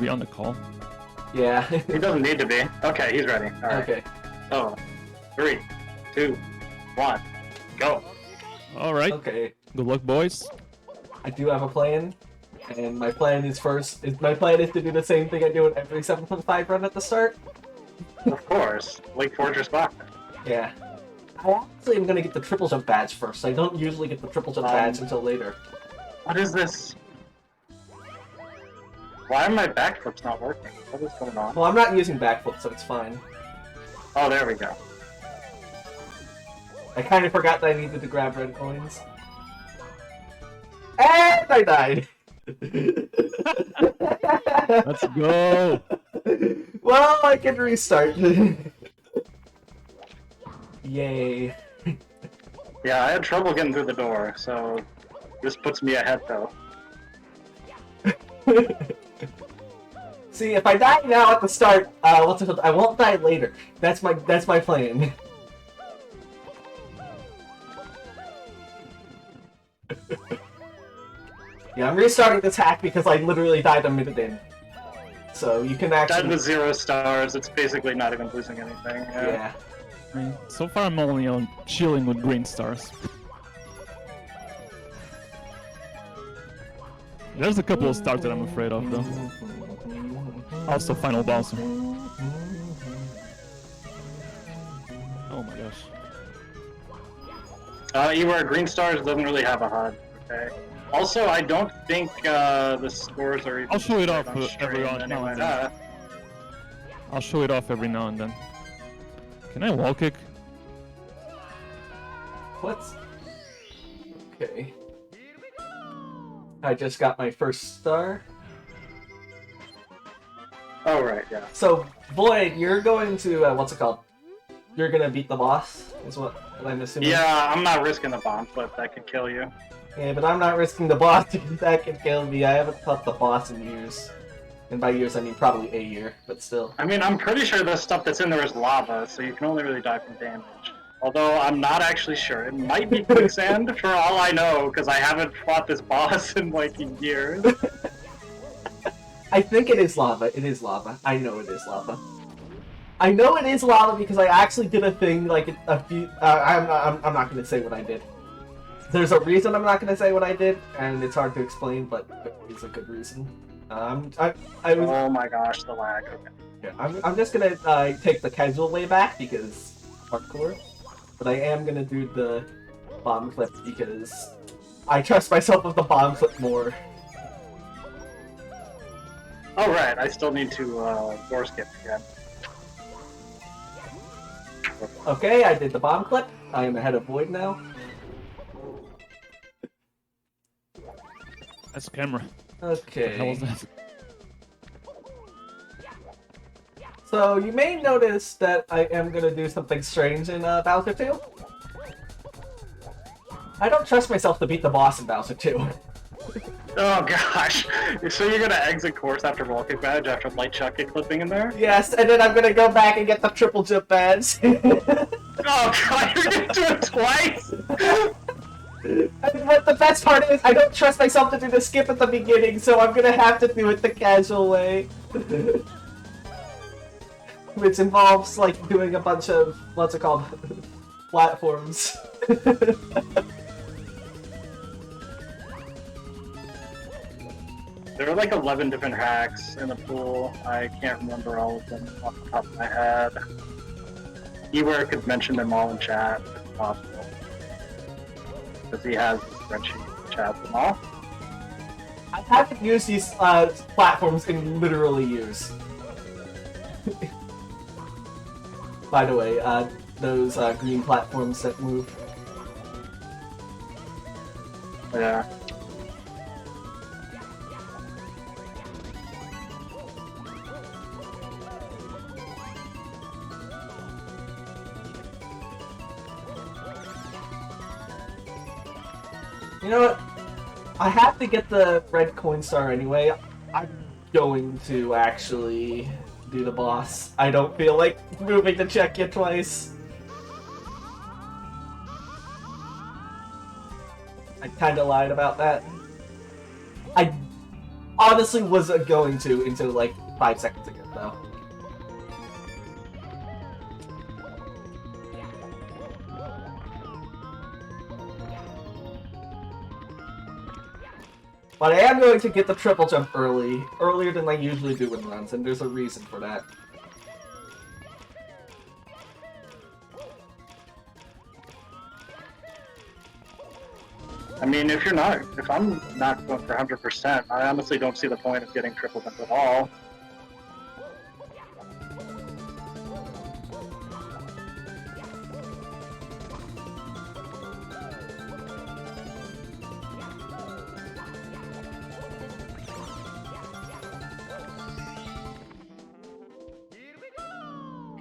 be on the call? Yeah. He doesn't need to be. Okay, he's ready. All right. Okay. So, 3, 2, 1, go. All right. Okay. Good luck, boys. I do have a plan, and my plan is to do the same thing I do in every 7.5 run at the start. Of course. Lake Fortress Box. Yeah. I actually am gonna get the triple jump badge first. I don't usually get the triple jump badge until later. What is this? Why are my backflips not working? What is going on? Well, I'm not using backflip, so it's fine. Oh, there we go. I kind of forgot that I needed to grab red coins. And I died! Let's go! Well, I can restart. Yay. Yeah, I had trouble getting through the door, so this puts me ahead, though. See, if I die now at the start, what's it called? I won't die later. That's my plan. Yeah, I'm restarting this hack because I literally died a minute in. So you can actually... Died with 0 stars, it's basically not even losing anything. Yeah. I mean, so far I'm only on chilling with green stars. There's a couple of stars that I'm afraid of, though. Also, final boss. Oh my gosh. Eware, green stars doesn't really have a HUD, okay? Also, I don't think the scores are even... I'll show it off on every stream now anyway. and then. I'll show it off every now and then. Can I wall kick? What? Okay. I just got my first star. Oh, right, yeah. So, Void, you're going to, what's it called? You're gonna beat the boss, is what I'm assuming? Yeah, I'm not risking the bomb flip, that could kill you. Yeah, but I'm not risking the boss because that could kill me. I haven't fought the boss in years. And by years, I mean probably a year, but still. I mean, I'm pretty sure the stuff that's in there is lava, so you can only really die from damage. Although, I'm not actually sure. It might be quicksand, for all I know, because I haven't fought this boss in, like, years. I think it is lava. It is lava. I know it is lava. I know it is lava because I actually did a thing, like, a few... I'm not going to say what I did. There's a reason I'm not going to say what I did, and it's hard to explain, but it's a good reason. I was... Oh my gosh, the lag. Okay. Yeah, I'm just gonna take the casual way back because hardcore, but I am gonna do the bomb clip because I trust myself with the bomb clip more. Oh right, I still need to door skip again. Okay, I did the bomb clip. I am ahead of Void now. That's a camera. Okay. What the hell is that? So you may notice that I am gonna do something strange in Bowser 2. I don't trust myself to beat the boss in Bowser 2. Oh gosh, so you're gonna exit course after wall kick badge after light chuck kick clipping in there? Yes, and then I'm gonna go back and get the triple jump badge. Oh god, you're gonna do it twice? But the best part is, I don't trust myself to do the skip at the beginning, so I'm gonna have to do it the casual way. Which involves, like, doing a bunch of, what's it called, platforms. There are like 11 different hacks in the pool. I can't remember all of them off the top of my head. Eware could mention them all in chat, if possible. Because he has the spreadsheet to chat them all. I haven't used these platforms in literally years. By the way, those green platforms that move. Yeah. You know what? I have to get the red coin star anyway. I'm going to actually do the boss. I don't feel like moving to check it twice. I kinda lied about that. honestly was going to until like 5 seconds ago, though. But I am going to get the triple jump earlier than I usually do in runs, and there's a reason for that. I mean, if I'm not going for 100%, I honestly don't see the point of getting triple jump at all.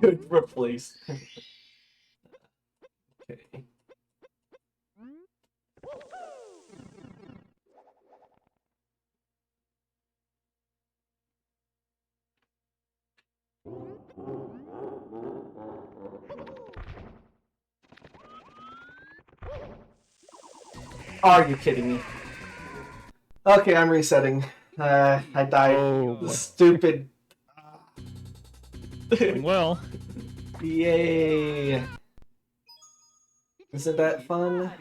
Good replace. Okay. Are you kidding me? Okay, I'm resetting. I died. Oh, boy. Stupid. Doing well. Yay. Isn't that fun?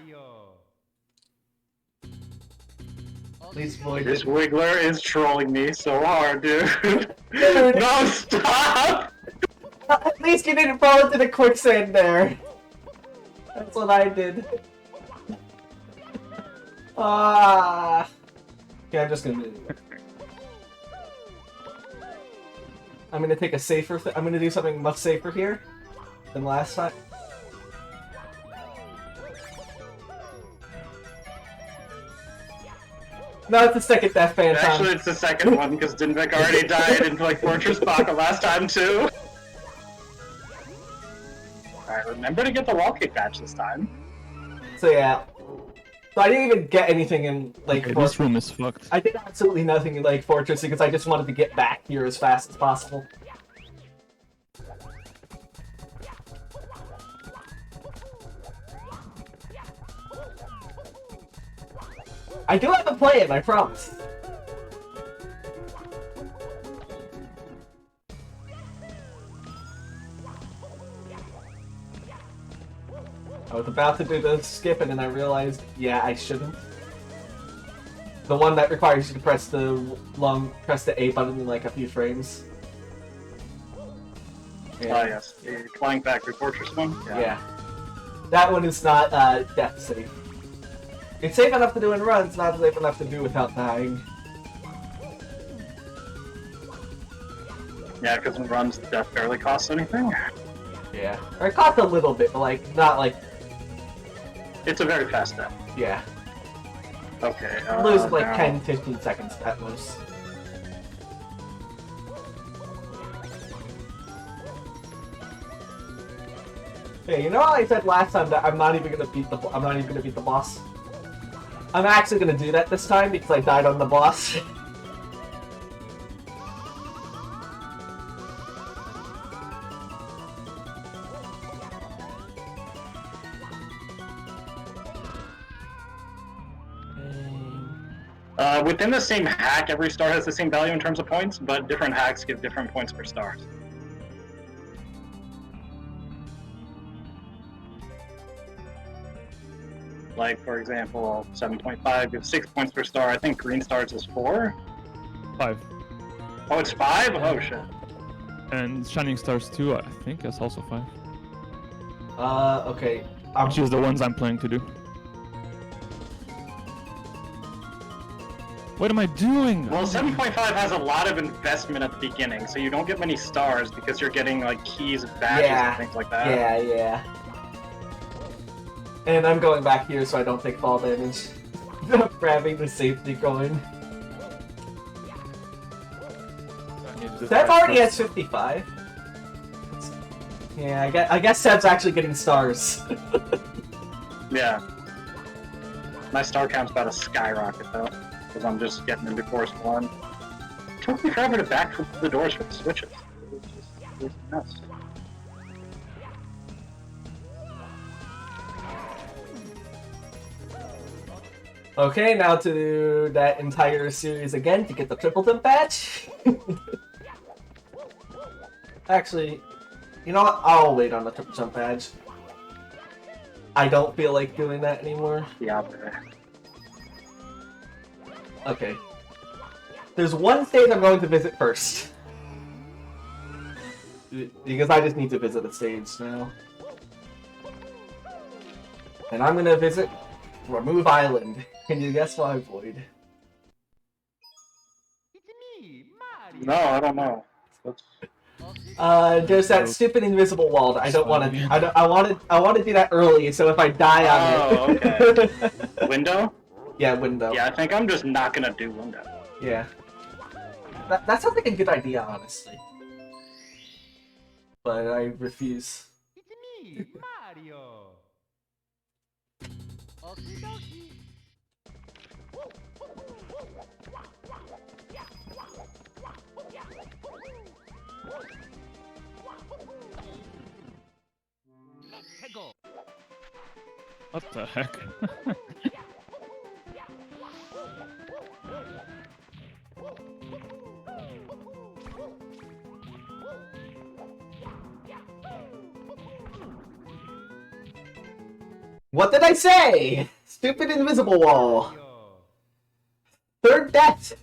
Please void This it. Wiggler is trolling me so hard, dude. Dude. No, stop! At least you didn't fall into the quicksand there. That's what I did. Ah. Okay, I'm just gonna do it. I'm gonna take a safer. I'm gonna do something much safer here than last time. No, it's the second Death Phantom. Actually, it's the second one, because DNVIC already died in like Fortress Baka last time, too. Alright, remember to get the wall kick badge this time. So yeah. So I didn't even get anything in Lake Okay, Fortress. this room is fucked. I did absolutely nothing in Lake Fortress because I just wanted to get back here as fast as possible. I do have a plan, I promise. I was about to do the skip and then I realized, yeah, I shouldn't. The one that requires you to press the A button in like a few frames. Oh yes, the flying factory fortress one? Yeah. That one is not death safe. It's safe enough to do in runs, not safe enough to do without dying. Yeah, because in runs, death barely costs anything. Yeah. Or it costs a little bit, but like, not like, It's a very fast death. yeah. Okay, Lose like now- 10-15 seconds at most. Hey, you know how I said last time that I'm not even gonna beat the boss? I'm actually gonna do that this time because I died on the boss. Within the same hack, every star has the same value in terms of points, but different hacks give different points per star. Like, for example, 7.5 gives 6 points per star. I think green stars is 4. 5. Oh, it's 5? Oh, shit. And Shining Stars 2, I think, is also 5. Okay. Which is the ones I'm planning to do. What am I doing? Well, 7.5 has a lot of investment at the beginning, so you don't get many stars because you're getting, like, keys and badges and things like that. Yeah. And I'm going back here so I don't take fall damage. Grabbing the safety coin. Seb already has 55. Yeah, I guess Seb's actually getting stars. Yeah. My star count's about to skyrocket, though, because I'm just getting into course 1. It took me forever to back from the doors for the switches. It was nuts. Okay, now to do that entire series again to get the triple jump badge. Actually, you know what? I'll wait on the triple jump badge. I don't feel like doing that anymore. Yeah. Okay. There's one stage I'm going to visit first. Because I just need to visit the stage now. And I'm gonna visit Remove Island. Can you guess why, Void? No, I don't know. There's that stupid invisible wall that I don't want to. I want to do that early, so if I die on it. Okay. Window? Yeah, window. Yeah, I think I'm just not gonna do window. Yeah. That sounds like a good idea, honestly. But I refuse. It's me, Mario. Okie dokie. Let's go. What the heck? What did I say? Stupid invisible wall. Third death.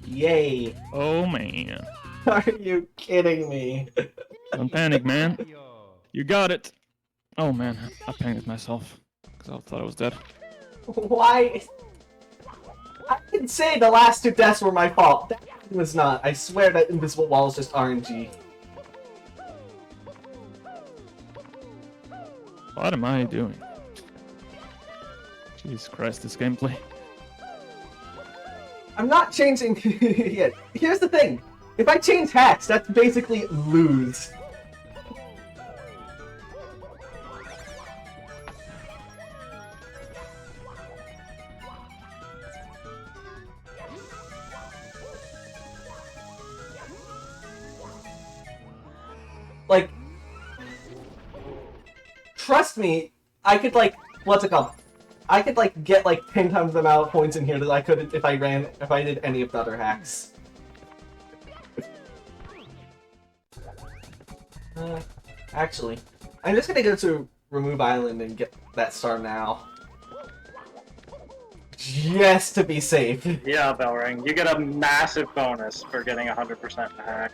Yay. Oh man. Are you kidding me? Don't panic, man. You got it. Oh man, I panicked myself because I thought I was dead. Why? I can say the last two deaths were my fault. That was not. I swear that invisible wall is just RNG. What am I doing? Jesus Christ, this gameplay. I'm not changing yet. Here's the thing. If I change hacks, that's basically lose. Like, trust me, I could like, what's it called? I could like get like 10 times the amount of points in here that I could if I did any of the other hacks. Actually, I'm just gonna go to Remove Island and get that star now. Just to be safe. Yeah, Bellring. You get a massive bonus for getting 100% in the hack.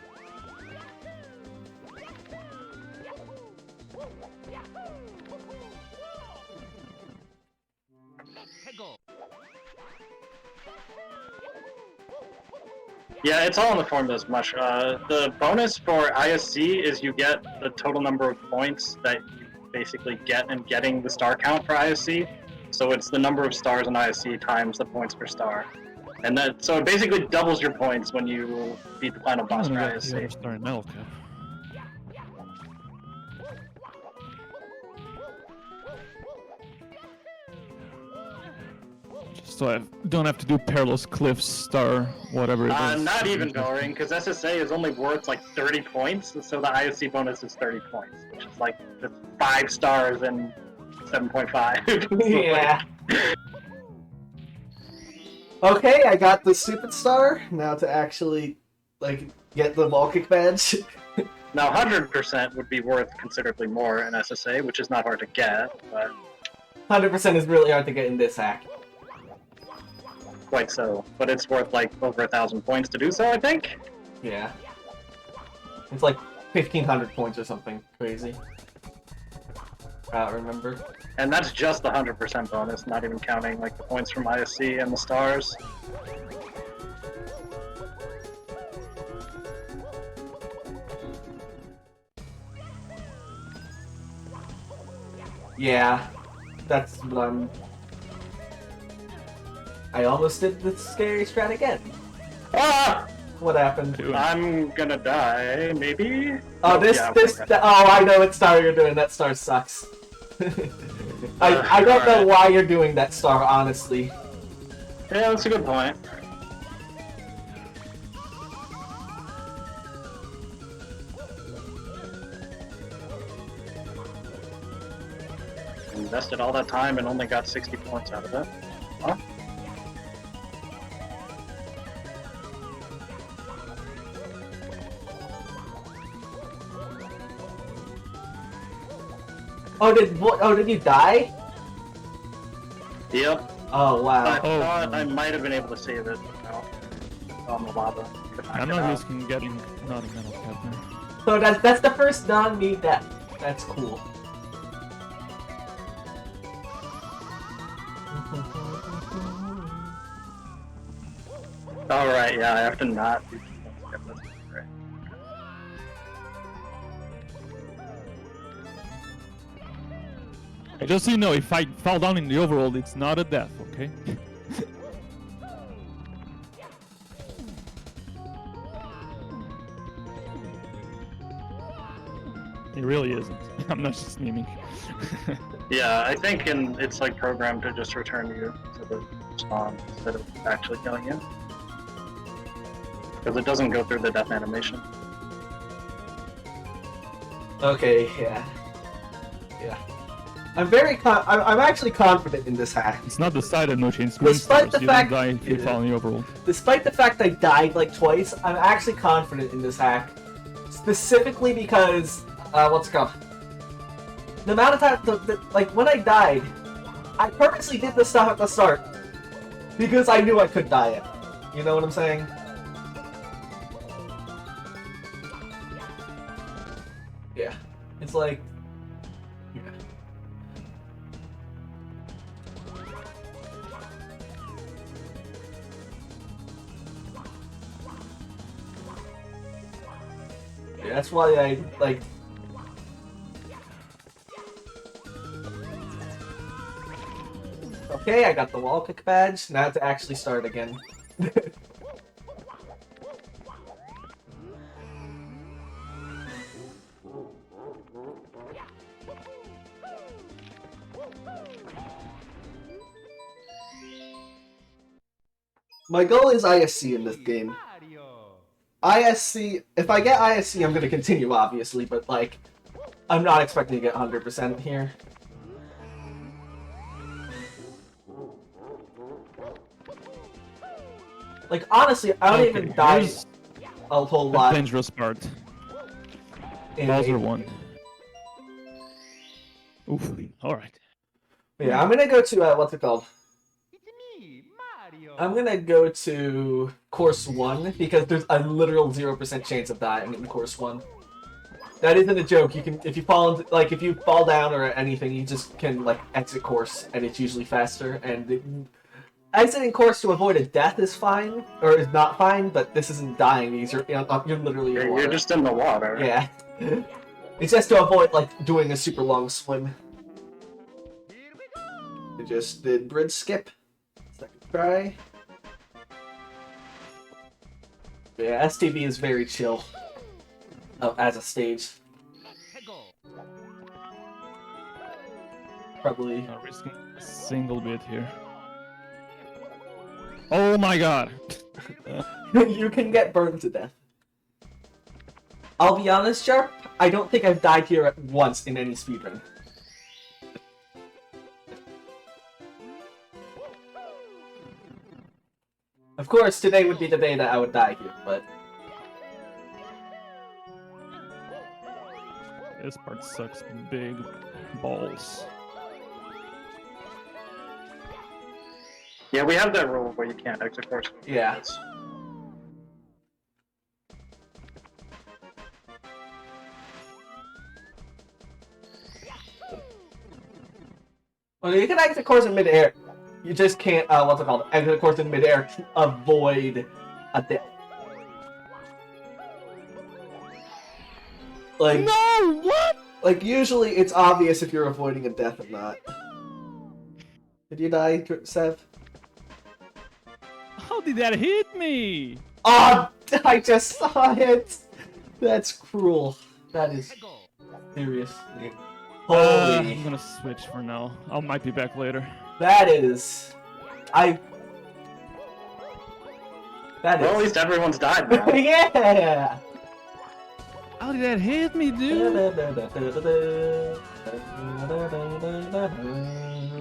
Yeah, it's all in the form as much. The bonus for ISC is you get the total number of points that you basically get in getting the star count for ISC. So it's the number of stars in ISC times the points per star. And that, so it basically doubles your points when you beat the final boss for ISC. Star in Metal Cap. So I don't have to do Perilous Cliffs star, whatever it is. Not even, Bellring, because SSA is only worth like 30 points, so the ISC bonus is 30 points, which is like just 5 stars and 7.5. Yeah. Okay, I got the stupid star. Now to actually, like, get the wall kick badge. Now 100% would be worth considerably more in SSA, which is not hard to get, but... 100% is really hard to get in this hack. Quite so. But it's worth like over 1,000 points to do so, I think? Yeah. It's like 1,500 points or something crazy. I don't remember. And that's just the 100% bonus, not even counting like the points from ISC and the stars. Yeah, that's what I'm... I almost did the scary strat again. Ah! What happened? I'm gonna die, maybe? Oh, oh, I know what star you're doing. That star sucks. I don't know why you're doing that star, honestly. Yeah, that's a good point. Invested all that time and only got 60 points out of it. Huh? Did you die? Yep. Oh I wow. Oh, thought no. I might have been able to save it, but no. On the lava. Could knock I'm it not out. risking getting not a metal cap there. So that's the first non-me death. That's cool. Alright, yeah, I have to not do this. Great. Hey, just so you know, if I fall down in the overworld, it's not a death, okay? It really isn't. I'm not just memeing. Yeah, I think it's like programmed to just return you to the spawn instead of actually killing you. Because it doesn't go through the death animation. Okay, yeah. Yeah. I'm actually confident in this hack. It's not the side of no change screen Despite the you fact- don't die if you Yeah. fall in the overworld. Despite the fact I died like twice, I'm actually confident in this hack. Specifically because, what's it called? The amount of time, like when I died, I purposely did this stuff at the start. Because I knew I could die it. You know what I'm saying? Yeah. It's like... Yeah. Yeah, that's why I, like... Okay, I got the wall kick badge. Now to actually start again. My goal is ISC in this game. Mario. ISC, if I get ISC, I'm gonna continue, obviously, but, like, I'm not expecting to get 100% here. Like, honestly, I don't even die here's a whole the lot. dangerous part. in Bowser a- won. Oof. Alright. Yeah, I'm gonna go to, what's it called? It's me, Mario. I'm gonna go to course 1, because there's a literal 0% chance of dying in course 1. That isn't a joke. You can, if you fall, if you fall down or anything, you just can, like, exit course, and it's usually faster, and exiting course to avoid a death is fine, or is not fine, but this isn't dying. You're literally in water. You're just in the water. Yeah. It's just to avoid, like, doing a super long swim. Here we go. I just did bridge skip. Second try. Yeah, STV is very chill. As a stage. Let's go. Probably. Not risking a single bit here. Oh my god! You can get burned to death. I'll be honest, Sharp, I don't think I've died here at once in any speedrun. Of course, today would be the day that I would die here, but... This part sucks big balls. Yeah, we have that rule where you can't exit course. Yeah. Well, you can exit course in midair. You just can't, what's it called? Exit course in midair to avoid a death. Like, No! What? like, usually it's obvious if you're avoiding a death or not. Did you die, Sev? How did that hit me? Oh, I just saw it! That's cruel. That is Let's go. seriously. I'm Holy. gonna switch for now. I might be back later. That is... That Well, at is... least everyone's died now. Yeah! How did that hit me, dude? I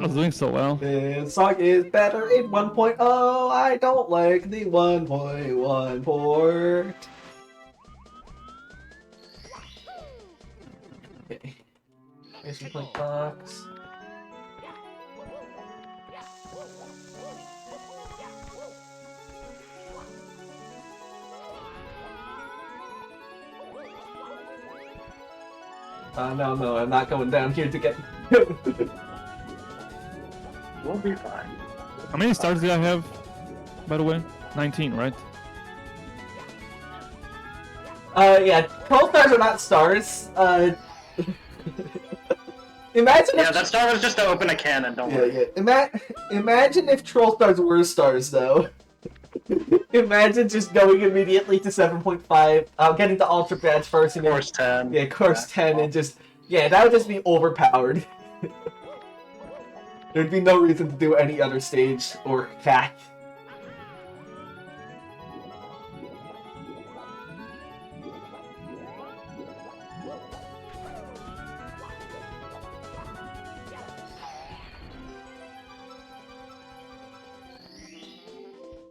was doing so well. This song is better in 1.0. I don't like the 1.1 port. Okay. Mission Point box. No, I'm not going down here to get. We'll be fine. How many stars did I have, by the way? 19, right? Yeah, 12 stars are not stars. Imagine Yeah, if... that star was just to open a cannon, don't worry. Yeah. Imagine if troll stars were stars, though. Imagine just going immediately to 7.5, getting the Ultra Badge first, and Course 10. Yeah, course 10, and just... Yeah, that would just be overpowered. There'd be no reason to do any other stage or CAC.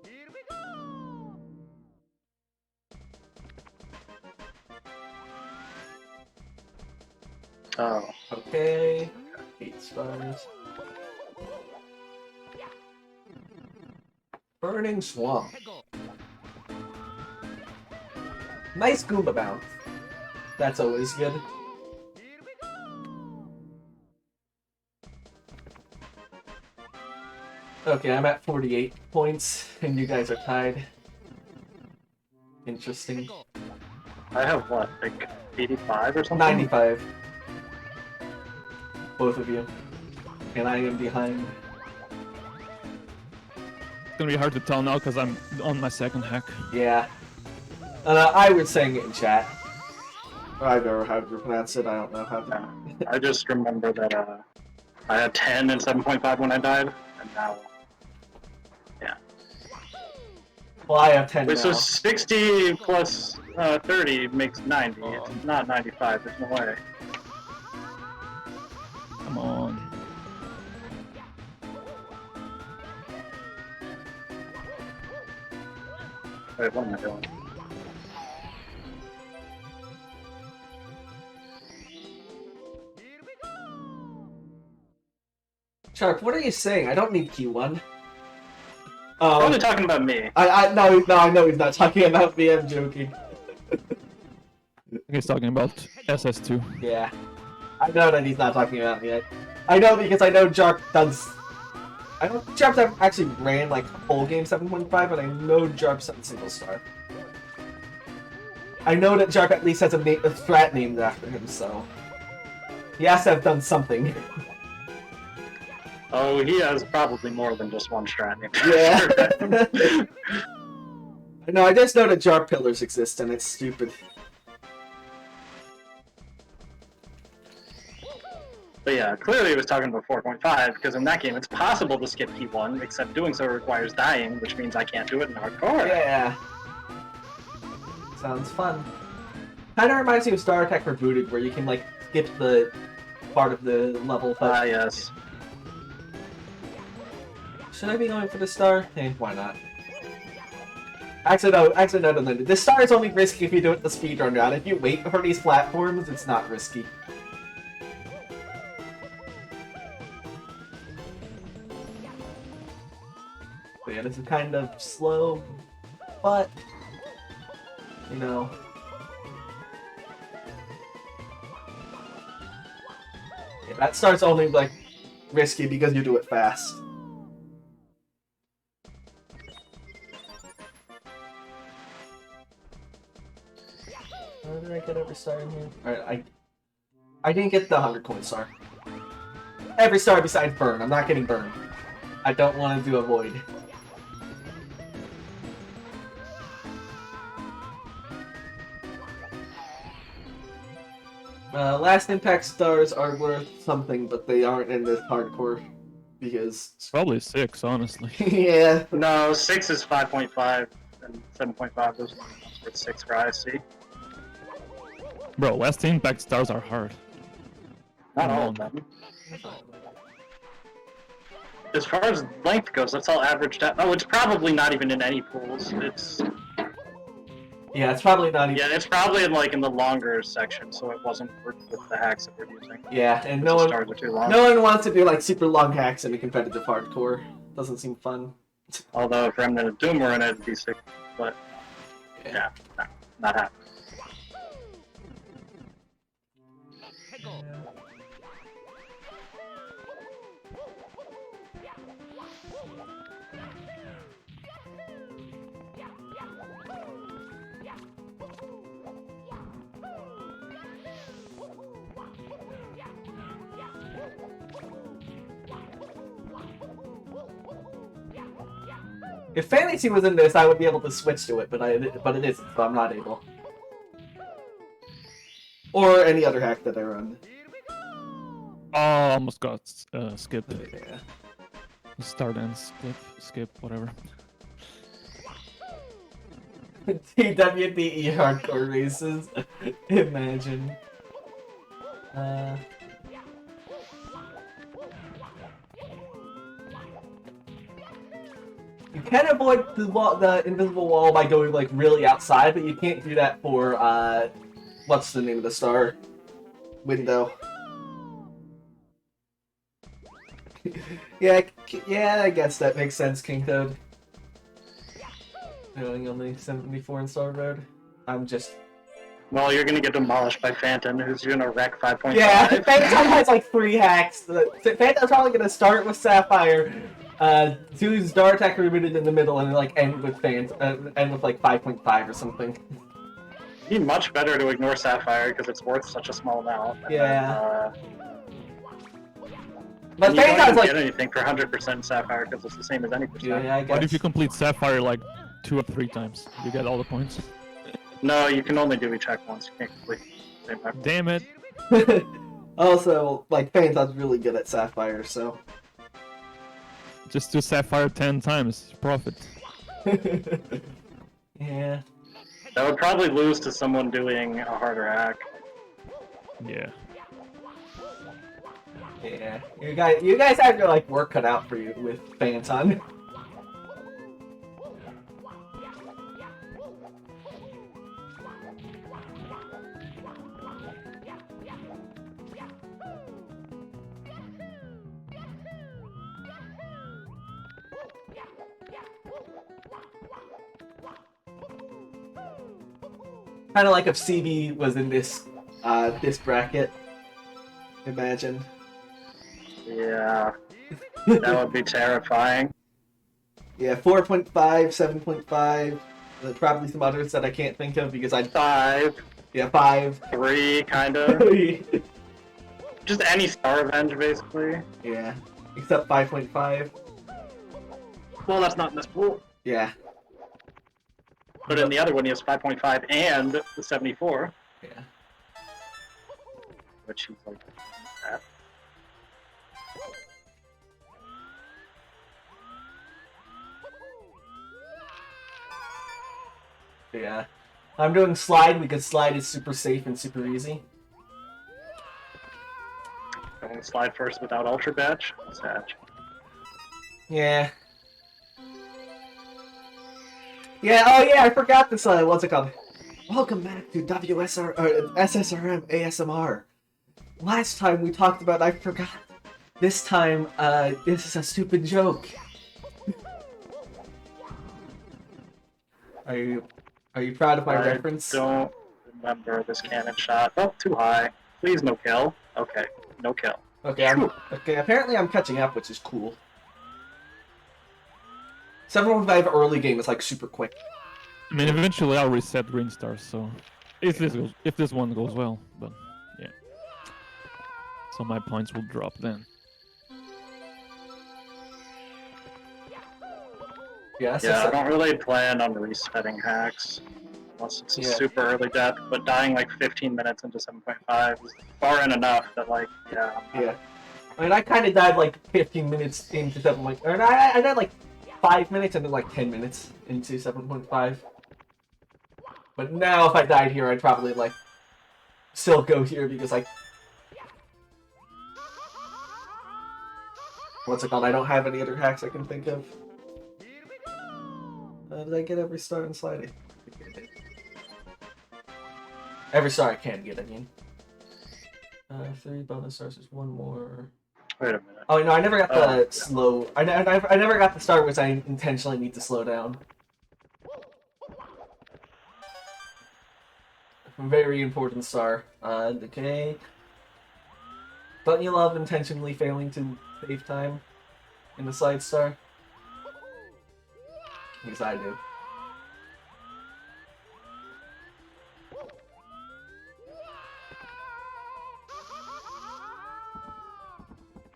Here we go! Oh. Okay, 8 stars. Burning Swamp. Nice Goomba bounce. That's always good. Here we go! Okay, I'm at 48 points, and you guys are tied. Interesting. I have what, like 85 or something? 95. Both of you. And I am behind. It's gonna be hard to tell now because I'm on my second hack. Yeah. I was saying it in chat. I don't know how to pronounce it, I don't know how to... I just remember that I had 10 and 7.5 when I died, and now... Yeah. Well, I have 10 Wait, now. so 60 plus 30 makes 90. It's not 95, there's no way. Come on. Wait, what am I doing? Here we go! Sharp, what are you saying? I don't need Q1. I'm only talking about me. No, I know he's not talking about me, I'm joking. He's talking about SS2. Yeah. I know that he's not talking about me. I know because I know Jarp does... I know Jarp actually ran like whole game 7.5, but I know Jarp's at single star. I know that Jarp at least has a strat named after him, so... He has to have done something. Oh, he has probably more than just one strat. Yeah. No, I just know that Jarp pillars exist, and it's stupid. But yeah, clearly he was talking about 4.5, because in that game it's possible to skip P1, except doing so requires dying, which means I can't do it in hardcore. Yeah. Sounds fun. Kinda reminds me of Star Attack Rebooted, where you can, like, skip the part of the level, but... Ah, yes. Should I be going for the star? Eh, why not? Actually, no. This star is only risky if you do it the speedrun route. If you wait for these platforms, it's not risky. But yeah, this is kind of slow, but, you know. Yeah, that star's only, like, risky because you do it fast. How did I get every star in here? Alright, I didn't get the 100 coin star. Every star besides burn. I'm not getting burned. I don't want to do a void. Last impact stars are worth something, but they aren't in this hardcore because Probably 6, honestly. yeah. No, 6 is 5.5, and 7.5 is worth 6 for ISC. Bro, last impact stars are hard. Not all of them. As far as length goes, that's all averaged out. Oh, it's probably not even in any pools. It's Yeah, it's probably not even. Yeah, it's probably in the longer section, so it wasn't worth with the hacks that we're using. Yeah, and The stars are too long. no one wants to do like super long hacks in a competitive hardcore. Doesn't seem fun. Although if Remnant of Doom were in it, it'd be sick. But yeah, no, not happening. If Fantasy was in this, I would be able to switch to it, but it isn't, so I'm not able. Or any other hack that I run. Oh, almost got skipped. Yeah. Start and skip, whatever. TWDE hardcore races. Imagine. You can avoid the invisible wall by going like really outside, but you can't do that for what's the name of the star window? yeah, I guess that makes sense, King Toad. Going on the 74 in Star Road. I'm just. Well, you're gonna get demolished by Phantom, who's gonna wreck 5.5. Yeah, Phantom has like 3 hacks. Phantom's probably gonna start with Sapphire, do his Star Attack remitted in the middle, and like end with end with like 5.5 or something. It'd be much better to ignore Sapphire because it's worth such a small amount. Yeah. And But you don't Phantom's even like. get anything for 100% Sapphire because it's the same as any percent. Yeah, I guess. What if you complete Sapphire like 2 or 3 times? You get all the points. No, you can only do each hack once. You can't complete the same hack. Damn it. Also, like, Phantom's really good at Sapphire, so. Just do Sapphire 10 times. Profit. Yeah. That would probably lose to someone doing a harder hack. Yeah. Yeah. You guys have your like work cut out for you with Phantom. Kind of like if CB was in this bracket. Imagine. Yeah. That would be terrifying. Yeah, 4.5, 7.5. Probably some others that I can't think of because I 5, yeah 5. 3, kind of. Just any Star Revenge, basically. Yeah, except 5.5. Well, that's not in this pool. Yeah. But in the other one, he has 5.5 and the 74. Yeah. Which he's like that. Yeah. I'm doing slide because slide is super safe and super easy. I want to slide first without Ultra Badge. Sad. Yeah. Yeah, oh yeah, I forgot this, what's it called? Welcome back to SSRM ASMR. Last time we talked about I forgot. This time, this is a stupid joke. Are you proud of my reference? I don't remember this cannon shot. Oh, too high. Please no kill. Okay, no kill. Okay, okay, apparently I'm catching up, which is cool. 7.5 early game is like super quick. I mean, eventually I'll reset green stars, so if this one goes well, but yeah. So my points will drop then. Yeah, Yeah, I don't really plan on resetting hacks unless it's a super early death, but dying like 15 minutes into 7.5 is far in enough that like, yeah. Yeah. I mean, I kind of died like 15 minutes into 7.5, or I died like 5 minutes and then like 10 minutes into 7.5. But now if I died here, I'd probably like still go here because like, what's it called? I don't have any other hacks I can think of. Did I get every star in sliding? Every star I can get, I mean. 3 bonus stars, there's one more. Wait a minute. Oh no, I never got the Oh, yeah. slow. I never got the star which I intentionally need to slow down. Very important star. Okay. Don't you love intentionally failing to save time in the side star? Because I do.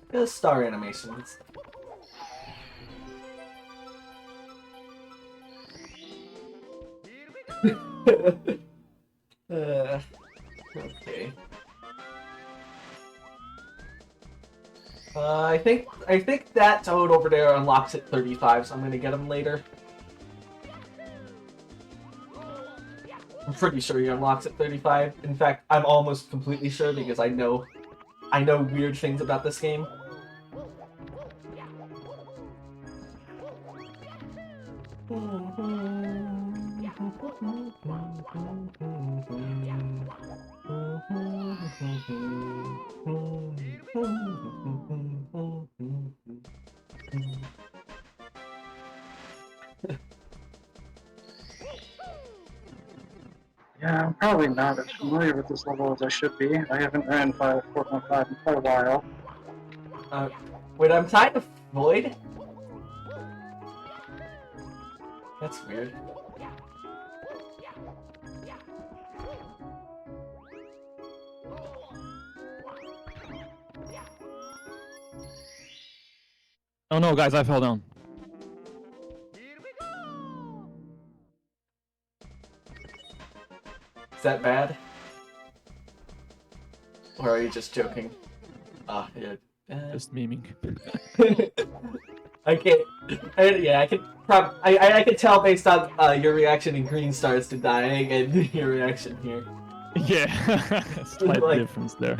The star animations. Okay. I think that toad over there unlocks at 35, so I'm gonna get him later. I'm pretty sure he unlocks at 35. In fact, I'm almost completely sure because I know weird things about this game. Yeah, I'm probably not as familiar with this level as I should be. I haven't ran 4.5 in quite a while. Wait, I'm tied to Void? That's weird. Oh no, guys, I fell down. Here we go! Is that bad? Or are you just joking? Ah, yeah. Just memeing. I can't. Yeah, I can. I can tell based on your reaction in Green Stars to dying and your reaction here. Yeah, slight Like- difference there.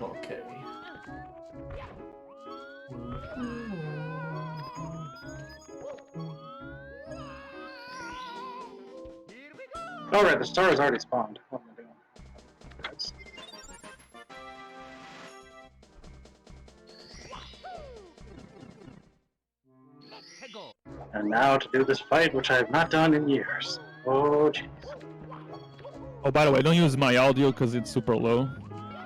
Okay. Here we go! Alright, the star has already spawned. What am I doing? Let's go! And now to do this fight, which I have not done in years. Oh, jeez. Oh, by the way, don't use my audio because it's super low.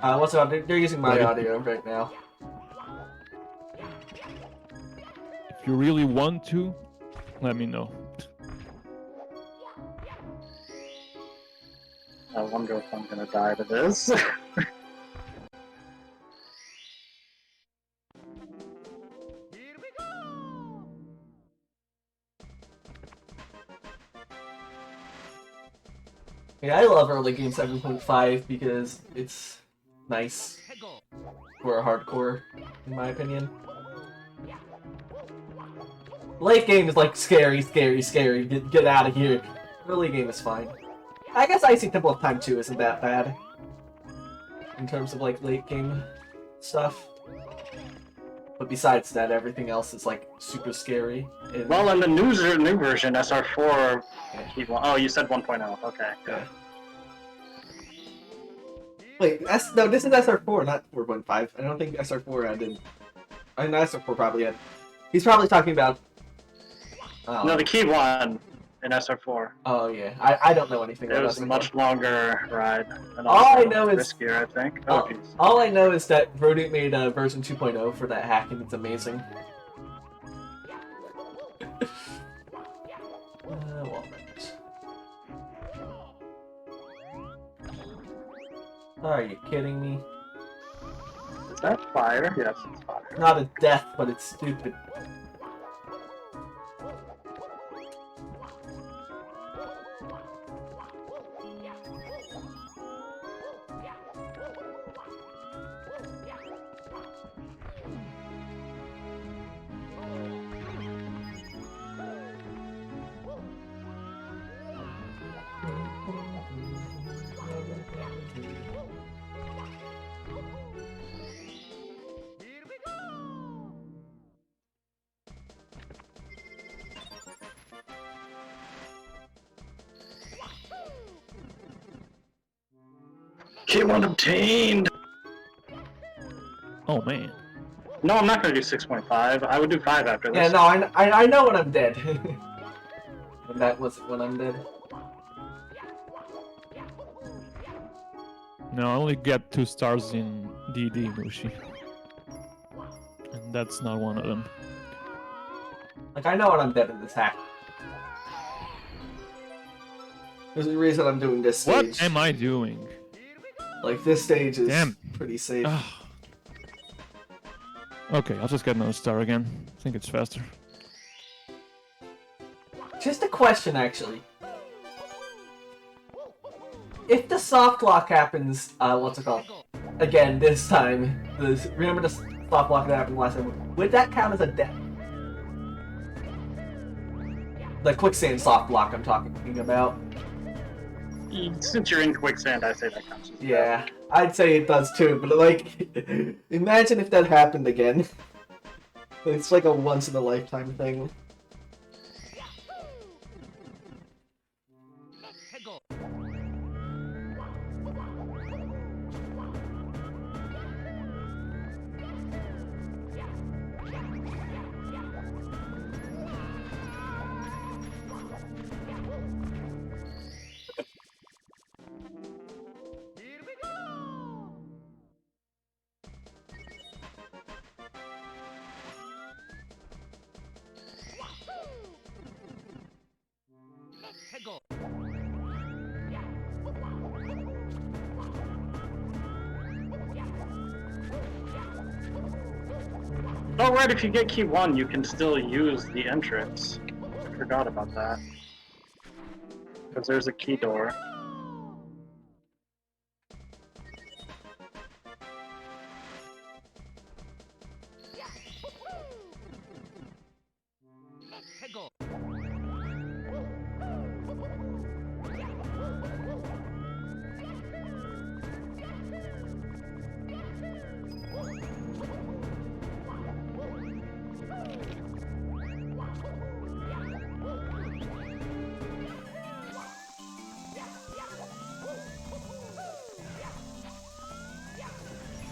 What's up? They're using my Ready? audio right now. If you really want to, let me know. I wonder if I'm gonna die to this. Here we go! Yeah, I love early game 7.5 because it's nice Let's go! for a hardcore, in my opinion. Late game is like scary, scary, scary. Get out of here. Early game is fine. I guess Icy Temple of Time 2 isn't that bad in terms of like late game stuff. But besides that, everything else is like super scary. And, Well, in the new version, SR4. Oh, you said 1.0. Okay. yeah. Wait, no, this is SR4, not 4.5. I don't think SR4 added. I know SR4 probably had. He's probably talking about. No, the key one in SR4. Oh yeah, I don't know anything It about was a SR4. much longer ride. And All I also know is- riskier, I think. Oh, Oh, jeez. all I know is that Rodent made a version 2.0 for that hack, and it's amazing. Walnut. Are you kidding me? Is that fire? Yes, it's fire. Not a death, but it's stupid. K1 obtained! Oh man. No, I'm not gonna do 6.5. I would do 5 after this. Yeah, no, I know when I'm dead. And that was when I'm dead. No, I only get 2 stars in DD, Mushi. And that's not one of them. Like, I know when I'm dead in this hack. There's a reason I'm doing this stage. What am I doing? Like, this stage is Damn. pretty safe. Ah. Okay, I'll just get another star again. I think it's faster. Just a question, actually. If the soft lock happens, what's it called? Again, this time. Remember the soft lock that happened last time? Would that count as a death? The quicksand soft lock I'm talking about. Since you're in quicksand, I say that counts as Yeah, I'd say it does too, but like, imagine if that happened again. It's like a once-in-a-lifetime thing. Here we go! Let's go! Oh, right, if you get key 1, you can still use the entrance. I forgot about that. Because there's a key door. Let's go!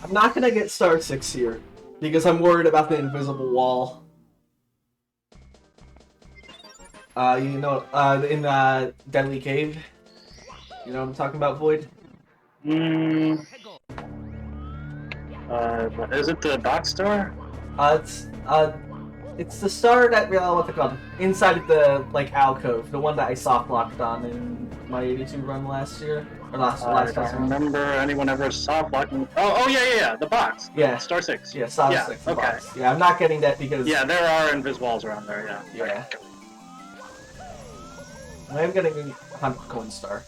I'm not gonna get star 6 here, because I'm worried about the invisible wall. You know, in Deadly Cave. You know what I'm talking about, Void? Mm, Let's go! is it the box door? It's the star that, what's it called? Inside of the, like, alcove. The one that I soft locked on in my 82 run last year. Or last I don't festival. remember anyone ever soft locking. Oh, yeah, the box. Yeah. Star 6. Yeah, star Yeah, 6. the okay. box. Yeah, I'm not getting that because... Yeah, there are invis walls around there, yeah. Yeah. I am getting a 100 coin star.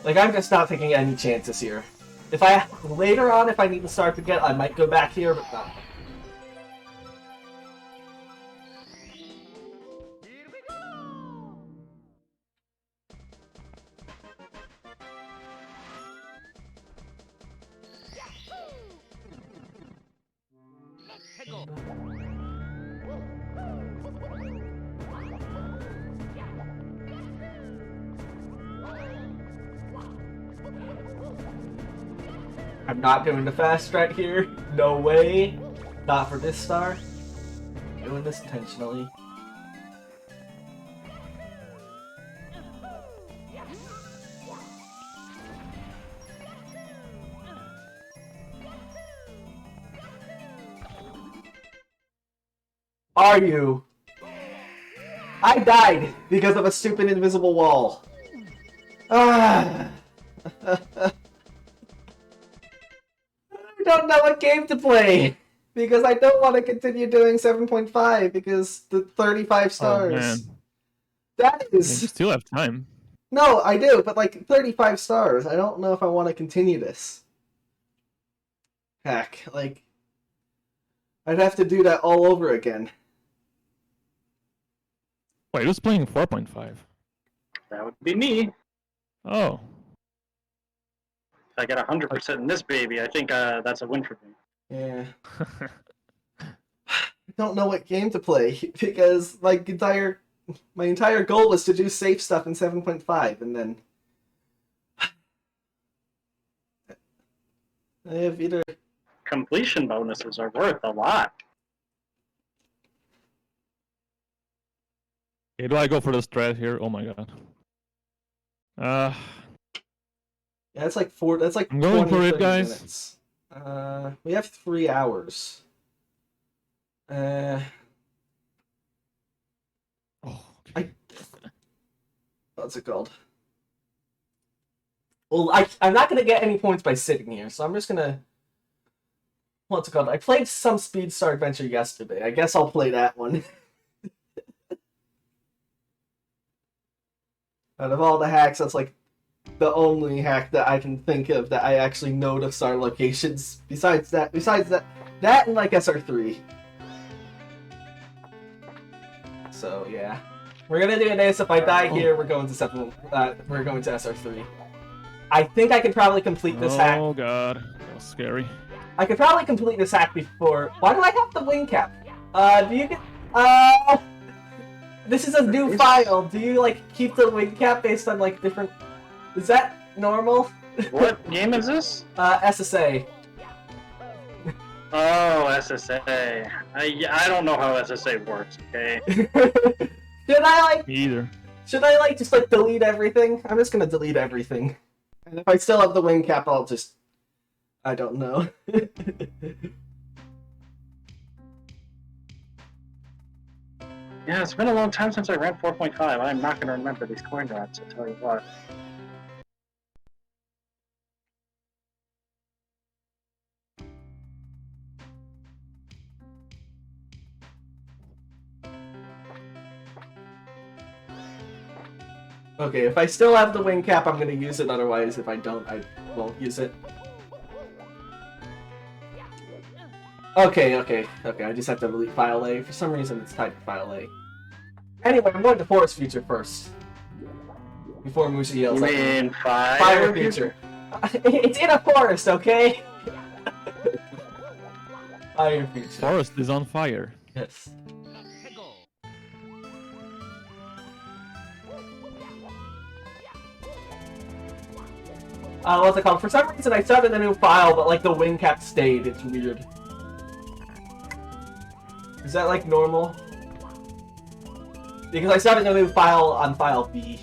Like, I'm just not taking any chances here. If I... Later on, if I need to start again, I might go back here, but not. Here we go! Let's go! I'm not doing the fast strat here. No way. Not for this star. Doing this intentionally. Are you? I died because of a stupid invisible wall. Ah. I don't know what game to play because I don't want to continue doing 7.5 because the 35 stars. Oh man. That You is still have time. no, I do, but like 35 stars. I don't know if I want to continue this. Heck, like I'd have to do that all over again. Wait, who's playing 4.5? That would be me. Oh. If I get 100% in this baby, I think that's a win for me. Yeah. I don't know what game to play because my entire goal was to do safe stuff in 7.5 and then I have either. Completion bonuses are worth a lot. Okay, do I go for the strat here? Oh my god. Yeah, it's like four. That's like I'm going 20, for it, 30 guys. minutes. We have 3 hours. Oh, What's it called? Well, I'm not gonna get any points by sitting here, so I'm just gonna. What's it called? I played some Speed Star Adventure yesterday. I guess I'll play that one. Out of all the hacks, that's like the only hack that I can think of that I actually know the star locations. Besides that, and like SR3. So yeah, we're gonna do this. If I die here, we're going to we're going to SR3. I think I could probably complete this hack. Oh god, that was scary. I could probably complete this hack before. Why do I have the wing cap? Do you get? This is a new file. Do you like keep the wing cap based on like different? Is that normal? What game is this? SSA. Oh, SSA. I don't know how SSA works, okay? Should I like? Me either. Should I like just like delete everything? I'm just gonna delete everything. And if I still have the wing cap, I'll just. I don't know. Yeah, it's been a long time since I ran 4.5. I'm not going to remember these coin drops, I'll tell you what. Okay, if I still have the wing cap, I'm gonna use it. Otherwise, if I don't, I won't use it. Okay. I just have to delete file A. For some reason, it's tied to file A. Anyway, I'm going to Forest Future first. Before Mushi yells You at me. mean Fire Future. It's in a forest, okay? Fire Future. Forest is on fire. Yes. What's it called? For some reason, I started a new file, but like the wing cap stayed. It's weird. Is that like normal? Because I started a new file on file B.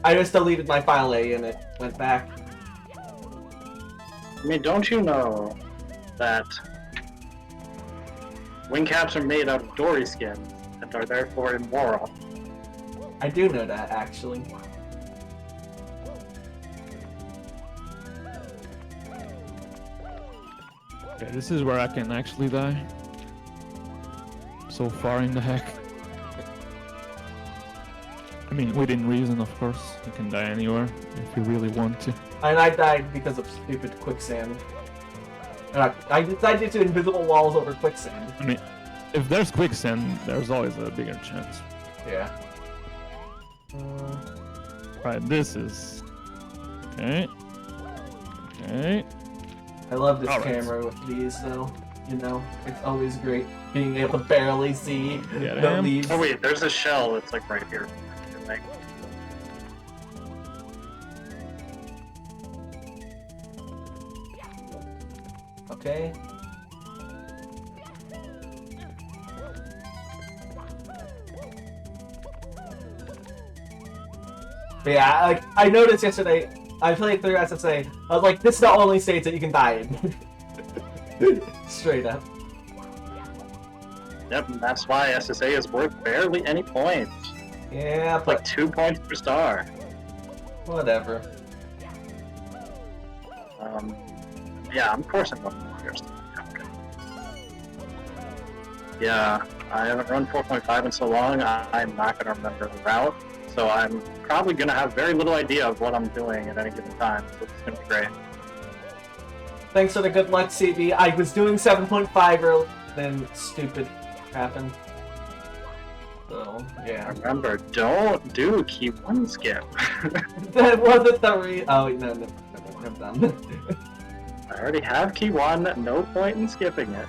I just deleted my file A and it went back. I mean, don't you know that wing caps are made out of dory skins and are therefore immoral? I do know that, actually. Okay, this is where I can actually die. So far in the hack. I mean, within reason, of course. You can die anywhere if you really want to. And I died because of stupid quicksand. I decided to invisible walls over quicksand. I mean, if there's quicksand, there's always a bigger chance. Yeah. Right, this is... Okay. Okay. I love this Alright. camera with these, though. You know, it's always great being able to barely see Yeah, the damn. leaves. Oh wait, there's a shell that's like right here. Like, Okay. But yeah, like I noticed yesterday, I played through SSA. I was like, this is the only stage that you can die in. Straight up. yep, and that's why SSA is worth barely any points. Yeah, It's but like 2 points per star. whatever. Yeah, of course I'm going first. Yeah, I haven't run 4.5 in so long, I'm not going to remember the route, so I'm probably going to have very little idea of what I'm doing at any given time, so it's going to be great. Thanks for the good luck, CB. I was doing 7.5 earlier, then stupid happened. So, yeah. Remember, don't do key 1 skip. That wasn't the Oh, wait, no, I'm done. I already have key 1, no point in skipping it.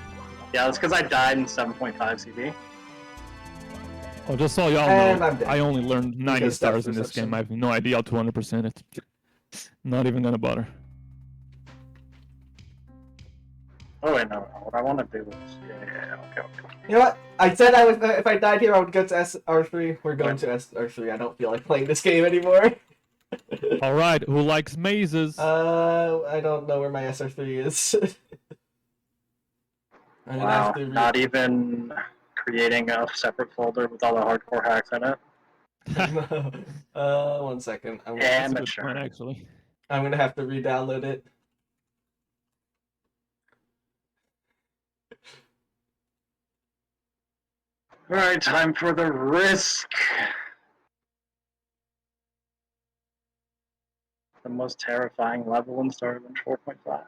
Yeah, that's because I died in 7.5 CB. Oh, just so y'all And know, I'm dead. I only learned 90 Because stars depth in this game. perception. I have no idea how to 100% it. Not even gonna bother. Oh wait, no. What I want to do is, okay. You know what? I said I was if I died here, I would go to SR3. We're going to SR3. I don't feel like playing this game anymore. All right, who likes mazes? I don't know where my SR3 is. I'm gonna Wow, have to not even creating a separate folder with all the hardcore hacks in it. 1 second. That's a good Amateur. point, actually. I'm gonna have to re-download it. Alright, time for the risk. The most terrifying level in Starving 4.5.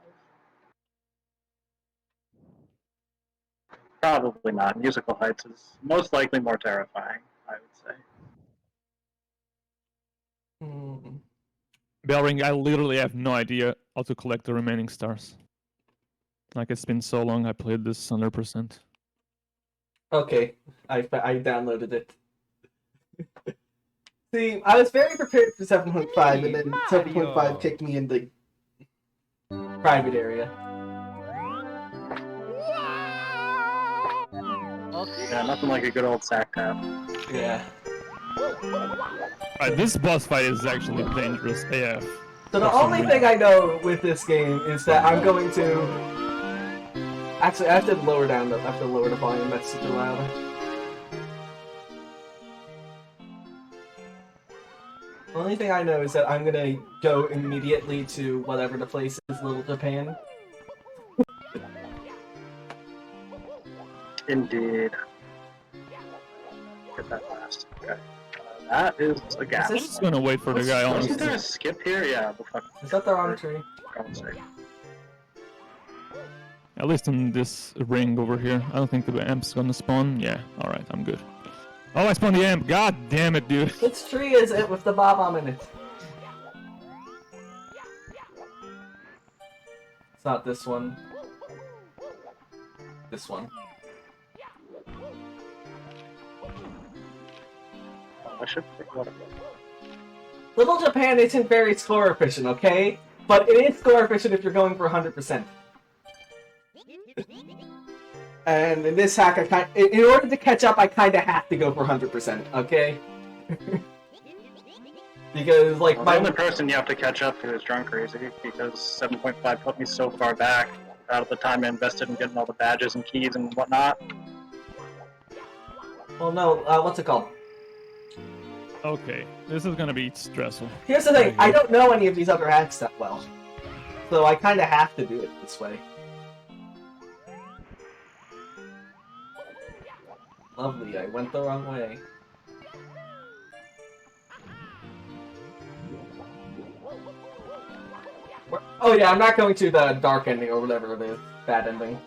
Probably not. Musical Heights is most likely more terrifying, I would say. Bellring, I literally have no idea how to collect the remaining stars. Like, it's been so long I played this 100%. Okay, I downloaded it. See, I was very prepared for 7.5, and then 7.5 kicked me in the private area. Yeah, nothing like a good old sack tap. Yeah. Alright, this boss fight is actually dangerous AF. So the only thing I know with this game is that I'm going to... Actually, I have to lower down the volume. That's super loud. The only thing I know is that I'm gonna go immediately to whatever the place is, Little Japan. Indeed. Get that last. Okay. That is a gap. I'm just gonna wait for the guy on. Isn't there a skip here? Yeah, the fuck. Is that the wrong tree? At least in this ring over here. I don't think the amp's gonna spawn. Yeah, alright, I'm good. Oh, I spawned the amp. God damn it, dude. Which tree is it with the bomb in it? It's not this one. This one. I should pick one of them. Little Japan isn't very score efficient, okay? But it is score efficient if you're going for 100%. And in this hack, in order to catch up, I kind of have to go for 100%, okay? Because, like, The only person you have to catch up to is drunkrazy, because 7.5 put me so far back out of the time I invested in getting all the badges and keys and whatnot. Well, no, what's it called? Okay, this is gonna be stressful. Here's the thing, I don't know any of these other hacks that well. So I kind of have to do it this way. Lovely, I went the wrong way. Oh yeah, I'm not going to the dark ending or whatever it is, bad ending.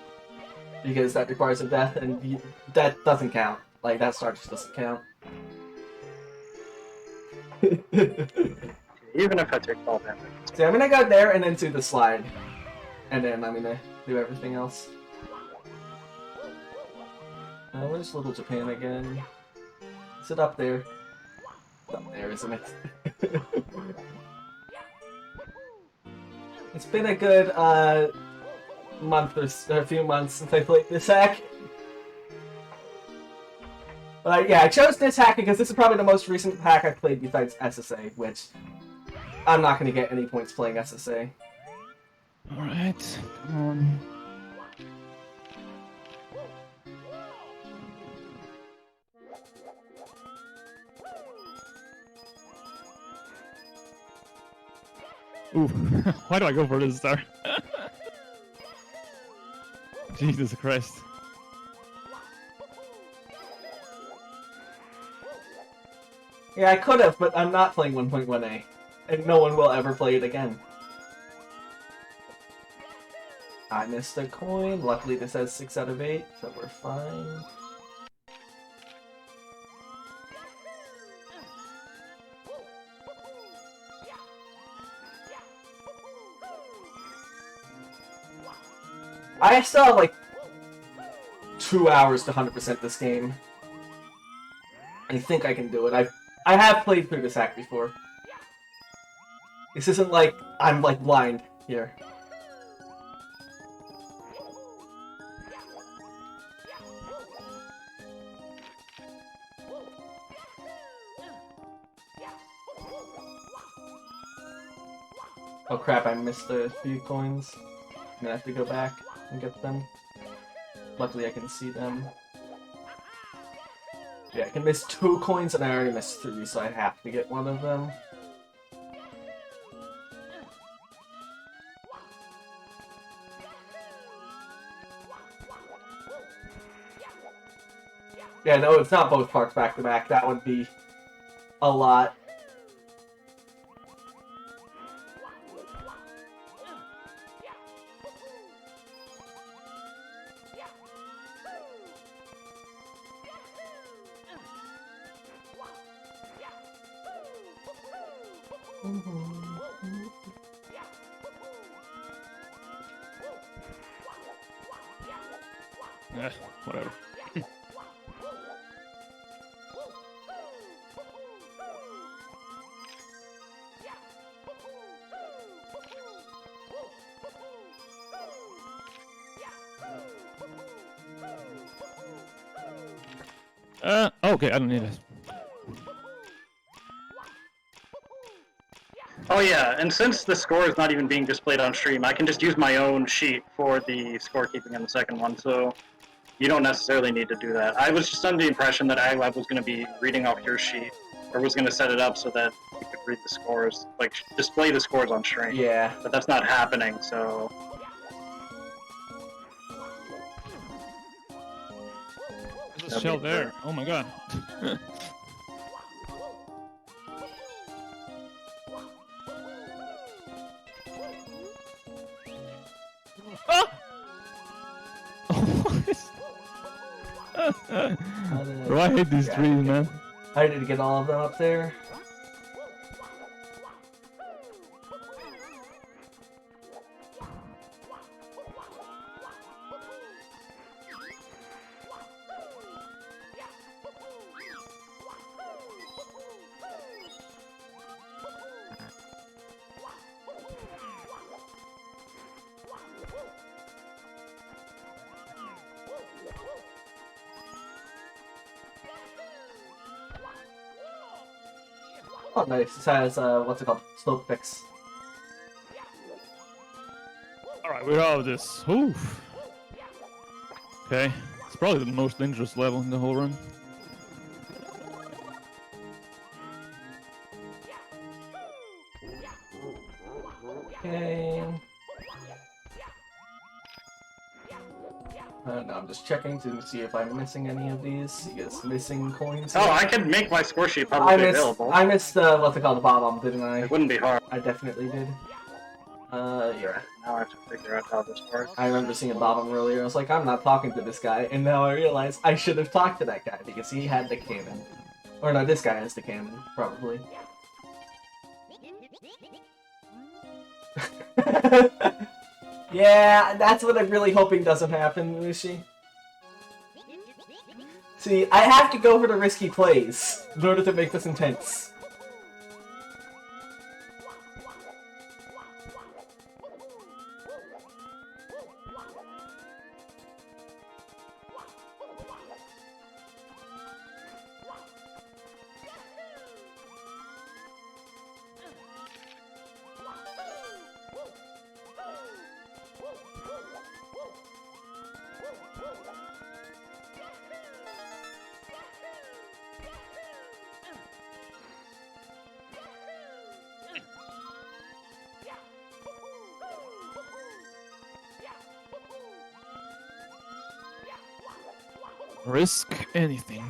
Because that requires a death, and death doesn't count. Like, that star just doesn't count. Even if I take fall damage. See, I'm gonna go there and then do the slide. And then I'm gonna do everything else. Where's Little Japan again? Is it up there? It's up there, isn't it? It's been a good, month or a few months since I played this hack. But yeah, I chose this hack because this is probably the most recent hack I've played besides SSA, which I'm not going to get any points playing SSA. Alright, come on. Ooh, why do I go for this star? Jesus Christ. Yeah, I could have, but I'm not playing 1.1a. And no one will ever play it again. I missed a coin. Luckily this has 6 out of 8, so we're fine. I still have like 2 hours to 100% this game. I think I can do it. I have played through this hack before. This isn't like I'm like blind here. Oh crap, I missed a few coins. I'm gonna have to go back and get them. Luckily I can see them. Yeah, I can miss 2 coins and I already missed 3, so I have to get one of them. Yeah, no, it's not both parts back to back. That would be a lot. Whatever. Okay, I don't need it. Oh yeah, and since the score is not even being displayed on stream, I can just use my own sheet for the scorekeeping in the second one, so you don't necessarily need to do that. I was just under the impression that iLab was going to be reading off your sheet, or was going to set it up so that you could read the scores, like display the scores on stream. Yeah. But that's not happening, so... There's a shell there. Oh my god. Bro, I hate these trees, man. I need to get all of them up there. Oh, nice. This has, what's it called? Slope fix. Alright, we have this. Oof. Okay. It's probably the most dangerous level in the whole run. Okay. No, I'm just checking to see if I'm missing any of these. Yes, missing coins. Oh, I could make my score sheet publicly available. I missed, what's it called? Bomb, didn't I? It wouldn't be hard. I definitely did. Yeah. Now I have to figure out how this works. I remember seeing a bomb earlier. I was like, I'm not talking to this guy. And now I realize I should have talked to that guy because he had the cannon. Or no, this guy has the cannon, probably. Yeah, that's what I'm really hoping doesn't happen, Lucy. See, I have to go for the risky plays in order to make this intense. Risk anything.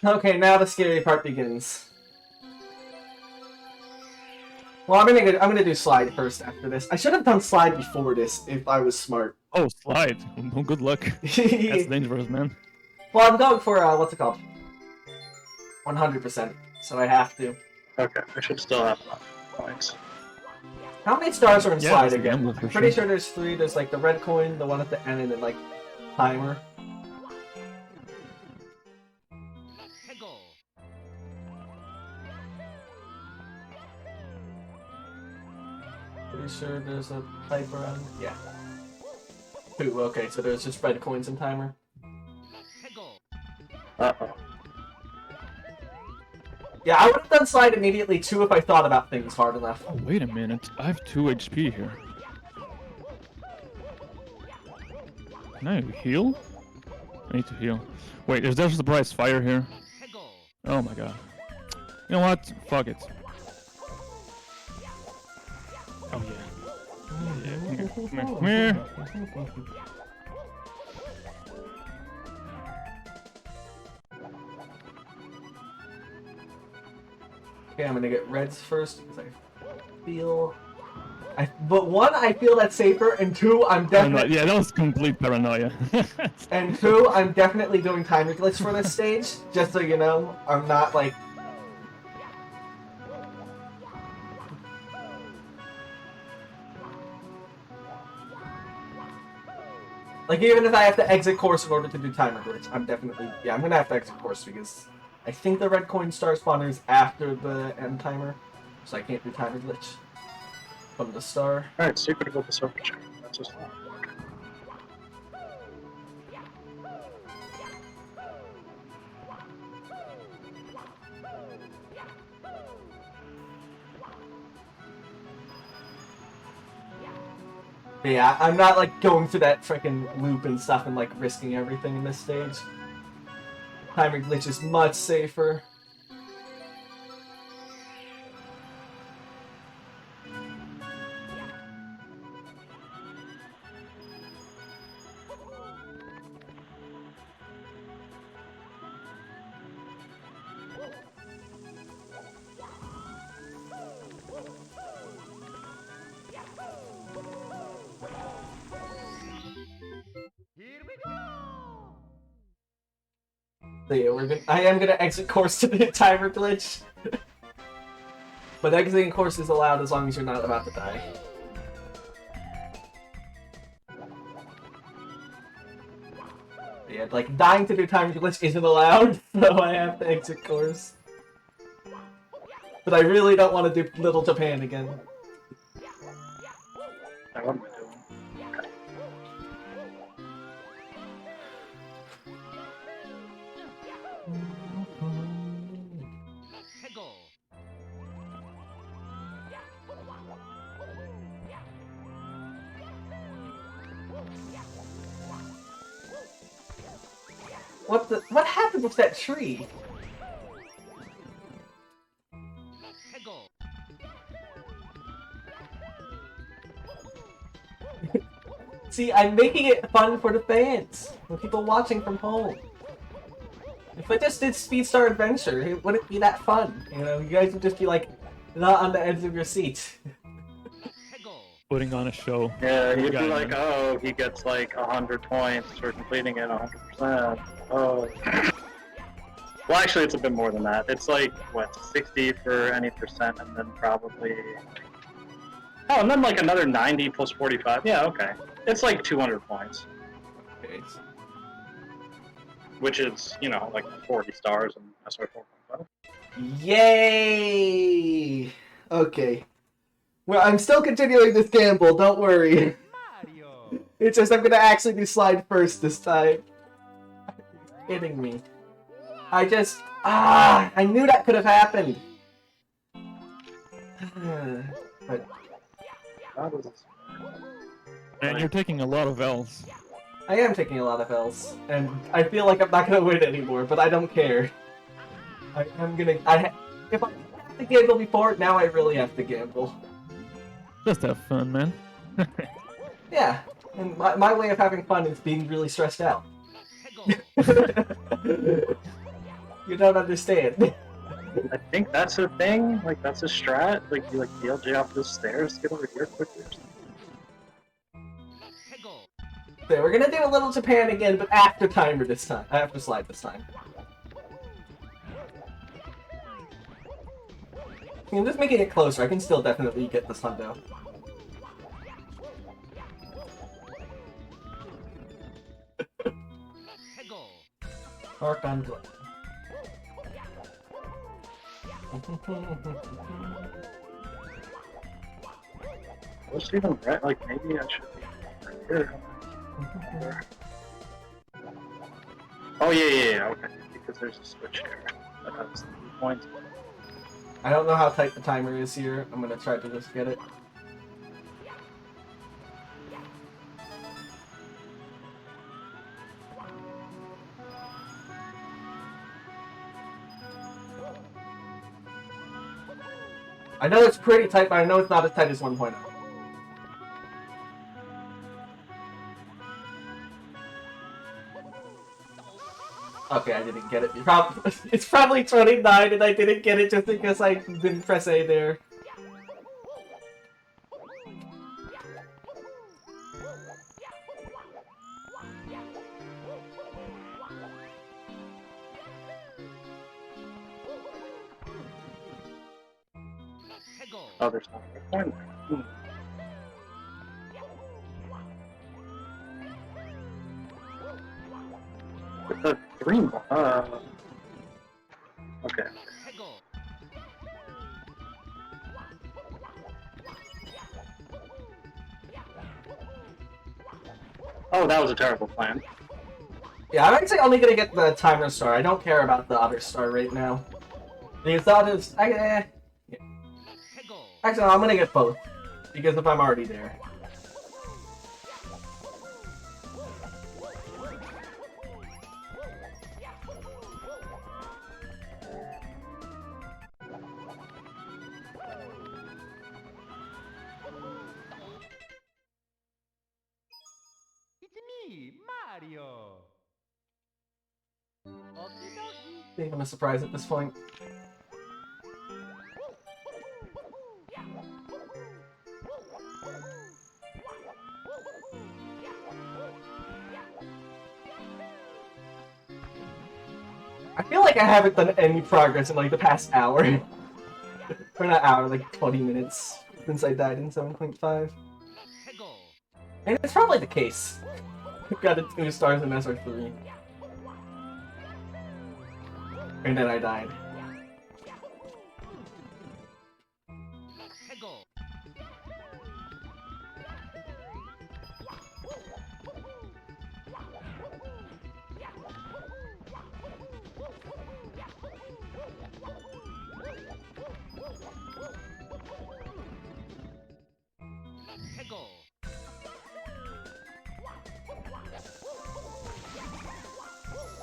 Okay, now the scary part begins. Well, I'm gonna do slide first after this. I should have done slide before this if I was smart. Oh, slide. Oh, good luck. That's dangerous, man. Well, I'm going for what's it called? 100%. So I have to. Okay, I should still have enough points. How many stars are in Yeah, slide it's a again? gamble for I'm pretty sure. sure there's 3. There's like the red coin, the one at the end, and then like timer. 해고 Pretty sure there's a pipe around. Yeah. 2, okay, so there's just red coins and timer. Uh-oh. Yeah, I would have done slide immediately too if I thought about things hard enough. Oh, wait a minute. I have 2 HP here. Can I heal? I need to heal. Wait, is there a surprise fire here? Oh my god. You know what? Fuck it. Oh yeah. Yeah, come here. Come here. Okay, I'm gonna get reds first because I feel. But 1, I feel that's safer, and 2, I'm definitely. Yeah, that was complete paranoia. And 2, I'm definitely doing timer glitch for this stage, just so you know. I'm not like. Like, even if I have to exit course in order to do timer glitch, I'm definitely. Yeah, I'm gonna have to exit course because I think the red coin star spawner is after the end timer, so I can't do timer glitch from the star. Alright, secret about the server check. That's just fine. But yeah, I'm not like going through that freaking loop and stuff and like risking everything in this stage. Timer glitch is much safer. So yeah, I am gonna exit course to the timer glitch. But exiting course is allowed as long as you're not about to die. Yeah, like dying to do timer glitch isn't allowed, so I have to exit course. But I really don't want to do Little Japan again. What am I doing? Okay. What happened with that tree? See, I'm making it fun for the fans, for people watching from home. If I just did Speedstar Adventure, it wouldn't be that fun. You know, you guys would just be like, not on the edge of your seat. Putting on a show. Yeah, you'd be Guy, like, man. oh, he gets like 100 points for completing it 100%. Oh. Well, actually, it's a bit more than that. It's like, what, 60 for any percent, and then probably... Oh, and then like another 90 plus 45. Yeah, okay. It's like 200 points. Okay. Which is, you know, like 40 stars and SR 4.5. Yay! Okay. Well, I'm still continuing this gamble, don't worry. It's just I'm gonna actually do slide first this time. You're kidding me. I knew that could have happened. But And you're taking a lot of L's. I am taking a lot of L's, and I feel like I'm not gonna win anymore, but I don't care. If I have to gamble before, now I really have to gamble. Just have fun, man. Yeah, and my way of having fun is being really stressed out. You don't understand. I think that's a thing. Like, that's a strat. Like, you like DLJ off the stairs to get over here quickly or something. So we're gonna do a Little Japan again, but after timer this time. After slide this time. I'm just making it closer. I can still definitely get this hundo. Arc on Glen. What's even right? Like, maybe I should be right here. Oh yeah, okay. Because there's a switch here that has the points. I don't know how tight the timer is here. I'm gonna try to just get it. I know it's pretty tight, but I know it's not as tight as 1.0. Okay, I didn't get it. It's probably 29 and I didn't get it just because I didn't press A there. Oh, there's not a point. With the green ball. Okay. Oh, that was a terrible plan. Yeah, I'm actually only gonna get the timer star. I don't care about the other star right now. Because the others... yeah. Actually, no, I'm gonna get both. Because if I'm already there. It's me, Mario. I think I'm a surprise at this point. I feel like I haven't done any progress in like the past hour. Or not hour, like 20 minutes since I died in 7.5. And it's probably the case. I've got a 2 stars in SR3. And then I died.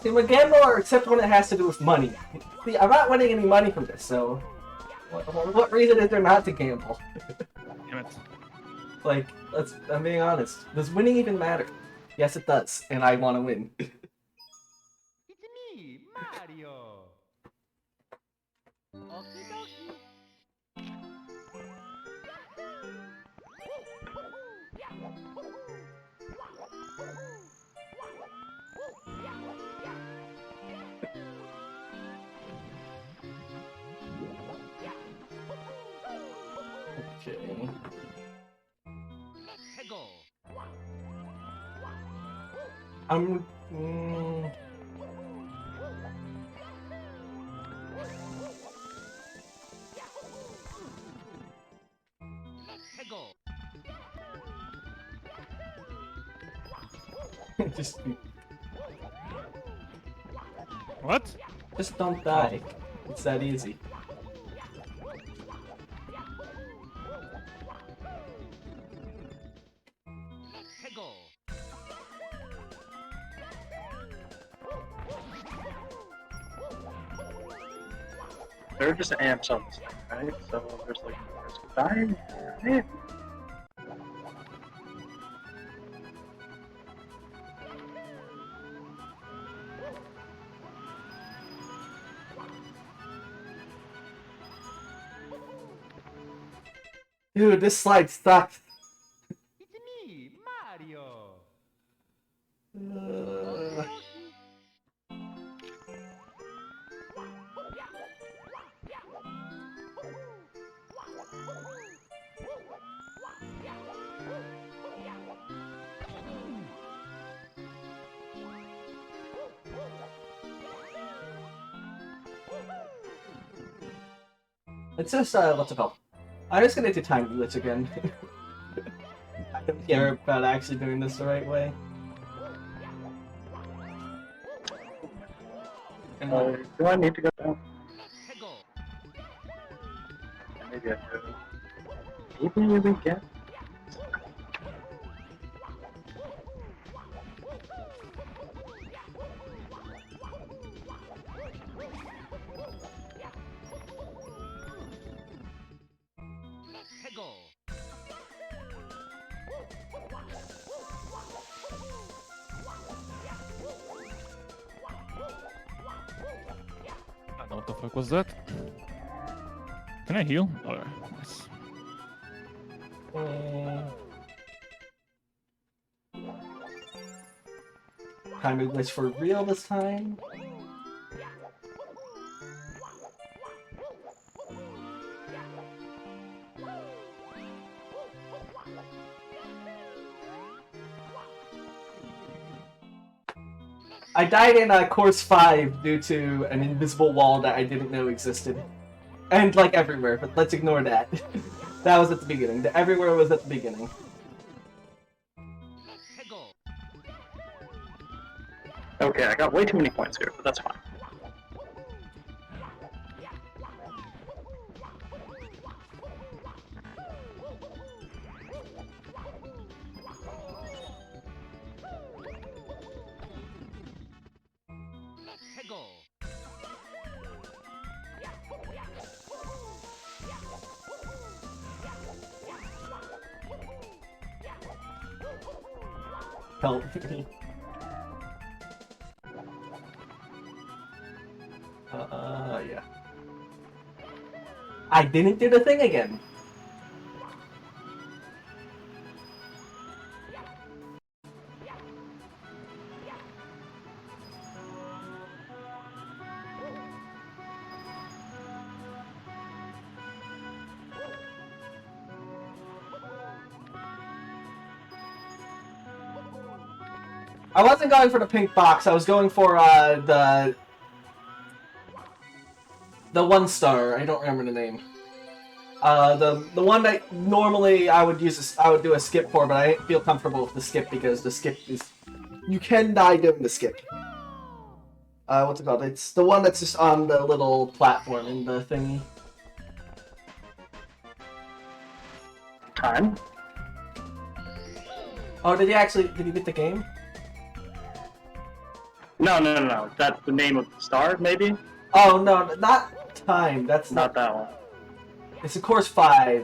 See, I'm a gambler except when it has to do with money. See, I'm not winning any money from this, so... What reason is there not to gamble? Damn it. Like, I'm being honest. Does winning even matter? Yes, it does, and I want to win. It's me, Mario. Okie dokie. Okay. I'm... just What? don't die. It's that easy. They're just amps on this thing, right? So there's like risk of dying. Right? Dude, this slide sucks. It's me, Mario. Uh, it's just, what's it called? I'm just gonna do time glitch again. I don't care about actually doing this the right way. And what? Do I need to go down? Maybe I do. Maybe we get. I don't know what the fuck was that. Can I heal? Oh, nice. Time of glitch for real this time. I died in course 5 due to an invisible wall that I didn't know existed. And like everywhere, but let's ignore that. That was at the beginning. The everywhere was at the beginning. Okay, I got way too many points here, but that's fine. Help me. Yeah. I didn't do the thing again. I wasn't going for the pink box. I was going for the 1 star. I don't remember the name. The one that normally I would use. I would do a skip for, but I didn't feel comfortable with the skip because the skip is you can die doing the skip. What's it called? It's the one that's just on the little platform in the thingy. Time? Oh, did you beat the game? No. That's the name of the star, maybe? Oh, no, not time. That's Not that one. It's of course 5.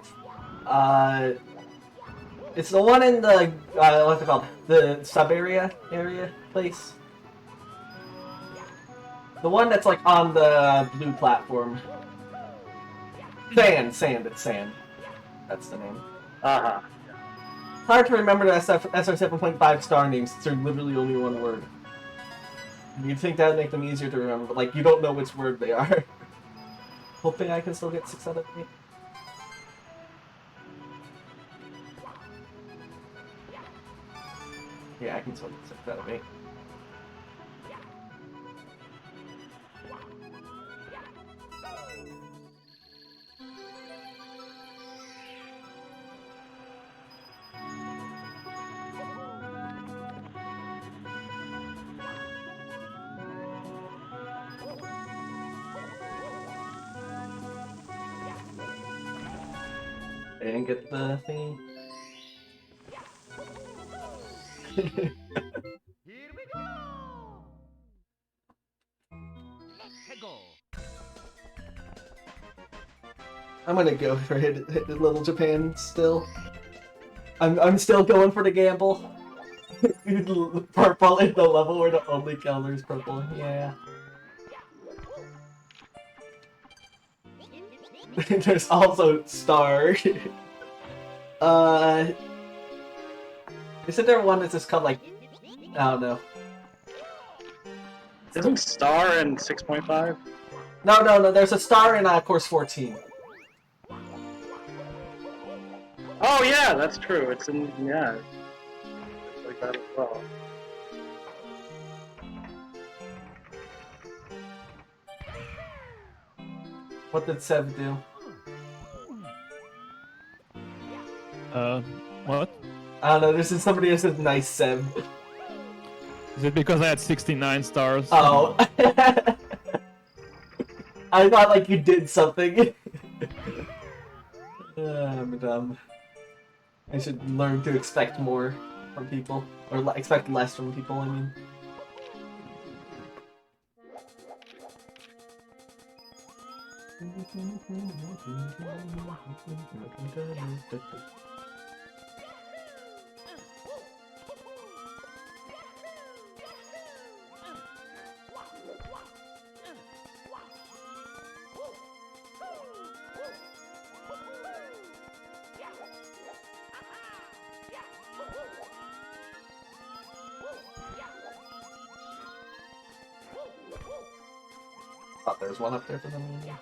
It's the one in the, what's it called? The sub-area place. The one that's like on the blue platform. Sand, it's sand. That's the name. Uh-huh. Hard to remember the SR7.5 star names since they're literally only one word. You'd think that would make them easier to remember, but like, you don't know which word they are. Hoping I can still get 6 out of 8. Yeah, I can still get 6 out of 8. I didn't get the thing. Here we go! I'm gonna go for hit Little Japan still. I'm still going for the gamble. Purple in the level where the only color is purple. Yeah. There's also Star. Isn't there one that's just called like I don't know. Isn't Star in 6.5? No. There's a Star in course 14. Oh yeah, that's true. It's in it's like that as well. What did Seb do? What? I don't know. This is somebody who says nice Seb. Is it because I had 69 stars? Oh. I thought like you did something. I'm dumb. I should learn to expect more from people, or expect less from people. I mean. Thought there was one up there for some reason.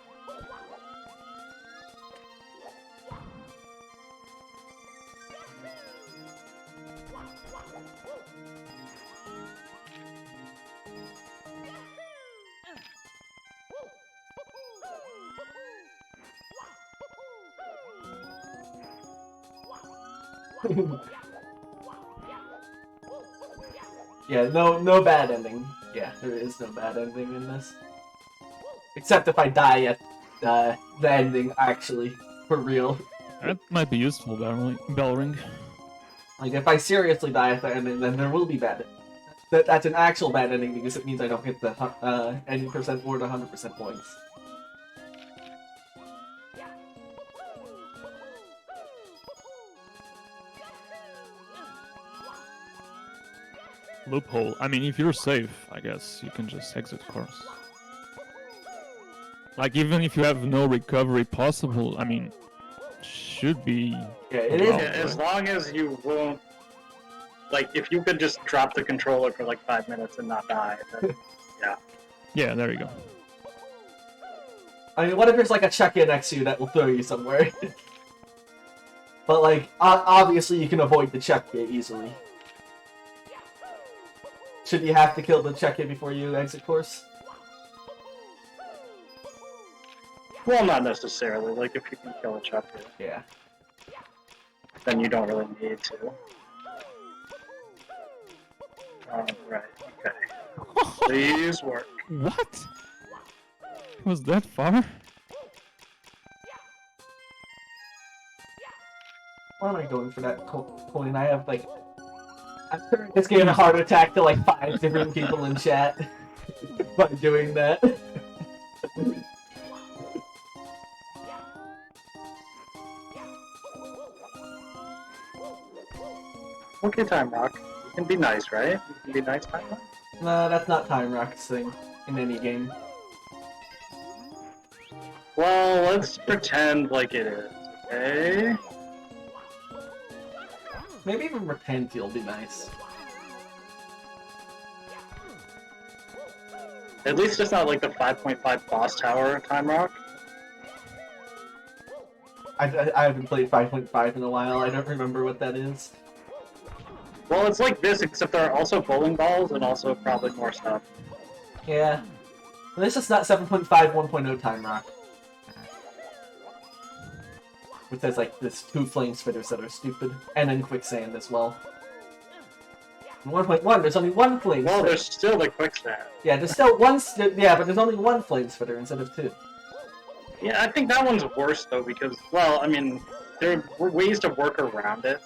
Yeah, no bad ending. Yeah, there is no bad ending in this. Except if I die at the ending, actually, for real. That might be useful, bell ring. Like, if I seriously die at the ending, then there will be bad. That's an actual bad ending because it means I don't get the 80% or the 100% points. Loophole. I mean, if you're safe, I guess you can just exit course. Like, even if you have no recovery possible, I mean, should be. Yeah, it is. Yeah, as long as you won't, like, if you could just drop the controller for like 5 minutes and not die, then yeah. Yeah, there you go. I mean, what if there's like a check-in next to you that will throw you somewhere? But like, obviously you can avoid the check-in easily. Should you have to kill the check-in before you exit course? Well, not necessarily. Like, if you can kill a chucker, Yeah. then you don't really need to. Right, okay. Please work. What? Was that far? Why am I going for that coin? I have like... I'm turning this game a heart attack to like 5 different people in chat by doing that. Okay, Time Rock. You can be nice, right? You can be nice, Time Rock? No, that's not Time Rock's thing in any game. Well, let's pretend like it is, okay? Maybe even repent you'll be nice. At least it's not like the 5.5 boss tower Time Rock. I haven't played 5.5 in a while, I don't remember what that is. Well, it's like this, except there are also bowling balls and also probably more stuff. Yeah. This is not 7.5 1.0 Time Rock. Which has like this 2 flame spitters that are stupid, and then quicksand as well. In 1.1, there's only 1 flame Well, spitter. there's still the quicksand. Yeah, there's still one. Yeah, but there's only 1 flame spitter instead of 2. Yeah, I think that one's worse though because, well, I mean, there were ways to work around it.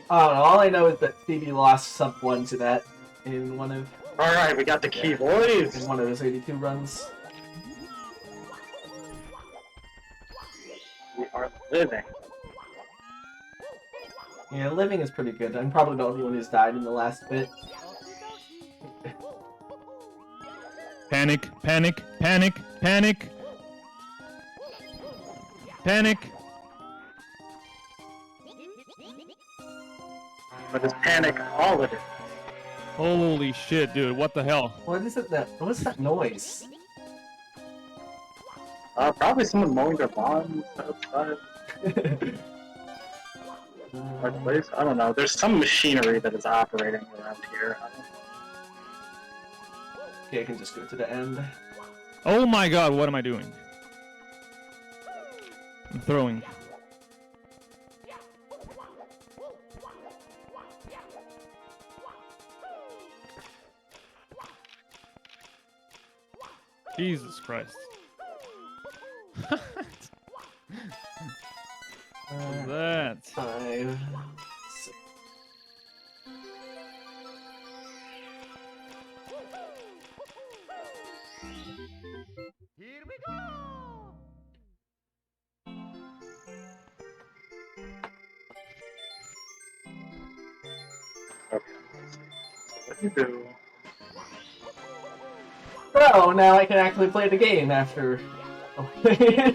I don't know. All I know is that Phoebe lost sub 1 to that in one of All right, we got the key, boys. in one of those 82 runs. We are living. Yeah, living is pretty good. I'm probably the only one who's died in the last bit. Panic, panic, panic, panic. Panic. But it's panic all of it. Holy shit, dude, what the hell? What is it that? What is that noise? Probably someone mowing their lawns outside my place. I don't know. There's some machinery that is operating around here. Okay, I can just go to the end. Oh my god, what am I doing? I'm throwing. Jesus Christ. What's that? 5, 6. Here we go! Okay. What do you do? So now I can actually play the game after. I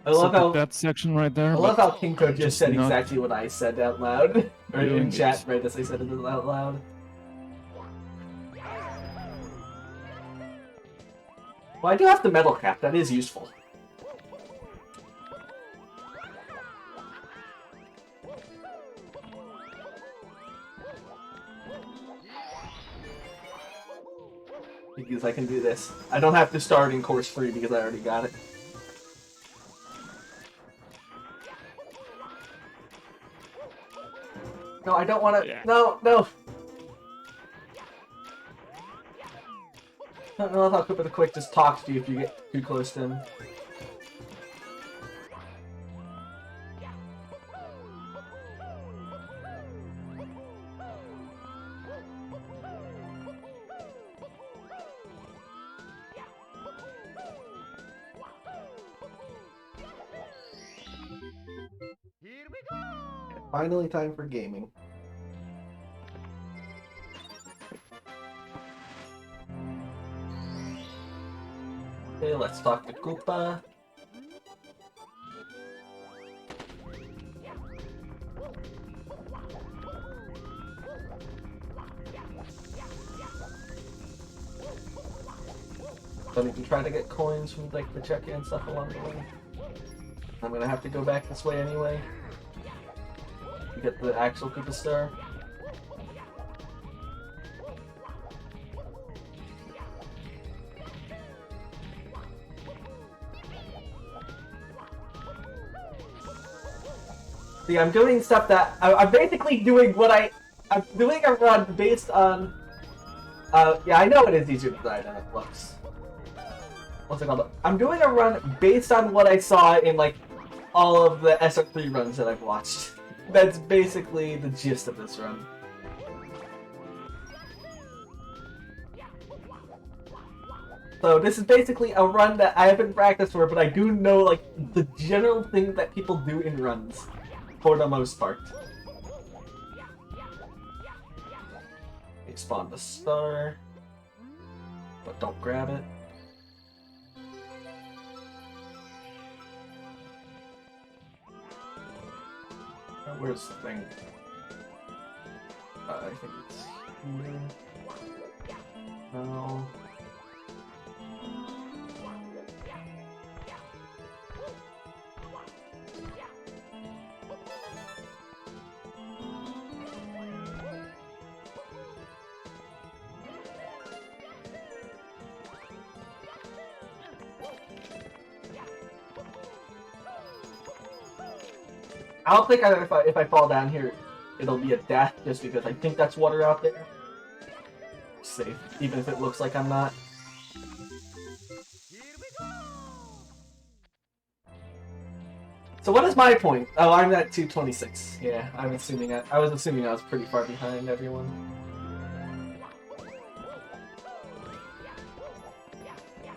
love how that section right there. I love but how Kinko just said not exactly what I said out loud, or in doing chat it. right as I said it out loud. Well, I do have the metal cap. That is useful. Because I can do this. I don't have to start in course 3 because I already got it. No, I don't want to. Yeah. No, no. I don't know if I'll Cooper the Quick just talks to you if you get too close to him. Here we go! Finally, time for gaming. Okay, let's talk to Koopa. So we can try to get coins from like the check-in and stuff along the way. I'm gonna have to go back this way anyway to get the actual Koopa Star. See, I'm doing stuff that I'm basically doing what I'm doing a run based on. Yeah, I know it is easier to die than it looks. What's it called? I'm doing a run based on what I saw in like all of the SR3 runs that I've watched. That's basically the gist of this run. So this is basically a run that I haven't practiced for, but I do know like the general thing that people do in runs, for the most part. Spawn the star, but don't grab it. Where's the thing? I think it's here. No. I don't think if I fall down here, it'll be a death, just because I think that's water out there. Safe, even if it looks like I'm not. Here we go! So what is my point? Oh, I'm at 226. Yeah, I was assuming I was pretty far behind everyone.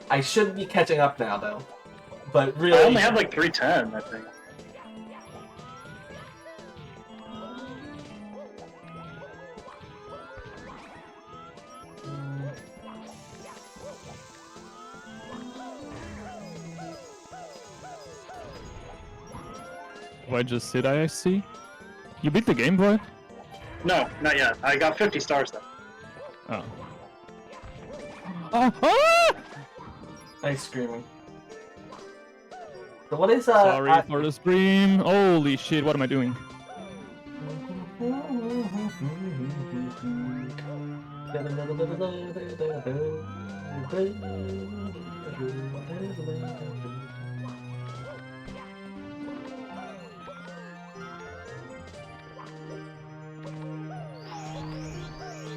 I should be catching up now, though. But really, I only have like 310, I think. Why just sit ISC? You beat the Game Boy? No, not yet. I got 50 stars though. Oh. Ah! nice screaming. So what is Sorry for the scream. Holy shit, what am I doing?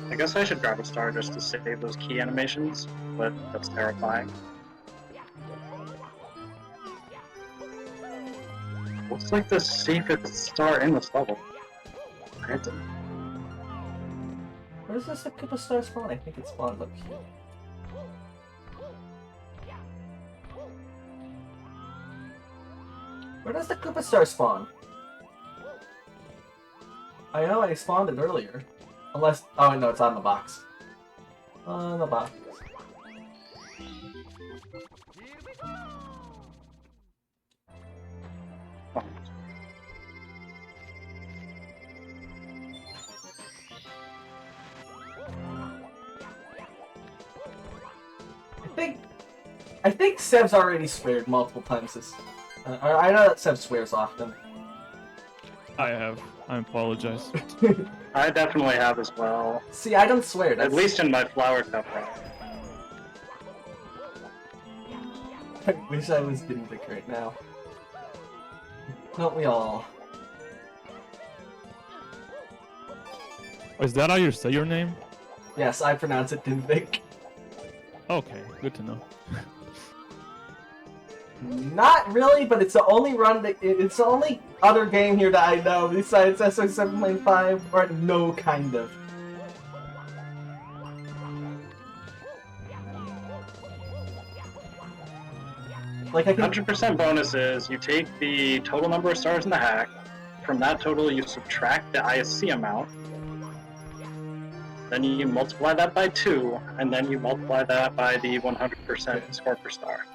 I I guess I should grab a star just to save those key animations, but that's terrifying. Looks like the safest star in this level. Granted. Where's this Koopa Star spawn? I think it spawned up here. Where does the Koopa Star spawn? I know I spawned it earlier. Unless... Oh, no, it's on the box. On the box. I think Seb's already sweared multiple times this... I know that Seb swears often. I have. I apologize. I definitely have as well. See, I don't swear. That's... At least in my flower cup run. I wish I was DNVIC right now. Don't we all? Is that how you say your name? Yes, I pronounce it DNVIC. Okay, good to know. Not really, but it's the only run that it's the only other game here that I know besides SSRM2021, or no, kind of. Like I can 100% bonus is you take the total number of stars in the hack. From that total, you subtract the ISC amount. Then you multiply that by 2, and then you multiply that by the 100% score per star.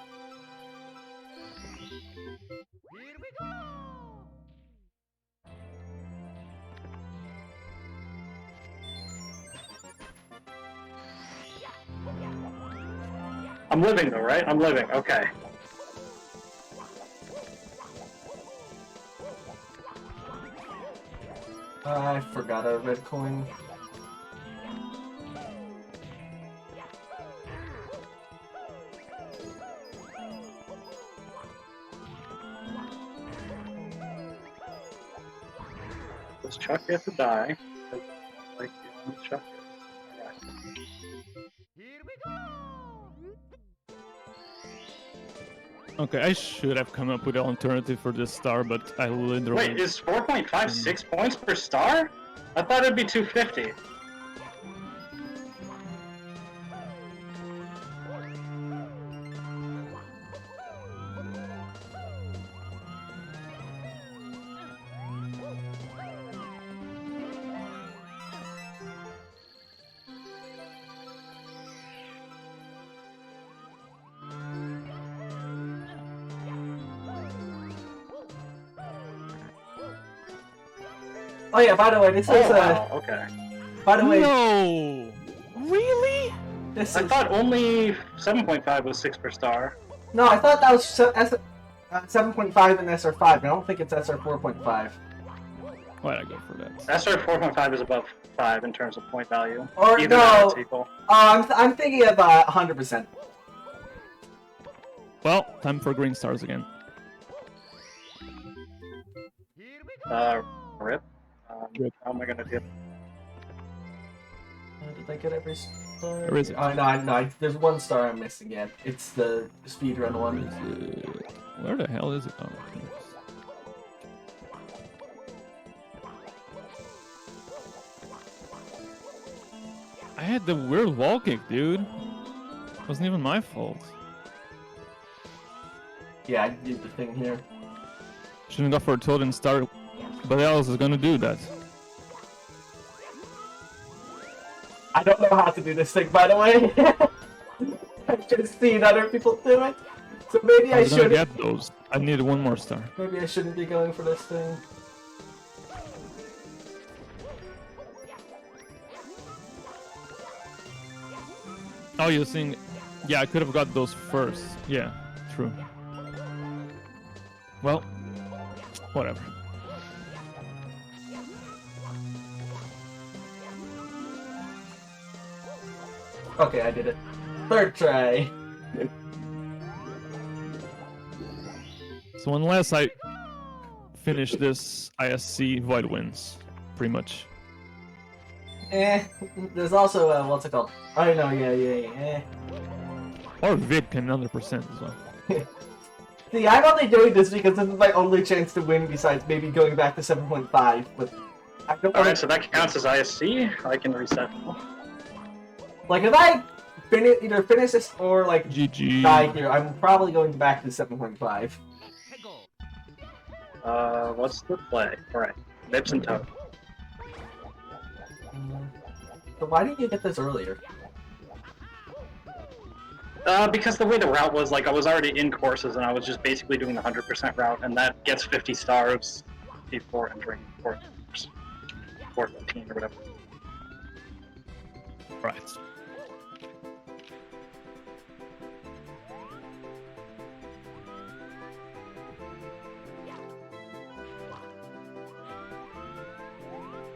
I'm living though, right? I'm living, okay. I forgot a red coin. Does Chuck get to die? Like, Chuck is. Okay, I should have come up with an alternative for this star, but I literally... Wait, is 4.5 6 points per star? I thought it'd be 250. Oh yeah, by the way, this is wow, okay. By the way, No! Really? this I is... thought only 7.5 was 6 per star. No, I thought that was 7.5 and SR5, but I don't think it's SR 4.5. Why'd I go for that? SR 4.5 is above 5 in terms of point value. Or Either no, it's equal. I'm thinking of 100%. Well, time for green stars again. Rip. Rip. How am I gonna do? Did I get every star? Where is it? Oh no, there's one star I'm missing yet. It's the speedrun one. Where the hell is it? Oh, okay. I had the weird wall kick, dude. It wasn't even my fault. Yeah, I did the thing here. Shouldn't go for a toad and start. But else is gonna do that. I don't know how to do this thing, by the way. I've just seen other people do it. So maybe I was gonna should get those. I needed one more star. Maybe I shouldn't be going for this thing. Oh, you're saying... Yeah, I could have got those first. Yeah, true. Well, whatever. Okay, I did it. Third try. So unless I finish this, ISC Void wins. Pretty much. There's also, what's it called? Oh, no, yeah. Or Vic can 100% as well. See, I'm only doing this because this is my only chance to win besides maybe going back to 7.5, but I don't Alright, so that counts as ISC. I can reset. Like, if I either finish this or, like, GG. die here, I'm probably going back to 7.5. What's the play? Alright, Nips and Toad. So why didn't you get this earlier? Because the way the route was, like, I was already in courses and I was just basically doing the 100% route, and that gets 50 stars before entering course 14 or whatever. Right.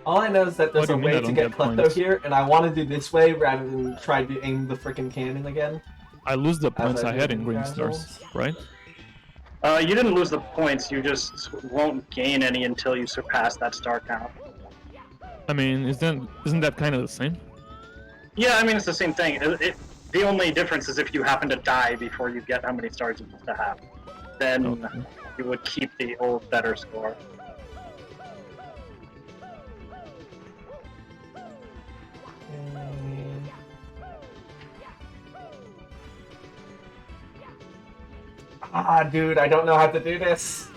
All I know is that there's What a do you mean way I to don't get get Klepto points? here, and I want to do this way rather than try to aim the freaking cannon again. I lose the points I I do had in in green casuals. stars, right? You didn't lose the points, you just won't gain any until you surpass that star count. I mean, isn't that kind of the same? Yeah, I mean, it's the same thing. The only difference is if you happen to die before you get how many stars you used to have. Then Okay. you would keep the old better score. Ah, dude, I don't know how to do this.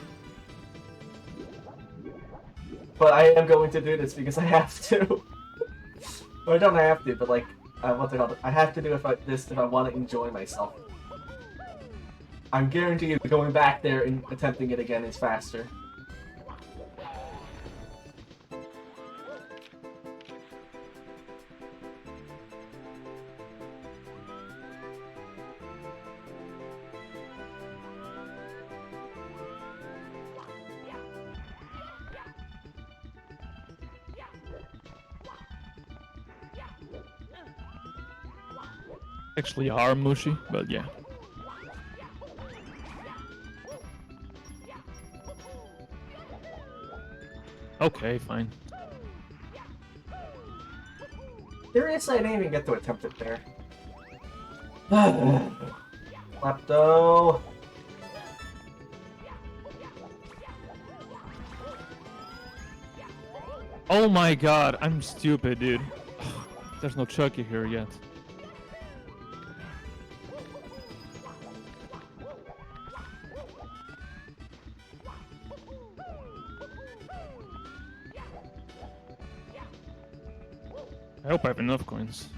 But I am going to do this because I have to. Or I don't have to, but like, what's it called? I have to do this if I want to enjoy myself. I'm guaranteed that going back there and attempting it again is faster. Actually, are mushy, but yeah. Okay, fine. Seriously, I didn't even get to attempt it there. Klepto. Oh my god, I'm stupid, dude. There's no Chucky here yet. I hope I have enough coins.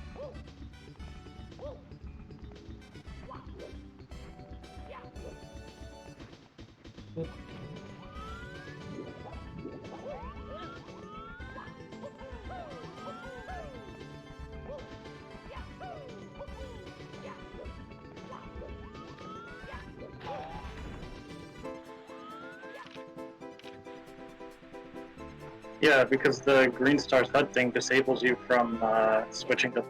Yeah, because the Green Star HUD thing disables you from switching to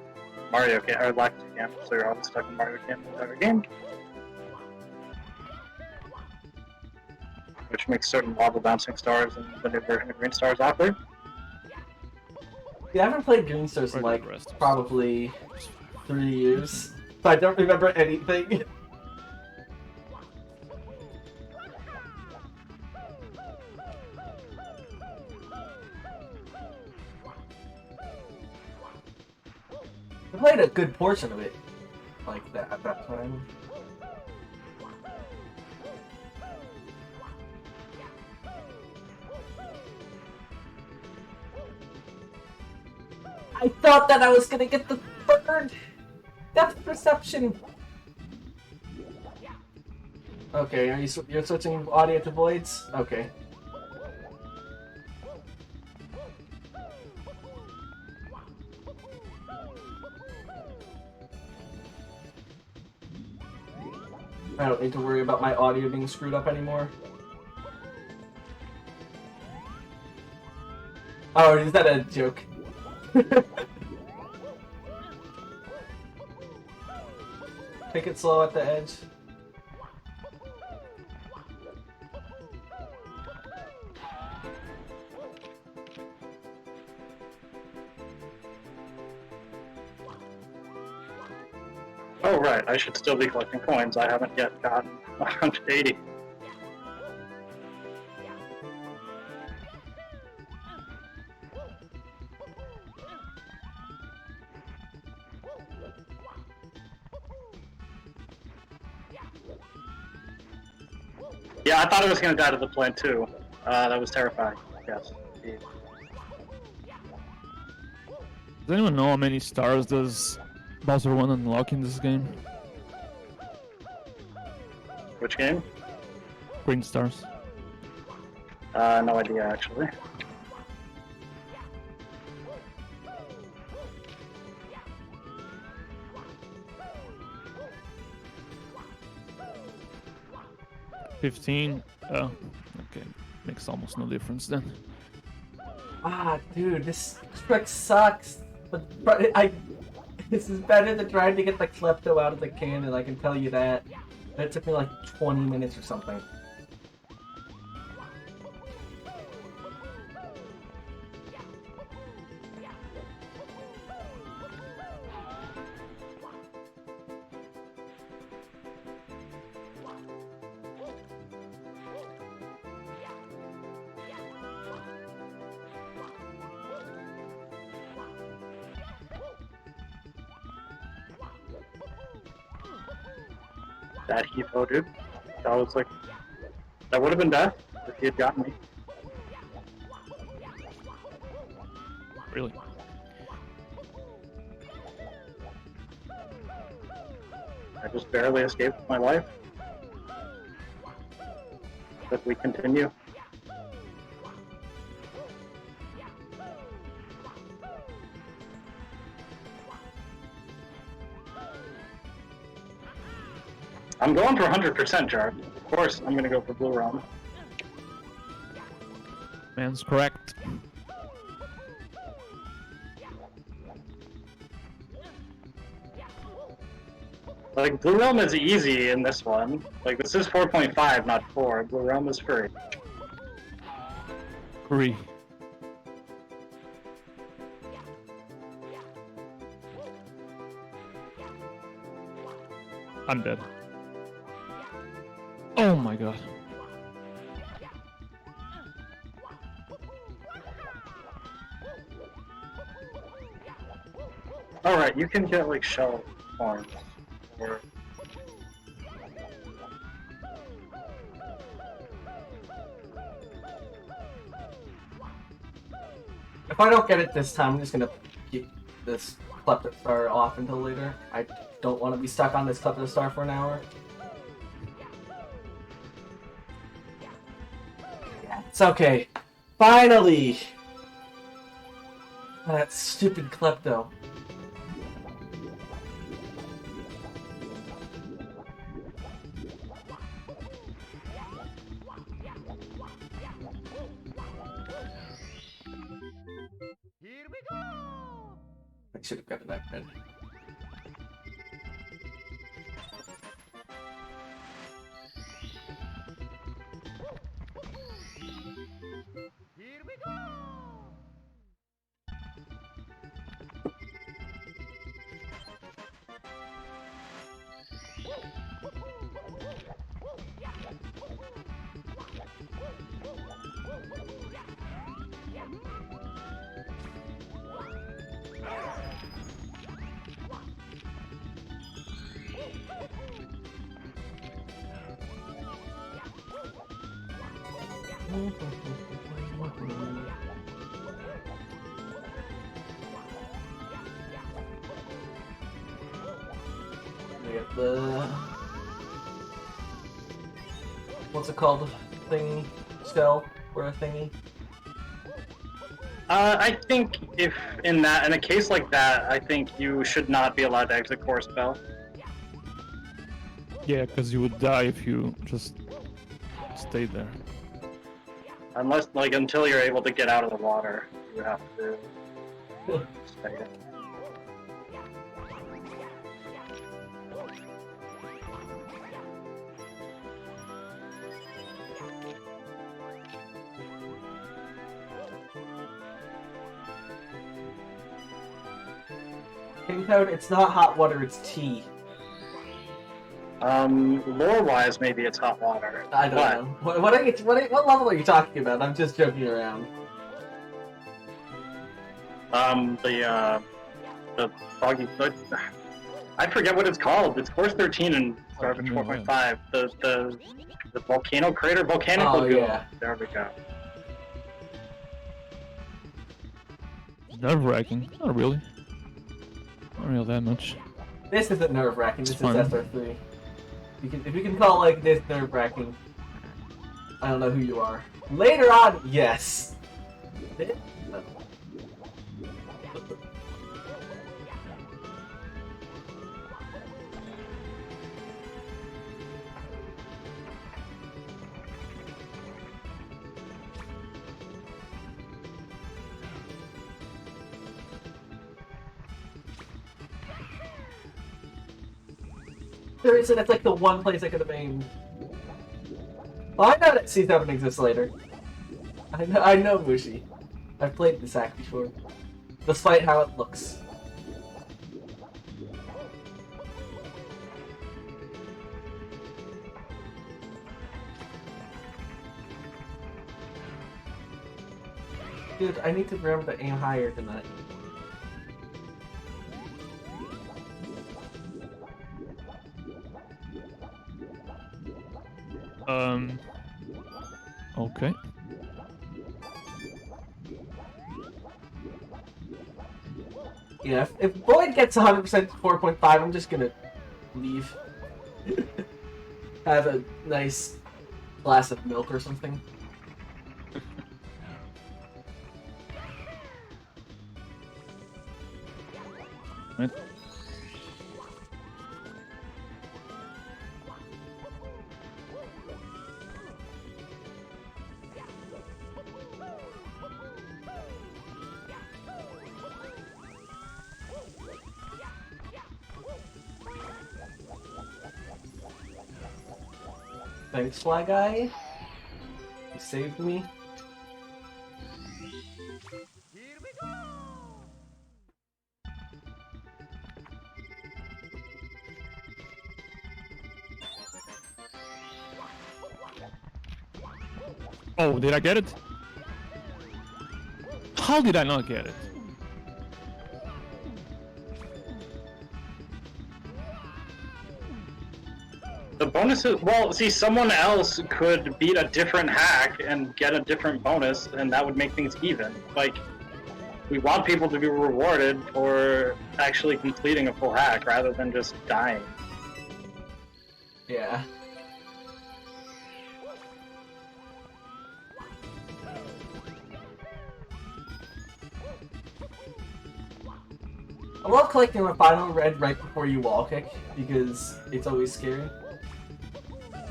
Mario Game or Lacto Game, so you're always stuck in Mario Game the entire game. Which makes certain lava bouncing stars and the new version of Green Stars awkward. Yeah, I haven't played Green Stars in like probably 3 years, so I don't remember anything. I played a good portion of it like that at that time. I thought that I was gonna get the third depth perception. Okay, you're switching audio to voids? Okay. I don't need to worry about my audio being screwed up anymore. Oh, is that a joke? Take it slow at the edge. Oh, right, I should still be collecting coins. I haven't yet gotten 180. Yeah, I thought I was going to die to the plant too. That was terrifying. Yes, indeed. Does anyone know how many stars does Bowser 1 unlock in this game? Which game? Green stars. No idea, actually. $15. Oh, okay. Makes almost no difference then. Ah, dude, this trick sucks. But this is better than trying to get the klepto out of the cannon, I can tell you that. It took me like 20 minutes or something. That Hippo, dude. That was like... That would have been death if he had gotten me. Really? I just barely escaped with my life. But we continue. I'm going for 100%, Jar. Of course, I'm gonna go for Blue Realm. Man's correct. Like, Blue Realm is easy in this one. Like, this is 4.5, not 4. Blue Realm is free. Free. I'm dead. Oh my god. Alright, you can get, like, shell farms. Or... If I don't get it this time, I'm just gonna keep this Klepto Star off until later. I don't want to be stuck on this Klepto Star for an hour. Yeah, it's okay. Finally! That stupid Klepto. Here we go! I should have gotten that red. Here we go! We get the... What's it called? Thingy? Shell? Or a thingy? I think if in a case like that, I think you should not be allowed to exit core spell. Yeah, because you would die if you just stayed there. Unless, like, until you're able to get out of the water, you have to stay. King Toad, it's not hot water, it's tea. Lore-wise, maybe it's hot water. I don't know. What level are you talking about? I'm just joking around. The foggy. I forget what it's called. It's Course 13 in Garbage 4.5. The volcano crater, volcanic lagoon. Yeah. There we go. Nerve-wracking. Not really. Not really that much. This isn't nerve-wracking. This is fun. SR3. If you can call like this nerve-wracking, I don't know who you are. Later on, yes. Seriously, that's like the one place I could have aimed. Well, I know that C7 exists later. I know Mushi. I've played this act before. Despite how it looks. Dude, I need to remember to aim higher than that. Okay. Yeah, if Void gets 100% 4.5, I'm just gonna leave. Have a nice glass of milk or something. Right. Thanks, Fly Guy. You saved me. Here we go! Oh, did I get it? How did I not get it? The bonuses, well, see, someone else could beat a different hack and get a different bonus, and that would make things even. Like, we want people to be rewarded for actually completing a full hack rather than just dying. Yeah. I love collecting the final red right before you wall kick, because it's always scary.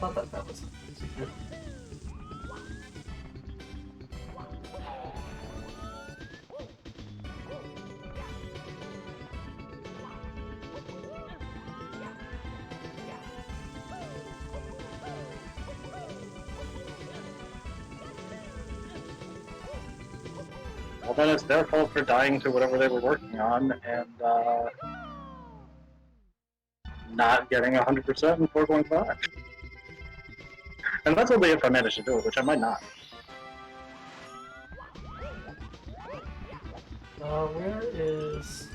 I thought that was a secret. Well, then it's their fault for dying to whatever they were working on, and not getting 100% in 4.5. And that's only if I manage to do it, which I might not. Where is...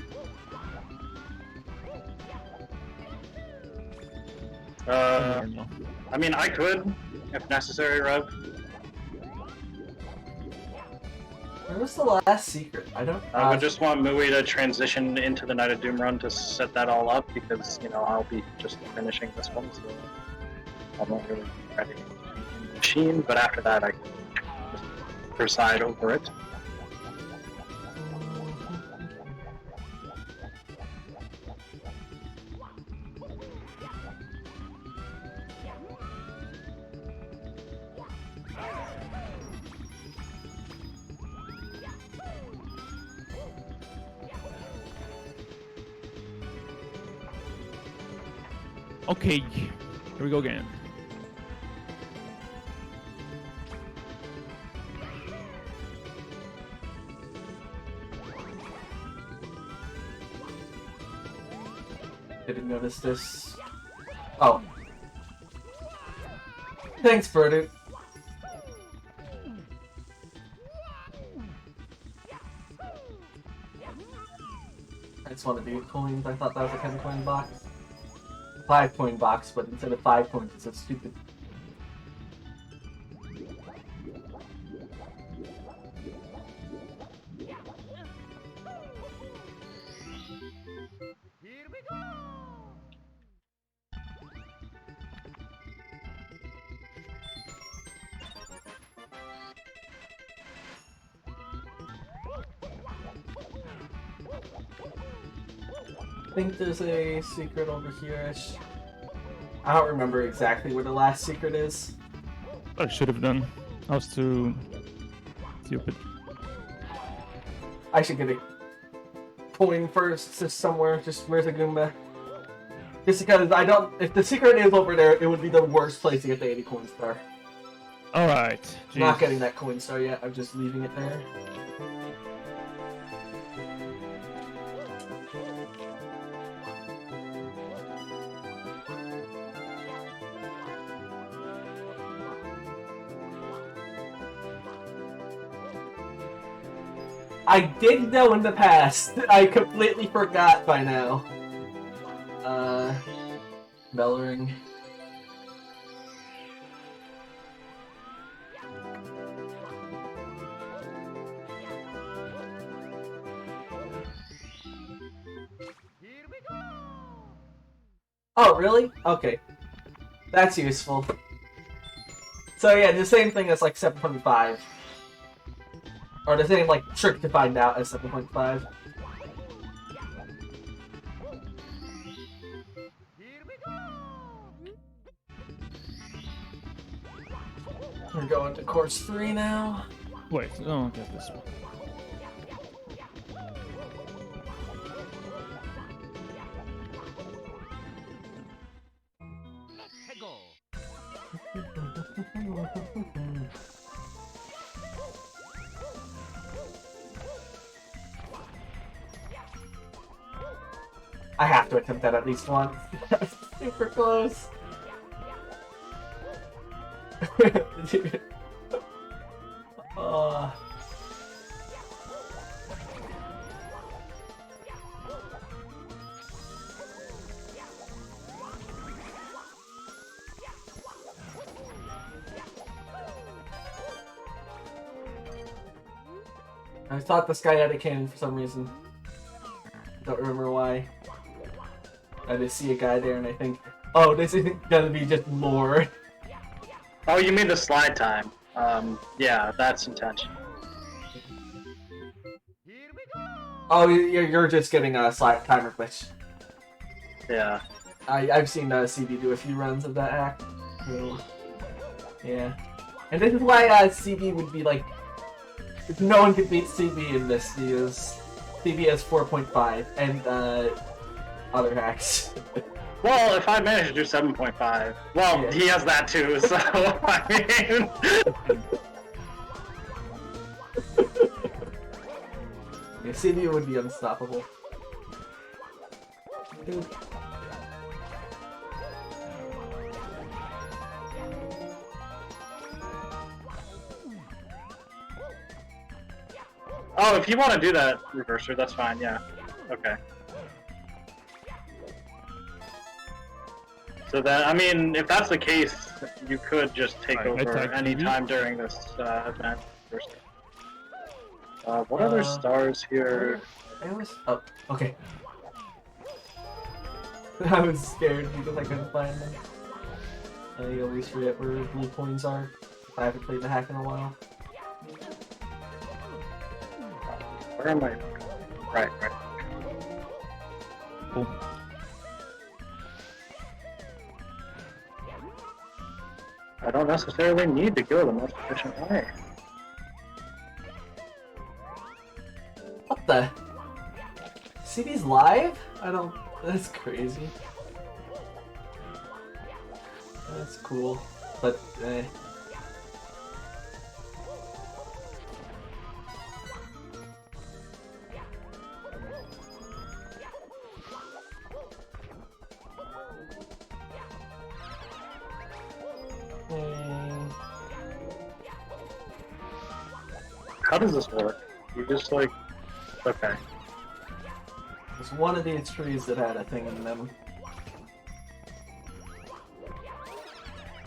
I mean, I could, if necessary, Rev. Where was the last secret? I don't... I would just want Mui to transition into the Night of Doom run to set that all up, because, you know, I'll be just finishing this one, so I won't really be ready in the machine, but after that I can just preside over it. Okay, here we go again. Didn't notice this. Oh, Thanks, Bird. I just wanted to get coins. I thought that was a 10-coin box. 5-coin box, but instead of 5 coins, it's so stupid. Here we go! I think there's a secret over here-ish. I don't remember exactly where the last secret is. I should have done. I was too stupid. I should get a coin first, just somewhere. Just where's the Goomba? Just because I don't. If the secret is over there, it would be the worst place to get the 80 coin star. Alright. Not getting that coin star yet. I'm just leaving it there. I did know in the past. I completely forgot by now. Bell ring. Here we go! Oh, really? Okay. That's useful. So yeah, the same thing as like 7.5. Or the same like trick to find out as 7.5. Here we go! We're going to course 3 now. Wait, oh, get this one. Hego! I have to attempt that at least once. That's super close. Dude. I thought this guy had a cannon for some reason. Don't remember why. I just see a guy there and I think, oh, this isn't gonna be just more. Oh, you mean the slide time? Yeah, that's intentional. Here we go! Oh, you're just getting a slide timer glitch. Yeah. I've seen CB do a few runs of that hack. So, yeah. And this is why CB would be like, if no one could beat CB in this, because CB has 4.5 and other hacks. Well, if I manage to do 7.5, well, Yeah. he has that too, so, I mean... Yeah, CB would be unstoppable. Dude. Oh, if you want to do that, Reverser, that's fine, yeah. Okay. So then, I mean, if that's the case, you could just take Alright, over attack any TV. time during this event. What other stars here? I was oh, okay. I was scared because I couldn't find them. I always forget where blue coins are. I haven't played the hack in a while. Where am I? Right. Cool. I don't necessarily need to go the most efficient way. What the? CB's live? I don't. That's crazy. That's cool, but eh. How does this work? You just like... Okay. There's one of these trees that had a thing in them.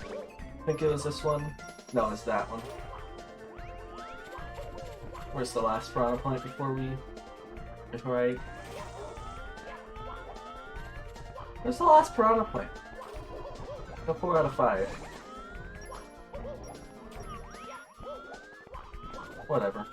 I think it was this one. No, it's that one. Where's the last piranha plant before I... Where's the last piranha plant? A 4 out of 5. Whatever.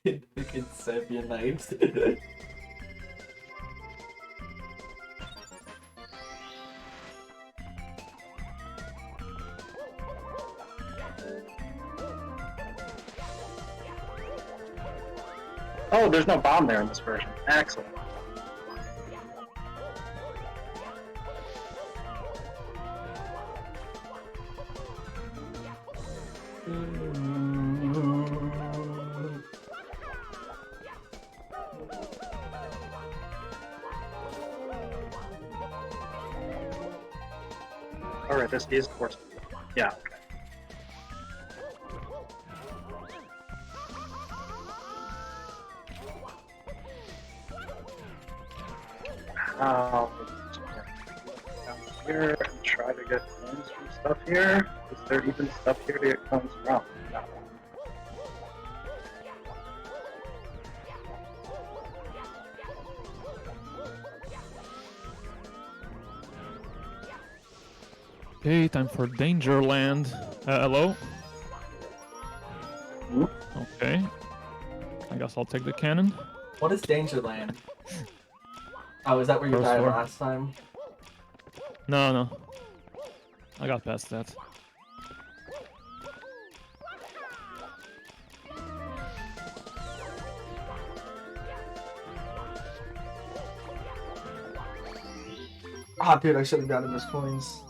DNVIC SM64. Oh, there's no bomb there in this version. Excellent. Alright, this is course. Yeah, okay. Down here and try to get coins from stuff here. Is there even stuff here to get coins from? No. Okay, time for Dangerland. Hello? Hmm? Okay. I guess I'll take the cannon. What is Dangerland? Oh, is that where you First died floor. last time? No. I got past that. Ah, dude, I should have gotten those coins.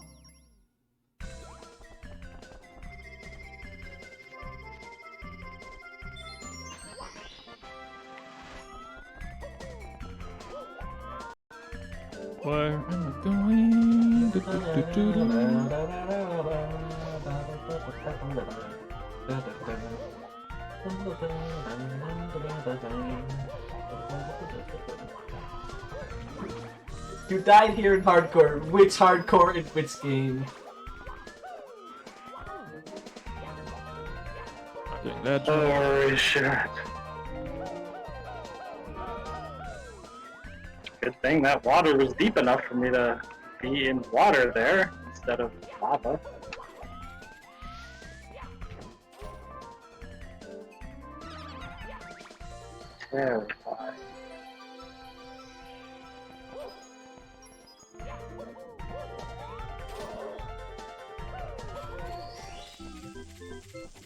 Where am I going? You died here in hardcore. Which hardcore in which game? I'm doing that job. Holy shit. Good thing that water was deep enough for me to be in water there instead of lava. Terrifying.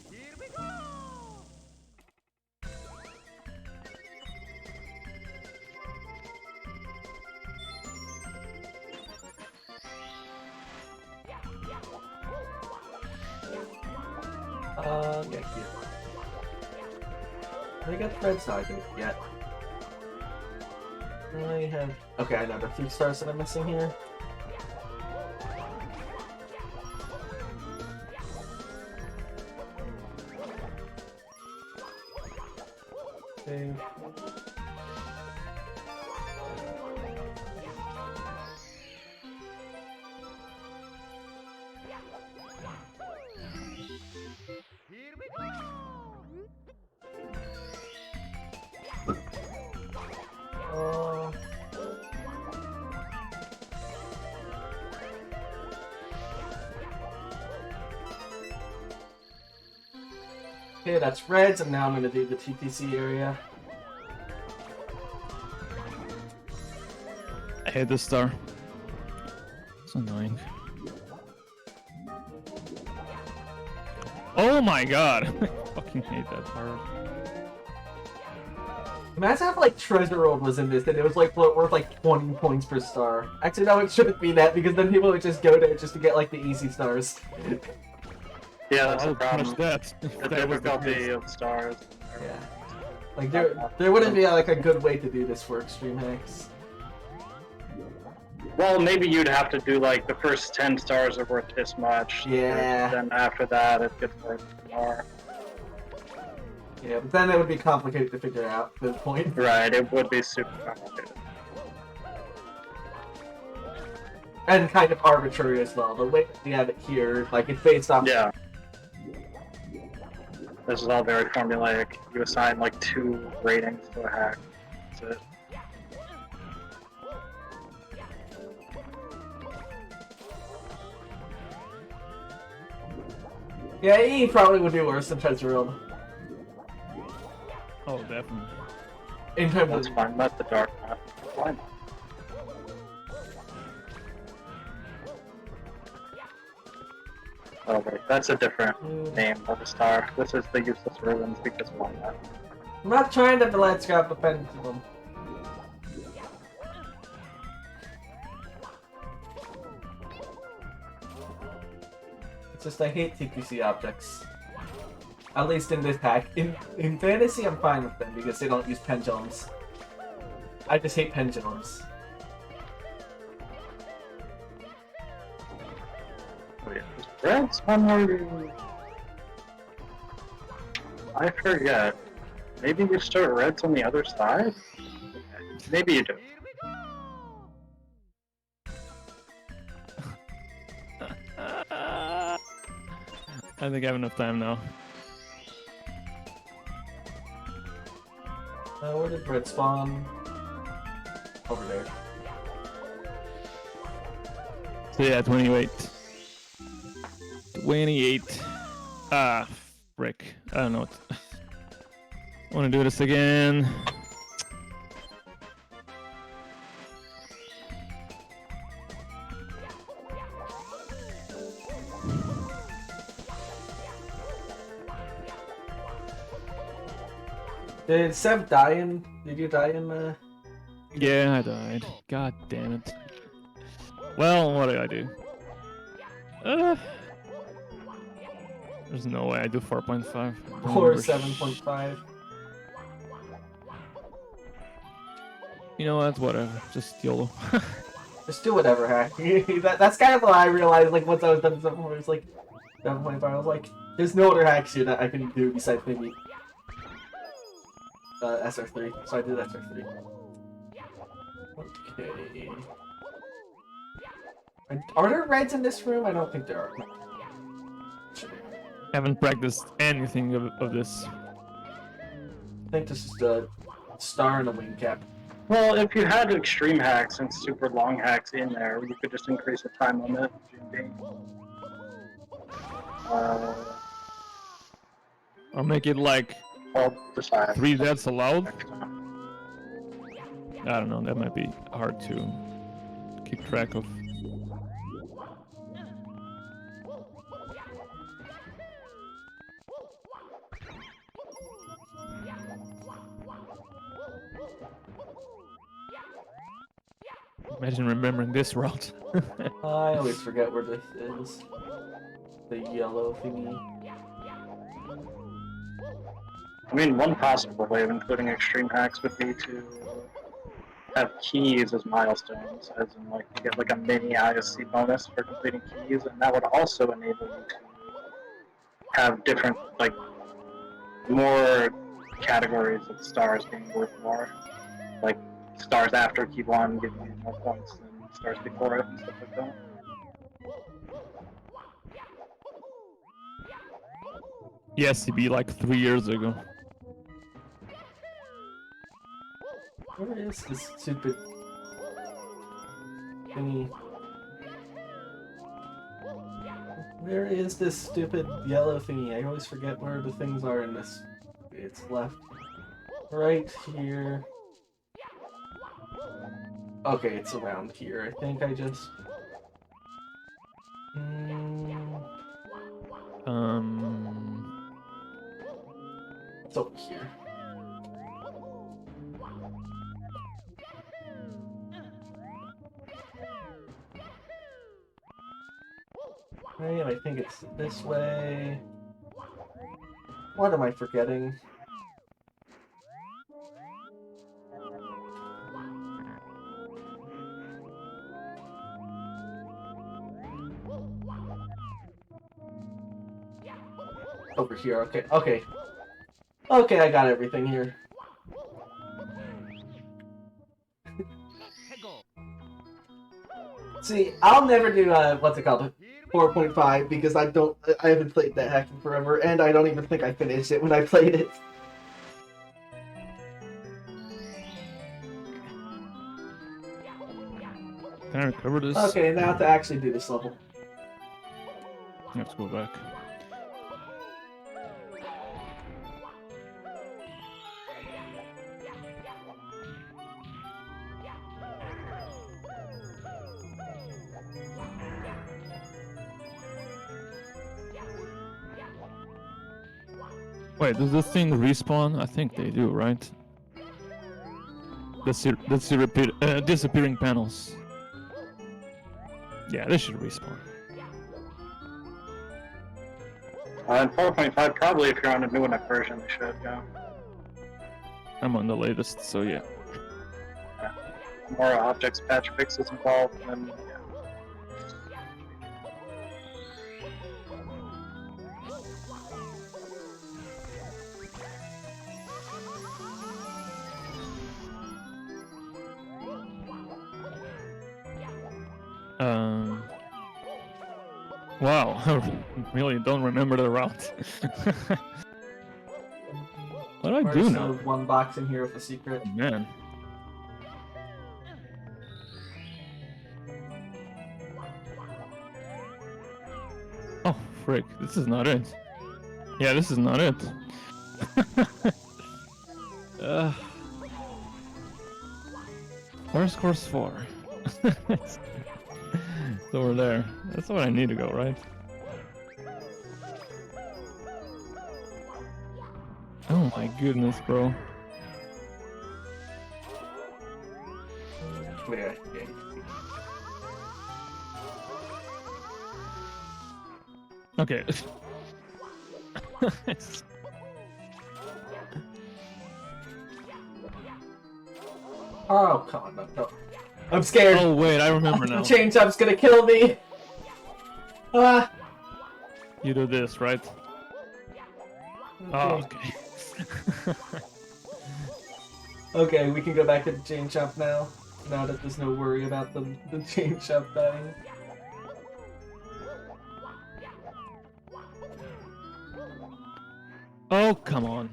Here we go! Yeah, here. I got threads now I can get. I have... Okay, I know the 3 stars that I'm missing here. Okay. Here we go! Okay, that's reds, and now I'm gonna do the TTC area. I hate this star. It's annoying. Oh my god! I fucking hate that part. Imagine if like Treasure World was in this and it was like worth like 20 points per star. Actually, no, it shouldn't be that because then people would just go there just to get like the easy stars. Yeah, that's I the would punish problem. that. The That was the difficulty case. of stars. Yeah. Like there wouldn't be like a good way to do this for extreme hacks. Well, maybe you'd have to do like the first 10 stars are worth this much. Yeah. Then after that, it gets worth more. Yeah, but then it would be complicated to figure out the point. Right, it would be super complicated. And kind of arbitrary as well. The way we have it here, like it's based off. Yeah. This is all very formulaic. You assign like 2 ratings to a hack. That's it. Yeah, E probably would be worse than Treasure World. Oh, definitely. In terms That's of fine. Let the dark map. Why not? Oh wait, that's a different name of a star. This is the useless ruins because why not? I'm not trying to let's grab the pendulum. It's just I hate TPC objects. At least in this pack. In fantasy, I'm fine with them because they don't use pendulums. I just hate pendulums. Wait, is Red's one more? I forget. Maybe you start Reds on the other side? Maybe you do. I think I have enough time now. Where did Red spawn? Over there. So yeah, 28. 28. Ah, frick. I don't know what. I want to do this again. Did Seb die in? Did you die in? Yeah, I died. God damn it. Well, what do I do? There's no way I do 4.5. Or 7.5? You know what? Whatever. Just YOLO. Just do whatever, hack. That's kind of what I realized. Like once I was done with 7.5, it's like 7.5. I was like, there's no other hacks here that I can do besides maybe SR3. So I did SR3. Okay. Are there reds in this room? I don't think there are. Haven't practiced anything of this. I think this is the star and the wing cap. Well, if you had extreme hacks and super long hacks in there, you could just increase the time limit. Or make it like I'll decide. 3 deaths allowed. I don't know, that might be hard to keep track of. Imagine remembering this route. I always forget where this is. The yellow thingy. I mean, one possible way of including extreme hacks would be to have keys as milestones, as in like you get like a mini ISC bonus for completing keys, and that would also enable you to have different, like, more categories of stars being worth more. Like, stars after key 1 give you more points than stars before it and stuff like that. Yes, it'd be like 3 years ago. Where is this stupid thingy? Where is this stupid yellow thingy? I always forget where the things are in this. It's left. Right here. Okay, it's around here. I think I just... It's over here. Right, I think it's this way. What am I forgetting? over here. Okay, okay. Okay, I got everything here. See, I'll never do, what's it called? 4.5 because I haven't played that hack in forever, and I don't even think I finished it when I played it. Can I recover this? Okay, now to actually do this level. Let's go back. Wait, does this thing respawn? I think they do, right? Let's see disappearing panels. Yeah, they should respawn. In 4.5, probably if you're on a new enough version, they should, yeah. I'm on the latest, so yeah. More objects patch fixes involved, and yeah. Wow, I really don't remember the route. What do I do There's now? one box in here with a secret. Man. Oh, frick, this is not it. Yeah, this is not it. Where's course 4? It's over there. That's where I need to go, right? Oh my goodness, bro. Yeah. Okay. Oh, come on, no. I'm scared. Oh wait, I remember The now. change up's gonna kill me. Ah. You do this, right? Oh, okay. Okay, we can go back to the chain shop now. Now that there's no worry about the chain shop dying. Oh, come on.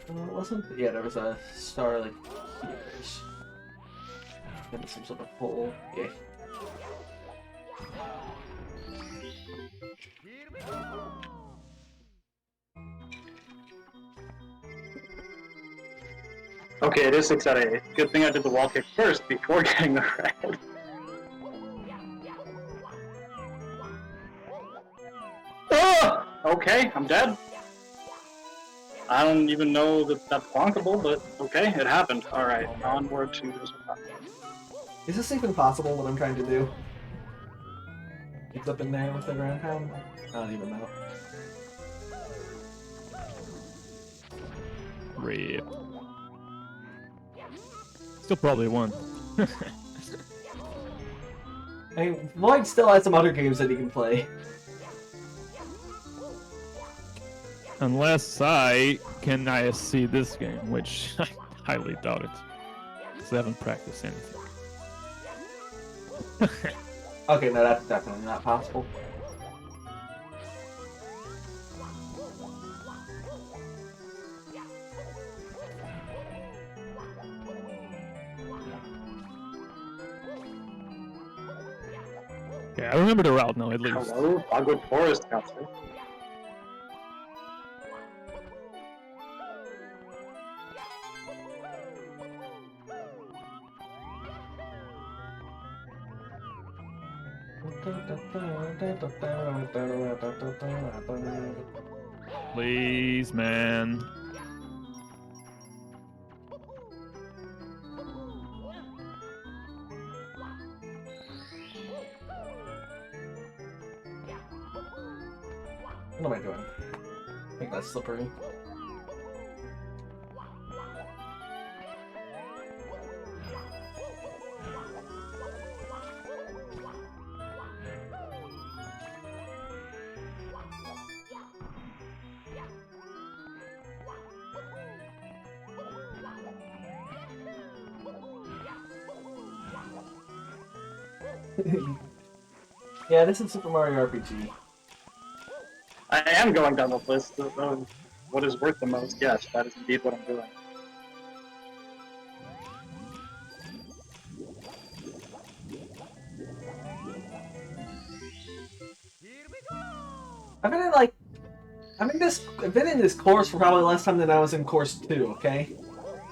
Wasn't yeah, there was a star like here-ish. And some sort of hole. Yeah. Okay, it is 6 out of 8. Good thing I did the wall kick first before getting the red. Oh! Okay, I'm dead. I don't even know that that's bonkable, but okay, it happened. Alright, onward to this one. Is this even possible, what I'm trying to do? It's up in there with the ground pound? I don't even know. Rip. Still probably won. I mean, Void still has some other games that he can play. Unless I can ISC this game, which I highly doubt it. Because I haven't practiced anything. Okay, no, that's definitely not possible. Yeah, I remember the route now, at least. Hello, Bogwood Forest Council. Please, man. What am I doing? I think that's slippery. Yeah, this is Super Mario RPG. I am going down the list of what is worth the most. Yes, that is indeed what I'm doing. Here we go! I've been in like, I've been in this course for probably less time than I was in course 2. Okay,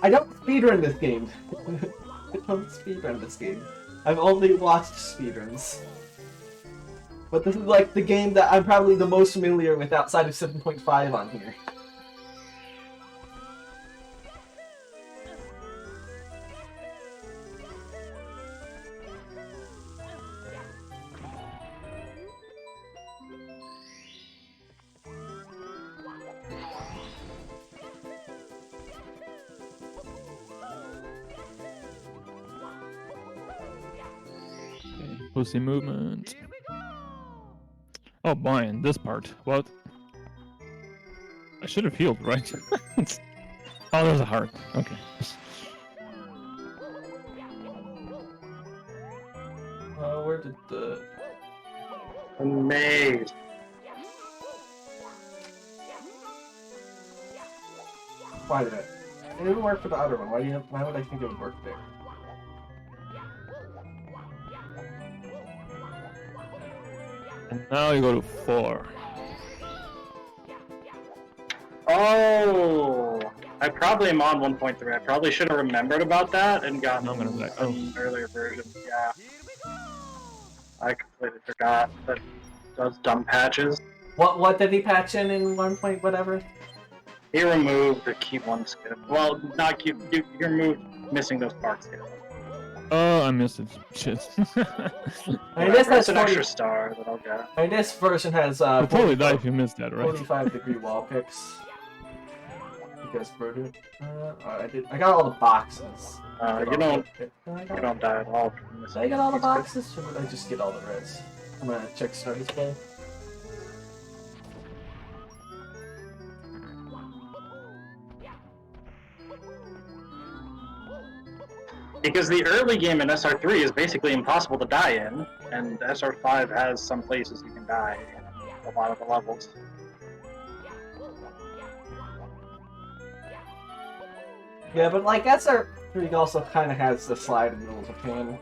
I don't speedrun this game. I don't speedrun this game. I've only watched speedruns. But this is like the game that I'm probably the most familiar with outside of 7.5 on here. Pussy movement. Oh, Brian, this part. What? I should have healed, right? Oh, there's a heart. Okay. Where did the... Amazed. Why did it? It didn't work for the other one. Why would I think it would work there? And now you go to 4. Oh, I probably am on 1.3. I probably should have remembered about that and gotten I'm gonna be like, an earlier version. Yeah, I completely forgot that those dumb patches. What did he patch in 1 point whatever? He removed the key 1 skip. Well, not key. He removed missing those parts. Skip. Oh, I missed it. Shit. I mean, this That's has an 40, extra star that I'll get. I mean, this version has You'll probably die if you missed that, right? 45-degree wall picks. You guys heard it? I got all the boxes. You don't die at all. from Did I get all the these boxes, or did I just get all the reds? I'm gonna check start display. Because the early game in SR3 is basically impossible to die in, and SR5 has some places you can die in a lot of the levels. Yeah, but like SR3 also kind of has the slide in the middle of the pan.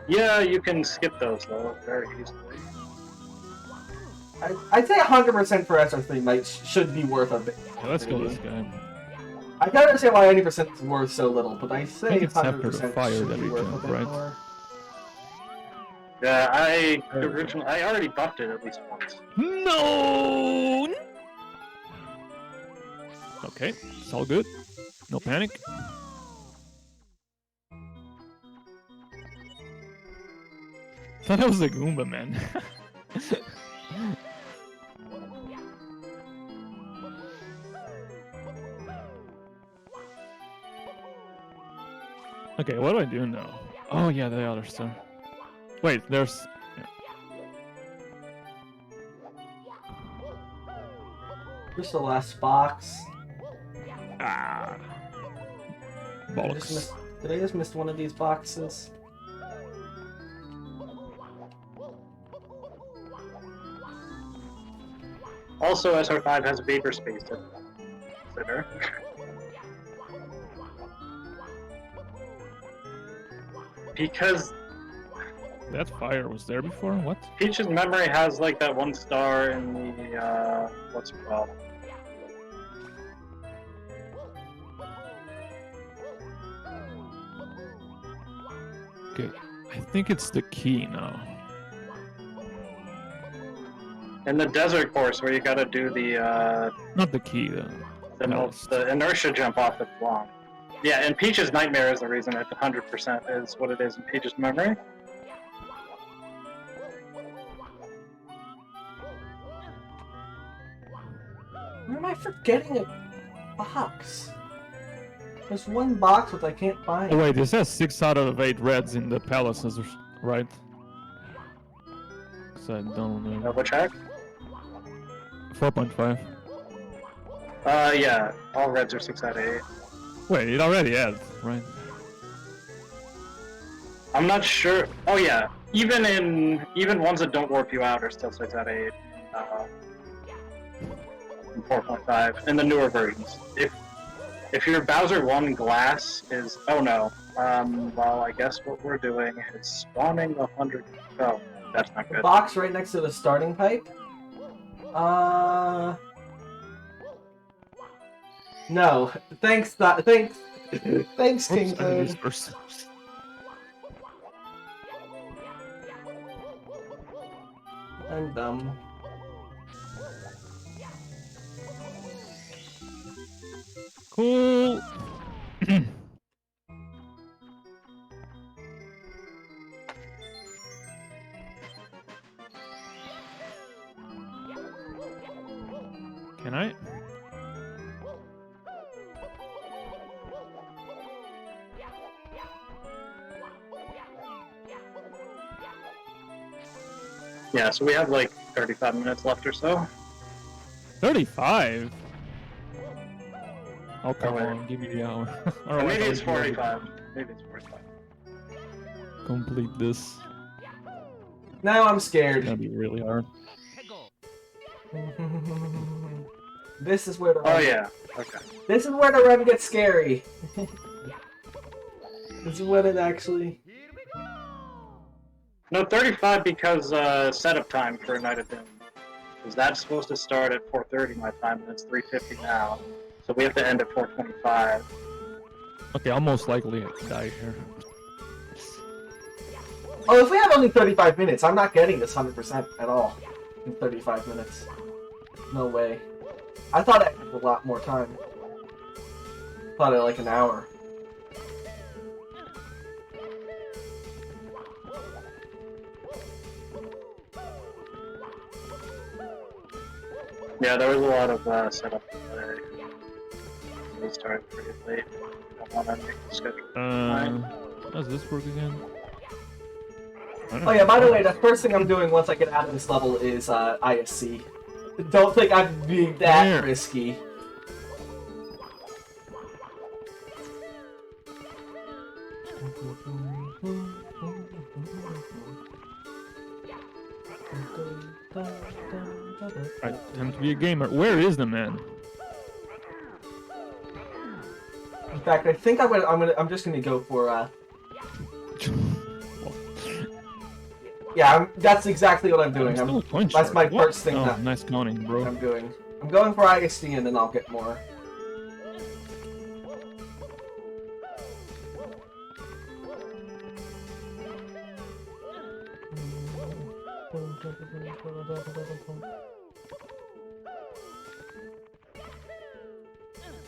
Yeah, you can skip those though very easily. I'd say 100% for SR3 should be worth a bit. Yeah, let's go this guy. I can understand why 80% is worth so little, but I I say think it's 100% after the fire should that be we worth a jump, bit right? more. Yeah, I already buffed it at least once. No! Okay, it's all good. No panic. Thought that was a Goomba, man. Okay, what do I do now? Oh yeah, the other stuff. Wait, there's... yeah. Here's the last box. Ah. Bollocks. Did I just miss one of these boxes? Also, SR5 has vapor space to consider. Because That fire was there before? What? Peach's memory has like that 1 star in the what's it called? Okay, I think it's the key now. In the desert course where you gotta do the Not the key, though. the inertia jump off the long. Yeah, and Peach's nightmare is the reason that 100% is what it is in Peach's memory. Where am I forgetting a box? There's one box which I can't find. Oh wait, this has 6 out of 8 reds in the palaces, right? Because I don't know. Double check. 4.5. Yeah, all reds are 6 out of 8. Wait, it already had, right? I'm not sure. Oh yeah, even ones that don't warp you out are still 6 out of 8. In 4.5 in the newer versions. If your Bowser 1 glass is well, I guess what we're doing is spawning 100. Oh, that's not good. Box right next to the starting pipe. No. Thanks. Thanks, King Oops, I did this Toad. first. I'm dumb. Cool. Can I? Yeah, so we have like 35 minutes left or so. 35? Oh, come wait. on, give me the hour. Or Alright, maybe I'll it's do it. 45. Maybe it's 45. Complete this. Now I'm It's scared. gonna be really hard. This is where the Oh yeah. Okay. This is where the run gets scary. This is when it actually. No, 35 because setup time for a Night of Doom. Because that's supposed to start at 4:30 my time, and it's 3:50 now. So we have to end at 4:25. Okay, I'll most likely die here. Oh, if we have only 35 minutes, I'm not getting this 100% at all in 35 minutes. No way. I thought it had a lot more time. Thought it like an hour. Yeah, there was a lot of setup today. We started pretty late. I don't want to make the schedule. How does this work again? I don't Oh yeah, know. by the way, the first thing I'm doing once I get out of this level is ISC. Don't think I'm being that There. risky. I tend to be a gamer. Where is the man? In fact, I think I'm just gonna go for yeah, that's exactly what I'm doing. I'm still a point that's short. my What? first thing Oh, that nice counting, bro. I'm doing. I'm going for ISC and then I'll get more.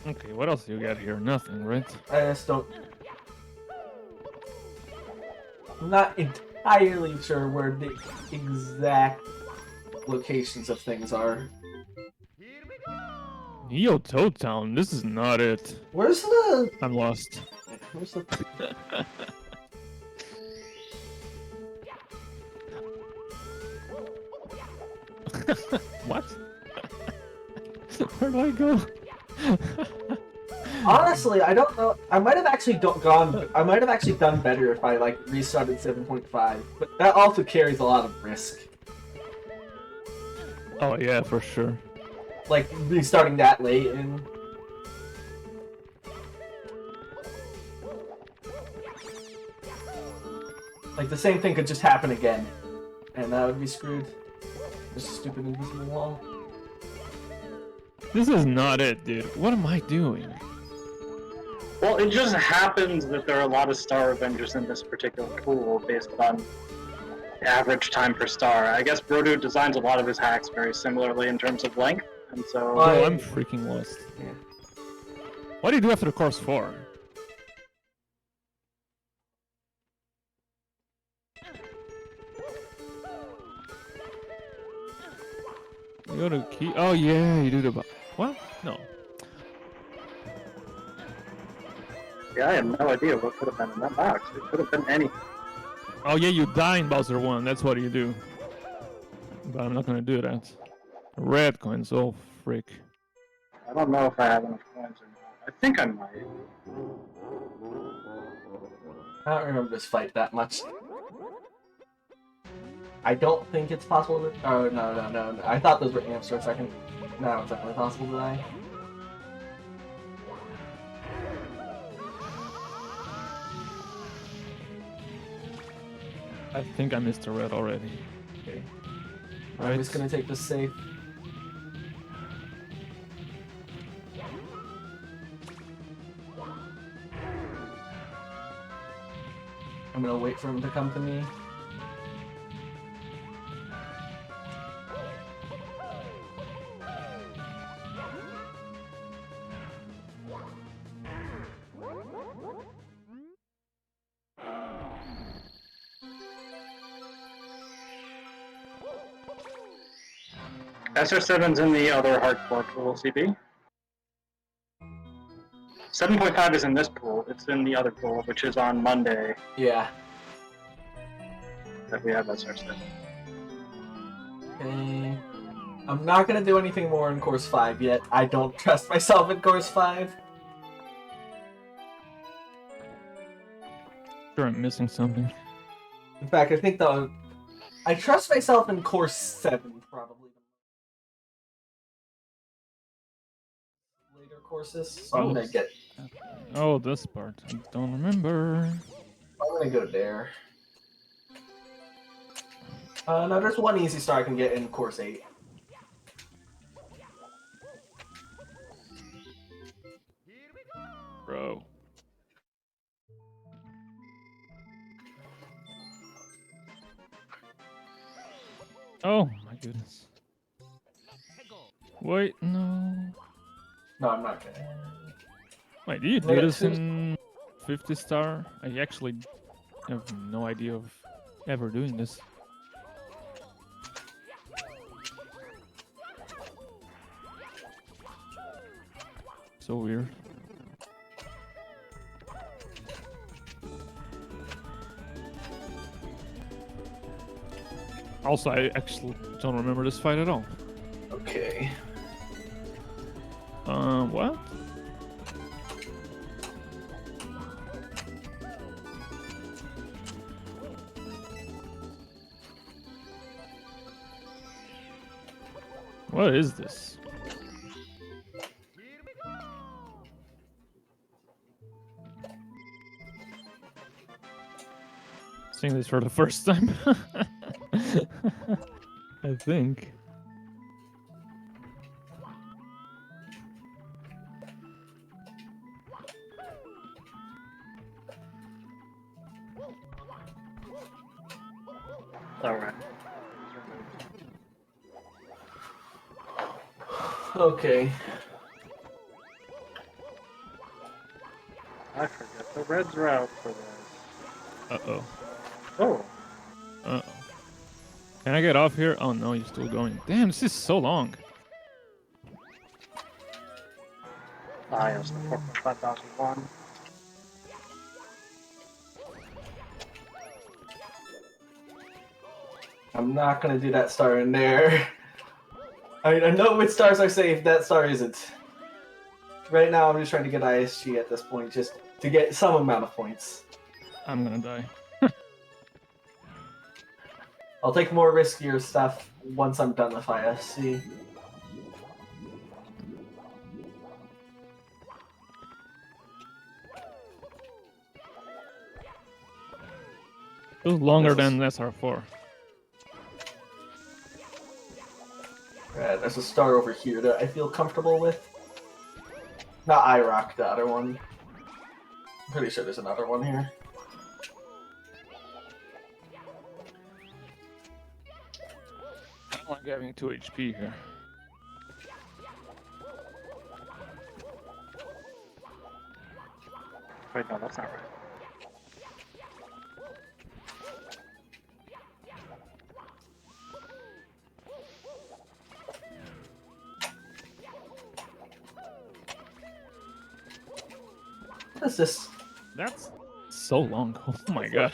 Okay, what else do you got here? Nothing, right? I just don't. I'm not entirely sure where the exact locations of things are. Neo Toad Town. This is not it. Where's the? I'm lost. Where's the? What? Where do I go? Honestly, I don't know. I might have actually I might have actually done better if I like restarted 7.5, but that also carries a lot of risk. Oh yeah, for sure. Like restarting that late and. Like the same thing could just happen again, and that would be screwed. This stupid invisible wall. This is not it, dude. What am I doing? Well, it just happens that there are a lot of Star Avengers in this particular pool based on average time per star. I guess Brodu designs a lot of his hacks very similarly in terms of length, and so... Oh, I'm freaking lost. Yeah. What do you do after the course 4? You go to key. Oh yeah, you do the. What? No. Yeah, I have no idea what could have been in that box. It could have been anything. Oh yeah, you die in Bowser 1. That's what you do. But I'm not gonna do that. Red coins. Oh frick. I don't know if I have enough coins or not. I think I might. I don't remember this fight that much. I don't think it's possible to... Oh, no. I thought those were amps for a second. No, it's definitely possible to die. I think I missed a red already. Okay. Right. I'm just gonna take this safe. I'm gonna wait for him to come to me. SR7's in the other hardcore pool, CB. 7.5 is in this pool. It's in the other pool, which is on Monday Yeah. that we have SR7. Okay. I'm not gonna do anything more in course 5 yet. I don't trust myself in course 5. Sure, I'm missing something. In fact, I think I trust myself in course 7 probably. Later courses, so I'm gonna get. Oh, this part. I don't remember. I'm gonna go there. No, there's one easy star I can get in course 8. Bro. Oh my goodness. Wait, no. No, I'm not gonna. Wait, do you do Minute this 2. in 50 star? I actually have no idea of ever doing this. So weird. Also, I actually don't remember this fight at all. Okay. What? What is this? Seeing this for the first time. I think. Alright. Okay. I forget the reds are out for this. Uh-oh. Oh, Uh-oh. Can I get off here? Oh no, you're still going. Damn, this is so long. yes, the 4.5001. I'm not gonna do that star in there. I know which stars are safe, that star isn't. Right now, I'm just trying to get ISG at this point, just to get some amount of points. I'm gonna die. I'll take more riskier stuff once I'm done with ISC. It was longer than SR4. Right, there's a star over here that I feel comfortable with. Not IROC, the other one. I'm pretty sure there's another one here. I don't like having 2 HP here. Wait, no, that's not right. What is this? That's so long. Oh my god.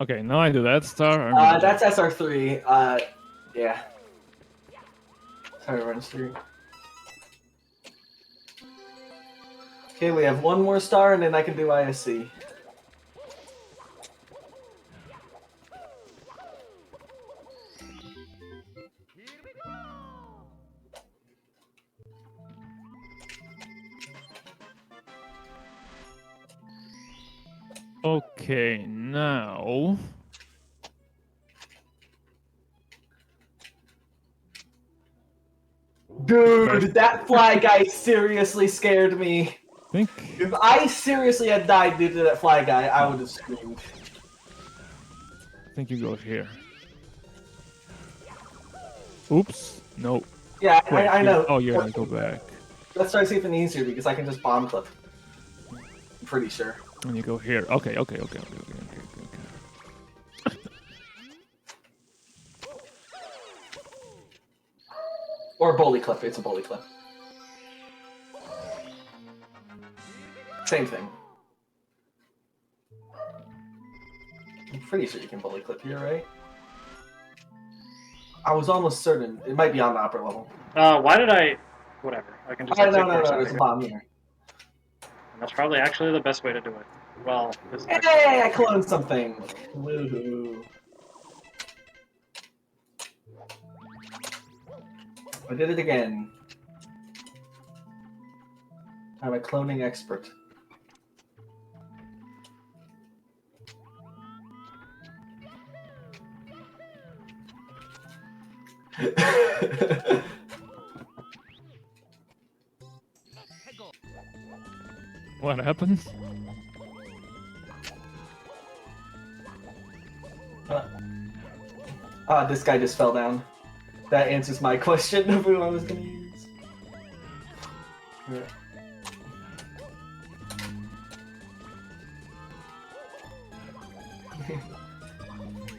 Okay, now I do that star. That's SR3. Yeah. Sorry, runs through. Okay, we have one more star, and then I can do ISC. Here we go! Okay, now. Dude, that fly guy seriously scared me. Think. If I seriously had died due to that fly guy, I would have screamed. I think you go here. Oops. No. Yeah, Wait, I know. Oh, you're gonna go back. Let's try something easier because I can just bomb clip. I'm pretty sure. And you go here. Okay. Or bully clip. It's a bully clip. Same thing. I'm pretty sure you can bully clip here, right? I was almost certain. It might be on the upper level. Why did I... Whatever. I can just... Oh, take no, course out of there's a here. bomb here. And that's probably actually the best way to do it. Well, this is Hey, I cloned something! Woohoo. I did it again. I'm a cloning expert. What happened? This guy just fell down. That answers my question of who I was gonna use. Yeah.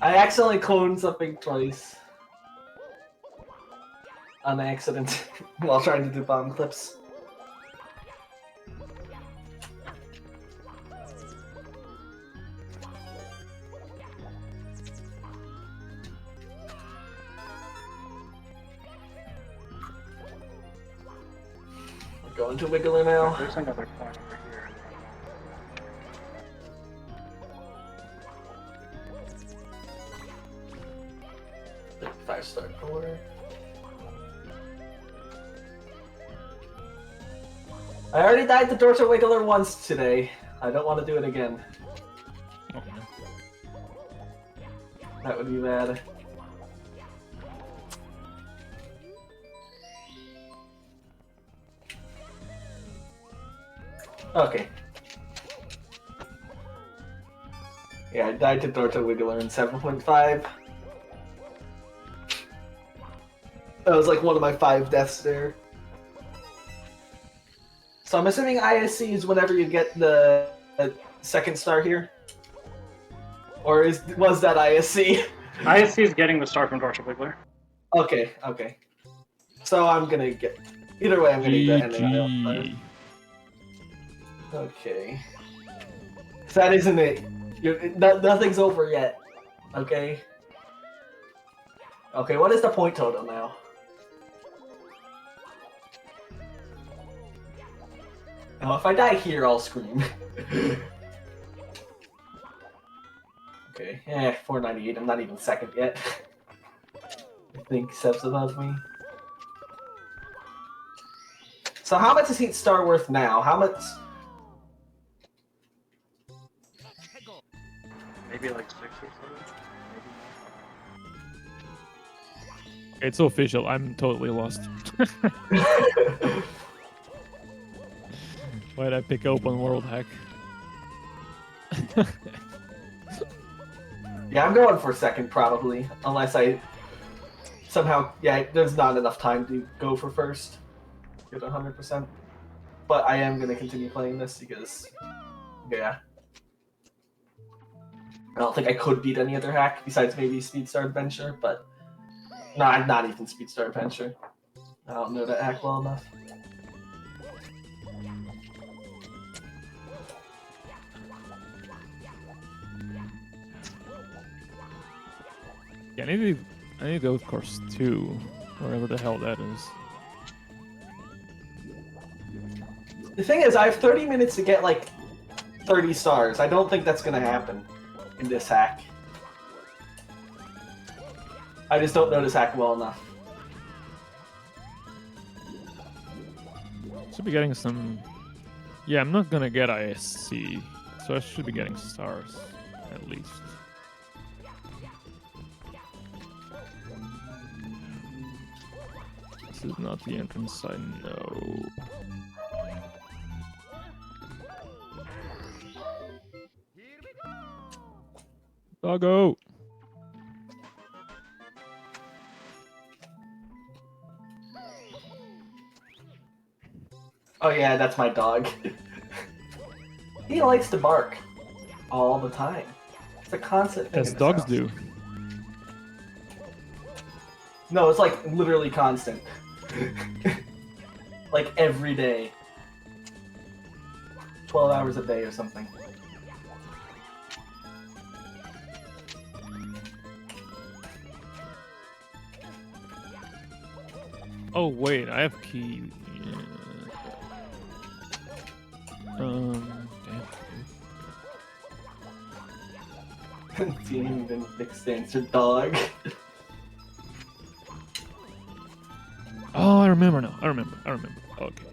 I accidentally cloned something twice. On accident, while trying to do bomb clips. We're going to Wiggler now. There's another coin over here. 5-star core. I already died to Dorsal Wiggler once today. I don't want to do it again. Oh, That would be bad. Okay. Yeah, I died to Dorsal Wiggler in 7.5. That was like one of my 5 deaths there. So I'm assuming ISC is whenever you get the second star here? Or was that ISC? ISC is getting the star from Dorsal Wiggler. Okay, okay. So I'm gonna get... Either way, I'm gonna get the ending. GG. Okay. So that isn't it. Nothing's over yet. Okay? Okay, what is the point total now? Oh, if I die here, I'll scream. Okay, 498. I'm not even second yet. I think Seb's above me. So how much is each star worth now? How much? Maybe like 6 or 7. It's official. I'm totally lost. Why'd I pick open world hack? Yeah, I'm going for second probably, unless I somehow, yeah, there's not enough time to go for first, get 100%. But I am gonna continue playing this because, yeah, I don't think I could beat any other hack besides maybe Speedstar Adventure, but not even Speedstar Adventure. I don't know that hack well enough. Yeah, I need to go with course 2, wherever the hell that is. The thing is, I have 30 minutes to get like 30 stars. I don't think that's gonna happen in this hack. I just don't know this hack well enough. Should be getting some. Yeah, I'm not gonna get ISC, so I should be getting stars at least. This is not the entrance, I know. Doggo! Oh yeah, that's my dog. He likes to bark all the time. It's a constant thing. As in this dogs house. do. No, it's like literally constant. Like every day. 12 hours a day or something. Oh wait, I have key. Yeah. Damn. DNVIC stands for dog. Oh, I remember now. I remember. Okay.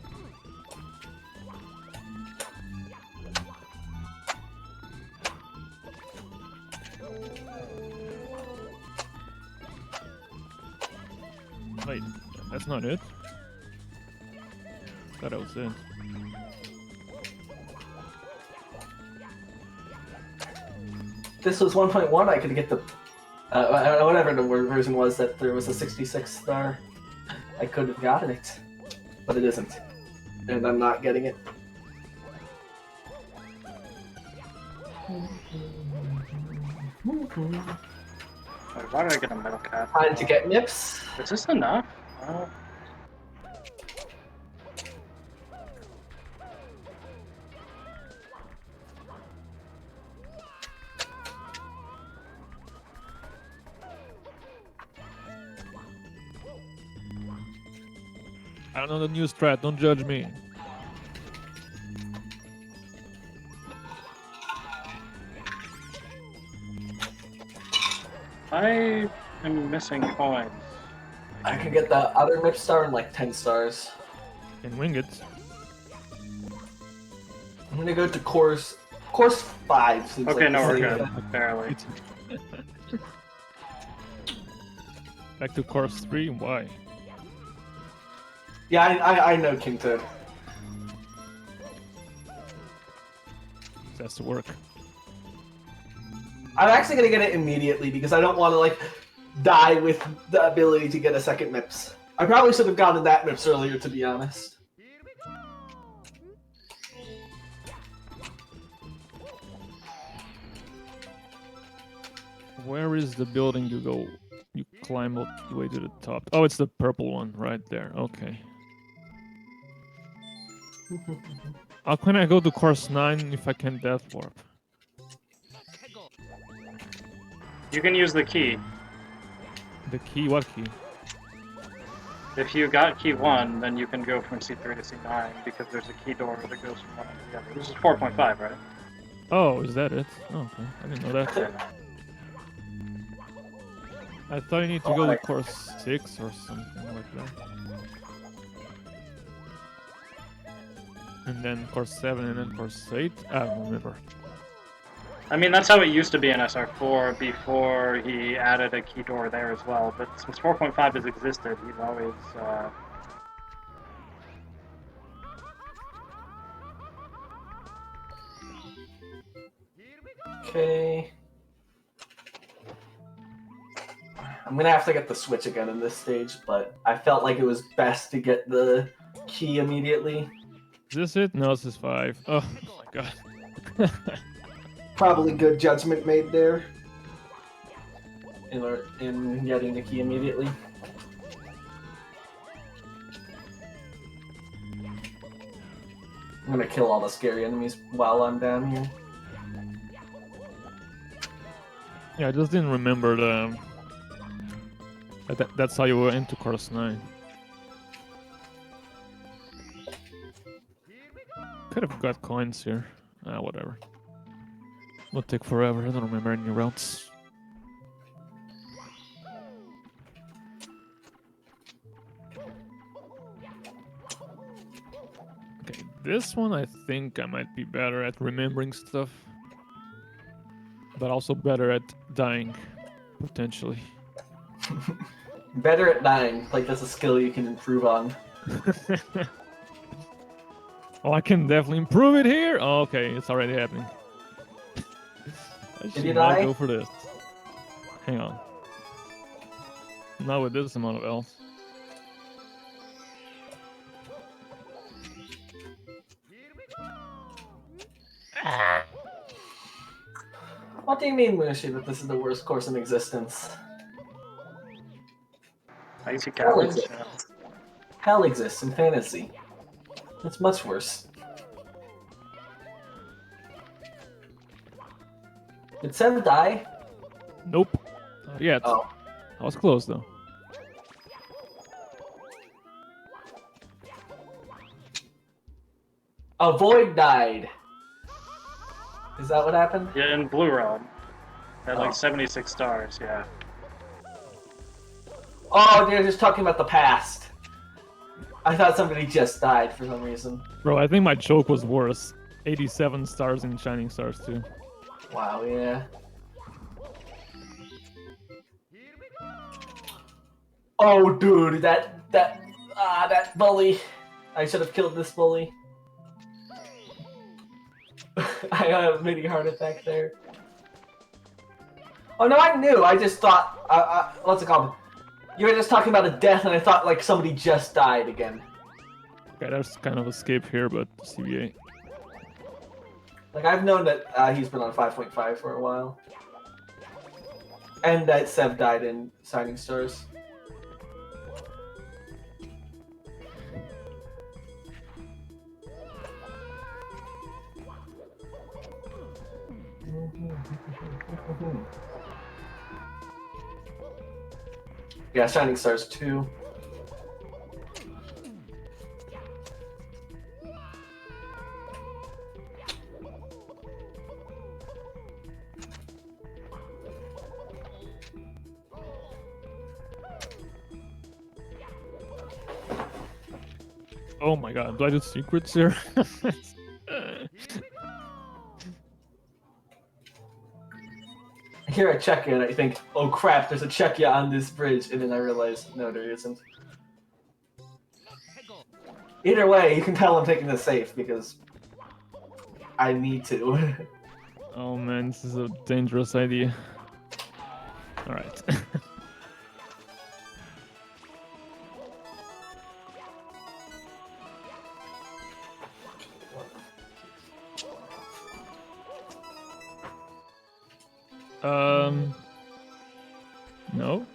Wait, that's not it? Thought that was it. This was 1.1, I could get the... whatever the word version was, that there was a 66 star. I could have gotten it. But it isn't. And I'm not getting it. Wait, why did I get a metal cap? Time to get nips. Is this enough? I don't know the new strat, don't judge me. I am missing coins. I could get the other nip star in like 10 stars. And wing it. I'm gonna go to course 5. Seems Okay, like no, the we're same good. thing. Barely. Back to course 3, why? Yeah, I know King Toad. That's the work. I'm actually gonna get it immediately because I don't want to like die with the ability to get a second MIPS. I probably should have gotten that MIPS earlier, to be honest. Where is the building you go? You climb all the way to the top. Oh, it's the purple one right there. Okay. How can I go to course 9 if I can death warp? You can use the key. The key? What key? If you got key 1, then you can go from C3 to C9 because there's a key door that goes from one to the other. This is 4.5, right? Oh, is that it? Oh, okay. I didn't know that. I thought you need to go to course 6 or something like that. And then course 7 and then course 8? I don't remember. I mean, that's how it used to be in SR4 before he added a key door there as well. But since 4.5 has existed, he's always... Okay. I'm gonna have to get the switch again in this stage, but I felt like it was best to get the key immediately. Is this it? No, this is 5. Oh my god. Probably good judgment made there in getting the key immediately. I'm gonna kill all the scary enemies while I'm down here. Yeah, I just didn't remember the... That's how you were into course 9. Could have got coins here. Ah, whatever. Will take forever. I don't remember any routes. Okay, this one I think I might be better at remembering stuff, but also better at dying, potentially. Better at dying. Like that's a skill you can improve on. Oh, I can definitely improve it here. Oh, okay, it's already happening. I Did should you not die? go for this. Hang on. Not with this amount of health. What do you mean, Mushi, that this is the worst course in existence? Icy Hell Cabbage. exists. Hell exists in fantasy. It's much worse. Did Sev die? Nope. Not yet. Oh. I was close though. A Void died. Is that what happened? Yeah, in Blue Realm. At Oh. like 76 stars, yeah. Oh, they're just talking about the past. I thought somebody just died for some reason. Bro, I think my choke was worse. 87 stars in Shining Stars too. Wow, yeah. Oh, dude, that bully. I should have killed this bully. I had a mini heart attack there. Oh no, I knew. I just thought. What's it called? You were just talking about a death, and I thought like somebody just died again. Okay, there's kind of escape here, but CBA. Like I've known that he's been on 5.5 for a while, and that Sev died in Shining Stars. Yeah, Shining Stars 2. Oh my god, do I do secrets here? Here I check it and I think, oh crap, there's a Czechia on this bridge, and then I realize, no, there isn't. Either way, you can tell I'm taking the safe because I need to. Oh man, this is a dangerous idea. Alright. No.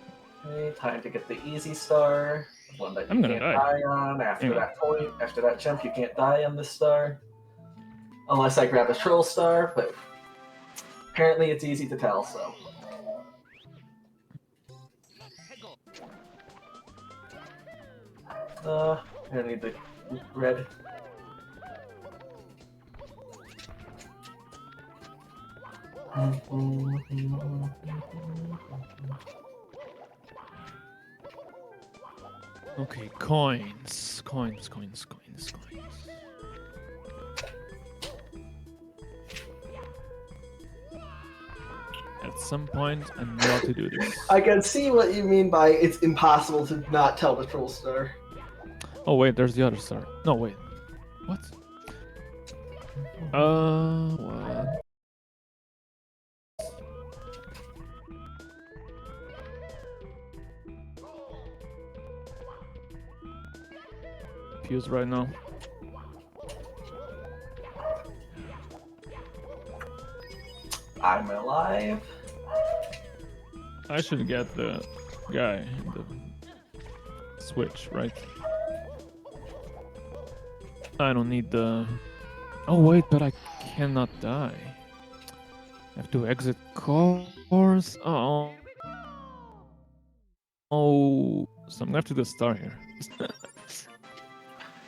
Okay, time to get the easy star. One that you I'm gonna can't die on. After Hang on. that point, after that jump, you can't die on this star. Unless I grab a troll star, but apparently it's easy to tell, so. I don't need the red. Okay, coins. Coins. At some point, I know how to do this. I can see what you mean by it's impossible to not tell the troll star. Oh wait, there's the other star. No, wait. What? What? Confused right now. I'm alive. I should get the guy in the switch, right? I don't need the... Oh wait, but I cannot die. I have to exit course. Oh. Oh. So I'm gonna have to do the star here.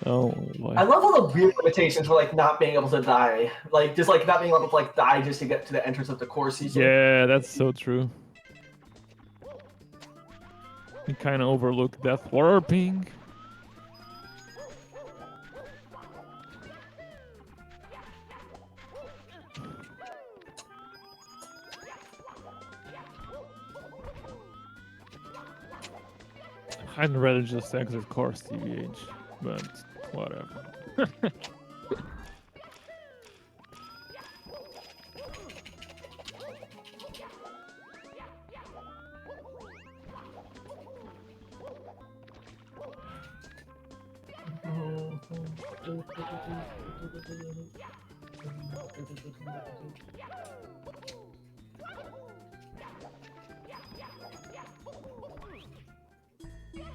Oh, boy. I love all the weird limitations for like not being able to die, like just like not being able to like die just to get to the entrance of the course. Yeah, that's so true. You kind of overlook death warping. I'd rather just exit course TVH, but whatever.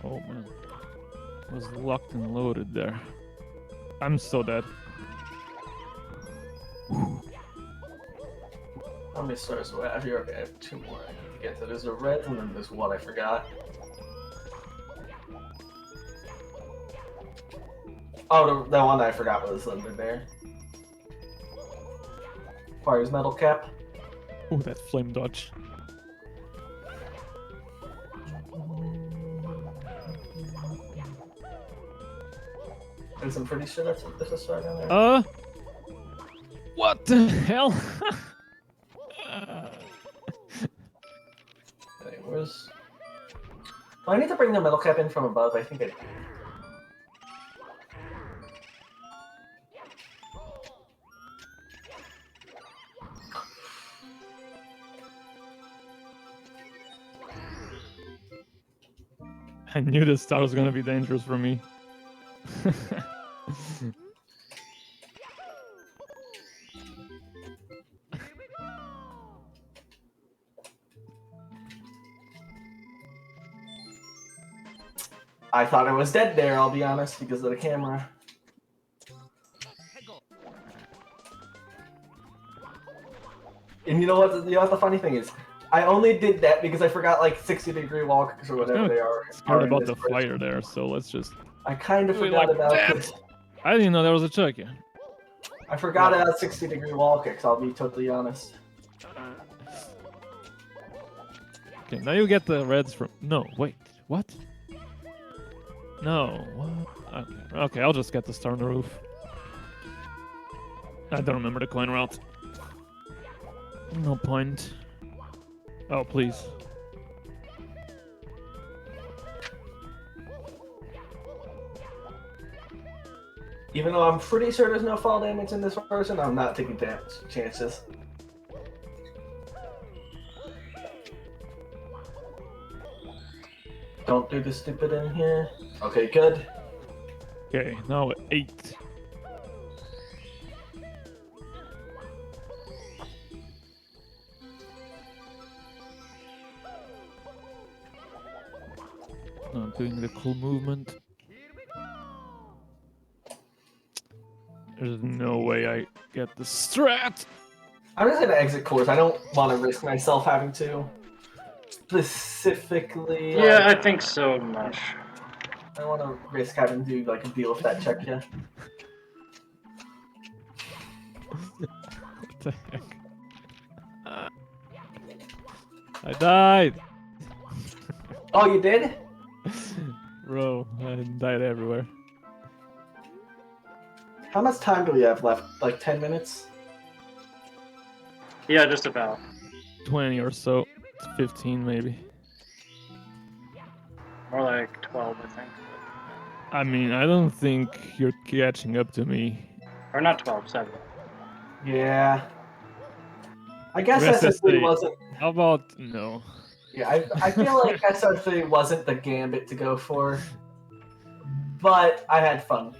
Oh man, was locked and loaded there. I'm so dead. How many stars do I have here? Okay, I have 2 more I need to get to. There's a red and then there's one I forgot. Oh, the one I forgot was under there. Fires metal cap. Ooh, that flame dodge. Because I'm pretty sure that's what this is starting there. What the hell? Okay, where's... Oh, I need to bring the metal cap in from above. I think I do. I knew this star was gonna be dangerous for me. I thought I was dead there, I'll be honest, because of the camera. And you know what the funny thing is? I only did that because I forgot like 60-degree wall kicks or whatever they are. Scared about the fire there, so let's just... I kind of do it forgot like about that. this. I didn't know there was a chuck. I forgot about 60-degree wall kicks, I'll be totally honest. Okay, now you get the reds from... No, wait, what? No, what? Okay, I'll just get the star on the roof. I don't remember the coin route. No point. Oh, please. Even though I'm pretty sure there's no fall damage in this version, I'm not taking chances. Don't do the stupid in here. Okay, good. Okay, now 8. I'm doing the cool movement. There's no way I get the strat. I'm just gonna exit course. I don't want to risk myself having to. Specifically. Yeah, I think so much. I don't want to risk having to do like a deal with that check yet. What the heck? I died. Oh, you did? Bro, I died everywhere. How much time do we have left? Like 10 minutes? Yeah, just about. 20 or so. 15 maybe. More like 12, I think. I mean, I don't think you're catching up to me. Or not 12, 7. Yeah. I guess SSA. SS3 wasn't. How about no? Yeah, I feel like SS3 wasn't the gambit to go for. But I had fun.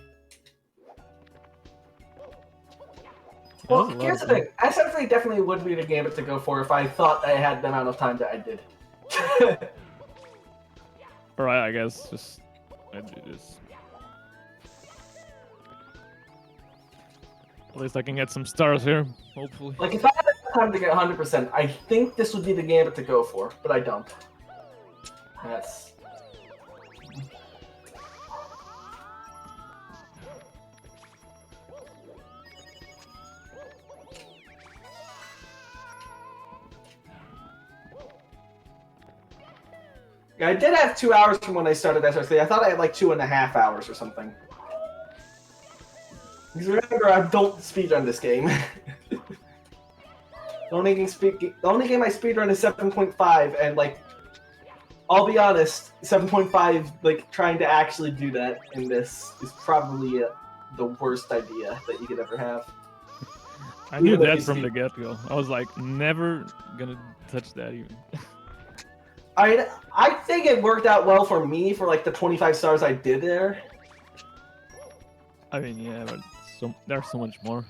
Well, here's the thing. SF3 definitely would be the gambit to go for if I thought I had the amount of time that I did. Alright, I guess just I do this. At least I can get some stars here, hopefully. Like, if I had time to get 100%, I think this would be the gambit to go for, but I don't. That's... Yeah, I did have 2 hours from when I started SRC. I thought I had like 2.5 hours or something. Because remember, I don't speedrun this game. The only game I speedrun is 7.5, and like, I'll be honest, 7.5, like, trying to actually do that in this is probably the worst idea that you could ever have. I knew that from the get-go. I was like, never gonna touch that even. I think it worked out well for me for like the 25 stars I did there. I mean, yeah, but there's so much more.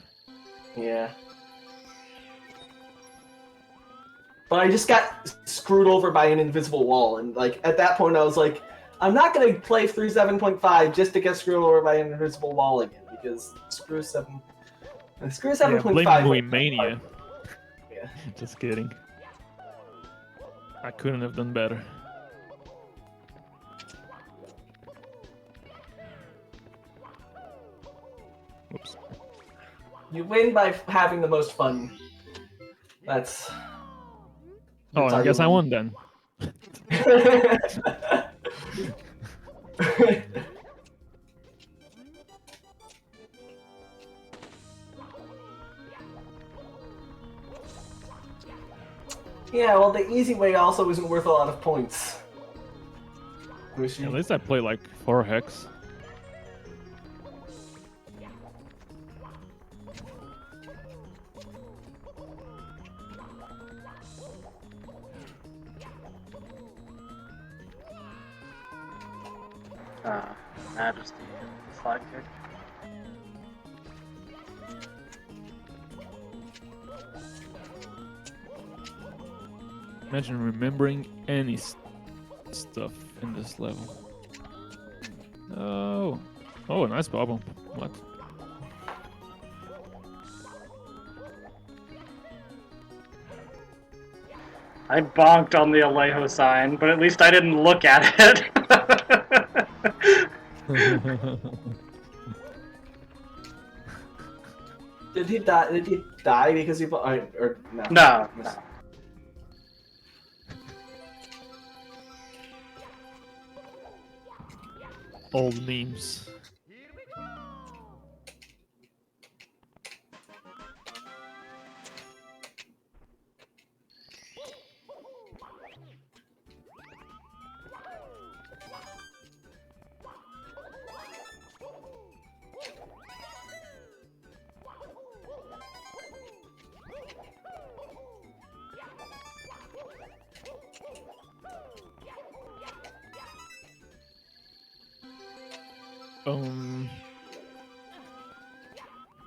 Yeah. But I just got screwed over by an invisible wall, and like at that point I was like, I'm not gonna play through 7.5 just to get screwed over by an invisible wall again, because screw 7.5. Yeah, blame Mania. Yeah. Just kidding. I couldn't have done better. Whoops. You win by having the most fun. That's. Oh, I guess I won then. Yeah, well, the easy way also isn't worth a lot of points. At least I play like 4 hex. Majesty, slide kick. Imagine remembering any stuff in this level. Oh, a nice bubble. What? I bonked on the Alejo sign, but at least I didn't look at it. Did he die? Did he die because he or no? No. Old memes.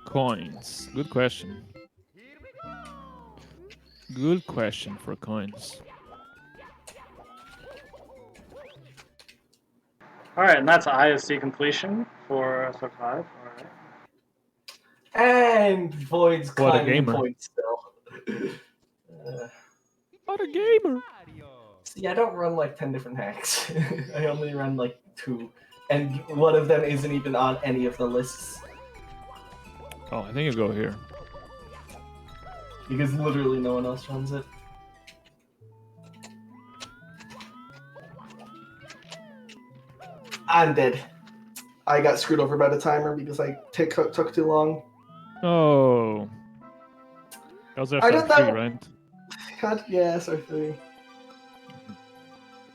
Coins. Good question. Good question for coins. Alright, and that's ISC completion for SR5. Alright. And Void's What a climbing gamer. points still. What a gamer! See, I don't run like 10 different hacks. I only run like 2. And one of them isn't even on any of the lists. Oh, I think I go here. Because literally no one else runs it. I'm dead. I got screwed over by the timer because I took too long. Oh. That was I don't SR3, know. right? God, yeah, SR3.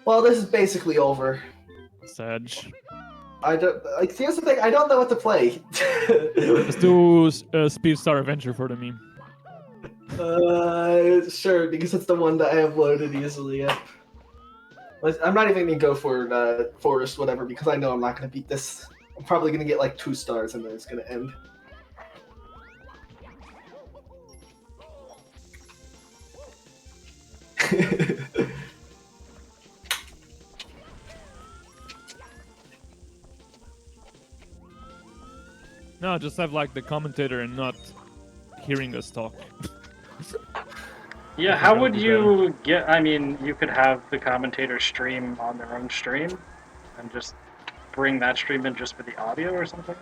Well, this is basically over. Sag. I don't like. Here's the thing. I don't know what to play. Let's do Speed Star Adventure for the meme. Sure, because it's the one that I have loaded easily up. I'm not even gonna go for Forest, whatever, because I know I'm not gonna beat this. I'm probably gonna get like 2 stars and then it's gonna end. No, just have like the commentator and not hearing us talk. Yeah, how would you get... I mean, you could have the commentator stream on their own stream and just bring that stream in just for the audio or something,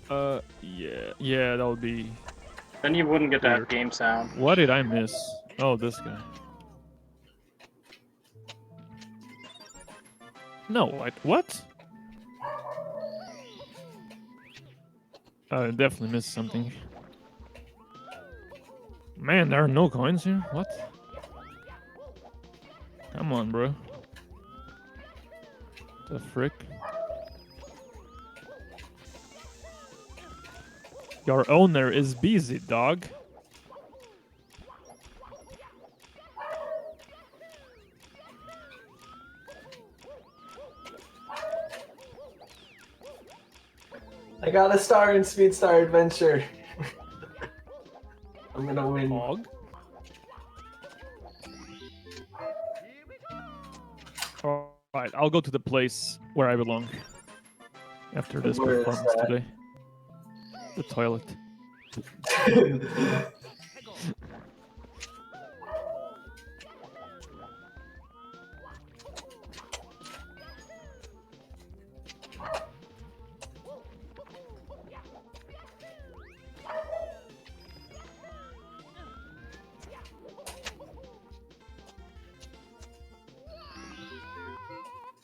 but... Yeah, that would be... Then you wouldn't get that weird. game sound. What did I miss? Oh, this guy. No, wait, what? I definitely missed something. Man, there are no coins here? What? Come on, bro. The frick? Your owner is busy, dog. I got a star in Speed Star Adventure. I'm gonna win. Dog? Alright, I'll go to the place where I belong. After this Where is performance that? today. The toilet.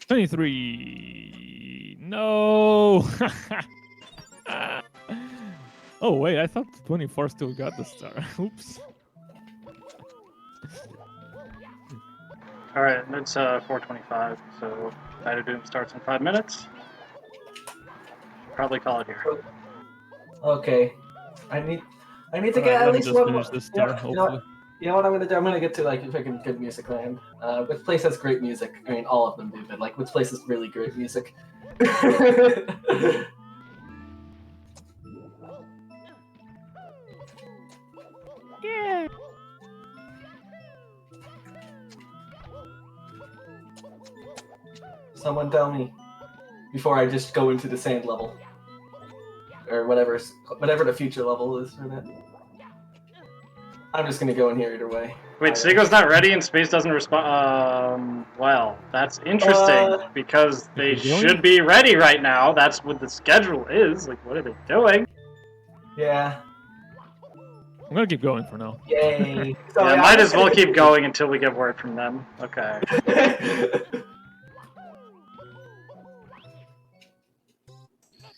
$23. No. Oh wait, I thought 24 still got the star. Oops. All right, it's 4:25, so Night of Doom starts in 5 minutes. Probably call it here. Okay. I need to Alright, get at let me least just one. finish this star, hopefully. You know what I'm gonna do? I'm gonna get to like fucking good music land. Which place has great music? I mean, all of them do, but like, which place has really great music? Yeah. Someone tell me before I just go into the sand level or whatever the future level is for that. I'm just gonna go in here either way. Wait, Seago's not ready and Space doesn't respond. Well, that's interesting because they Is he going? should be ready right now. That's what the schedule is. Like, what are they doing? Yeah. I'm gonna keep going for now. Yay. Yeah, might as well keep going until we get word from them. Okay.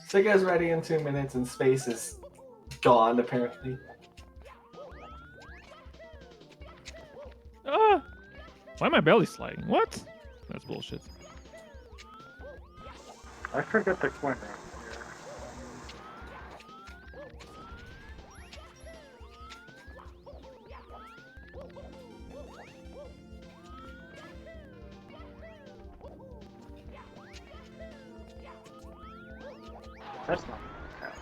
Siga's ready in 2 minutes and Space is gone apparently. Ah! Why am I belly sliding? What? That's bullshit. I forget the coin right here. That's not okay.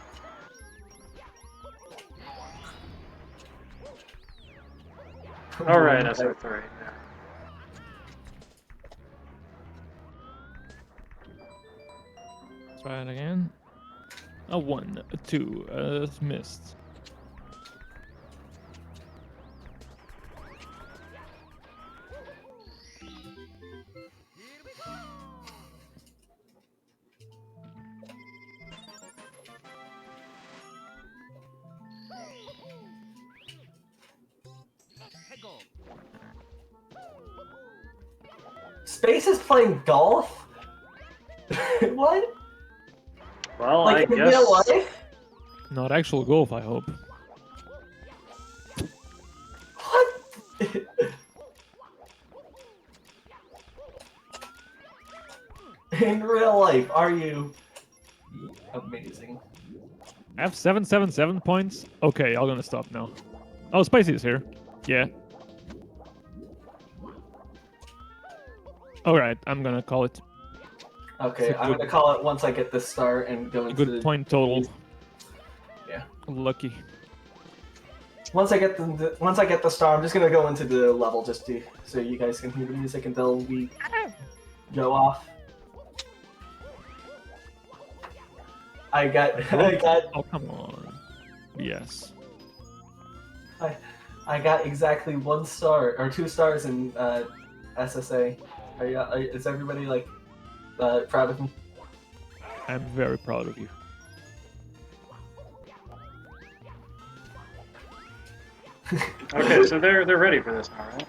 Alright, SR3. Yeah. Let's try it again. A 1, a 2, missed. Space is playing golf? What? Well, Like I in guess. real life? Not actual golf, I hope. What? In real life, are you amazing? I have 777 points. Okay, I'm gonna stop now. Oh, Spicy is here. Yeah. Alright, I'm gonna call it. Okay, It's a I'm good- gonna call it once I get this star and go A into good the point total. Yeah. Lucky. Once I get the star, I'm just gonna go into the level just to so you guys can hear the music until we go off. I got Oh, come on. Yes. I got exactly 1 star or 2 stars in SSA. Is everybody like proud of me? I'm very proud of you. Okay, so they're ready for this now, right?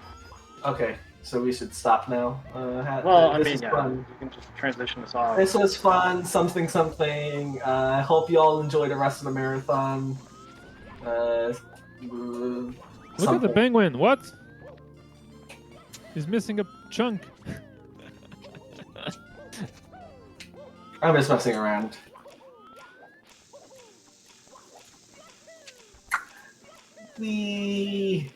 Okay, so we should stop now. Well, I this mean, was yeah, fun. you can just transition us off. This was fun. Something. I hope you all enjoy the rest of the marathon. Look at the penguin. What? He's missing a chunk. I'm just messing around. We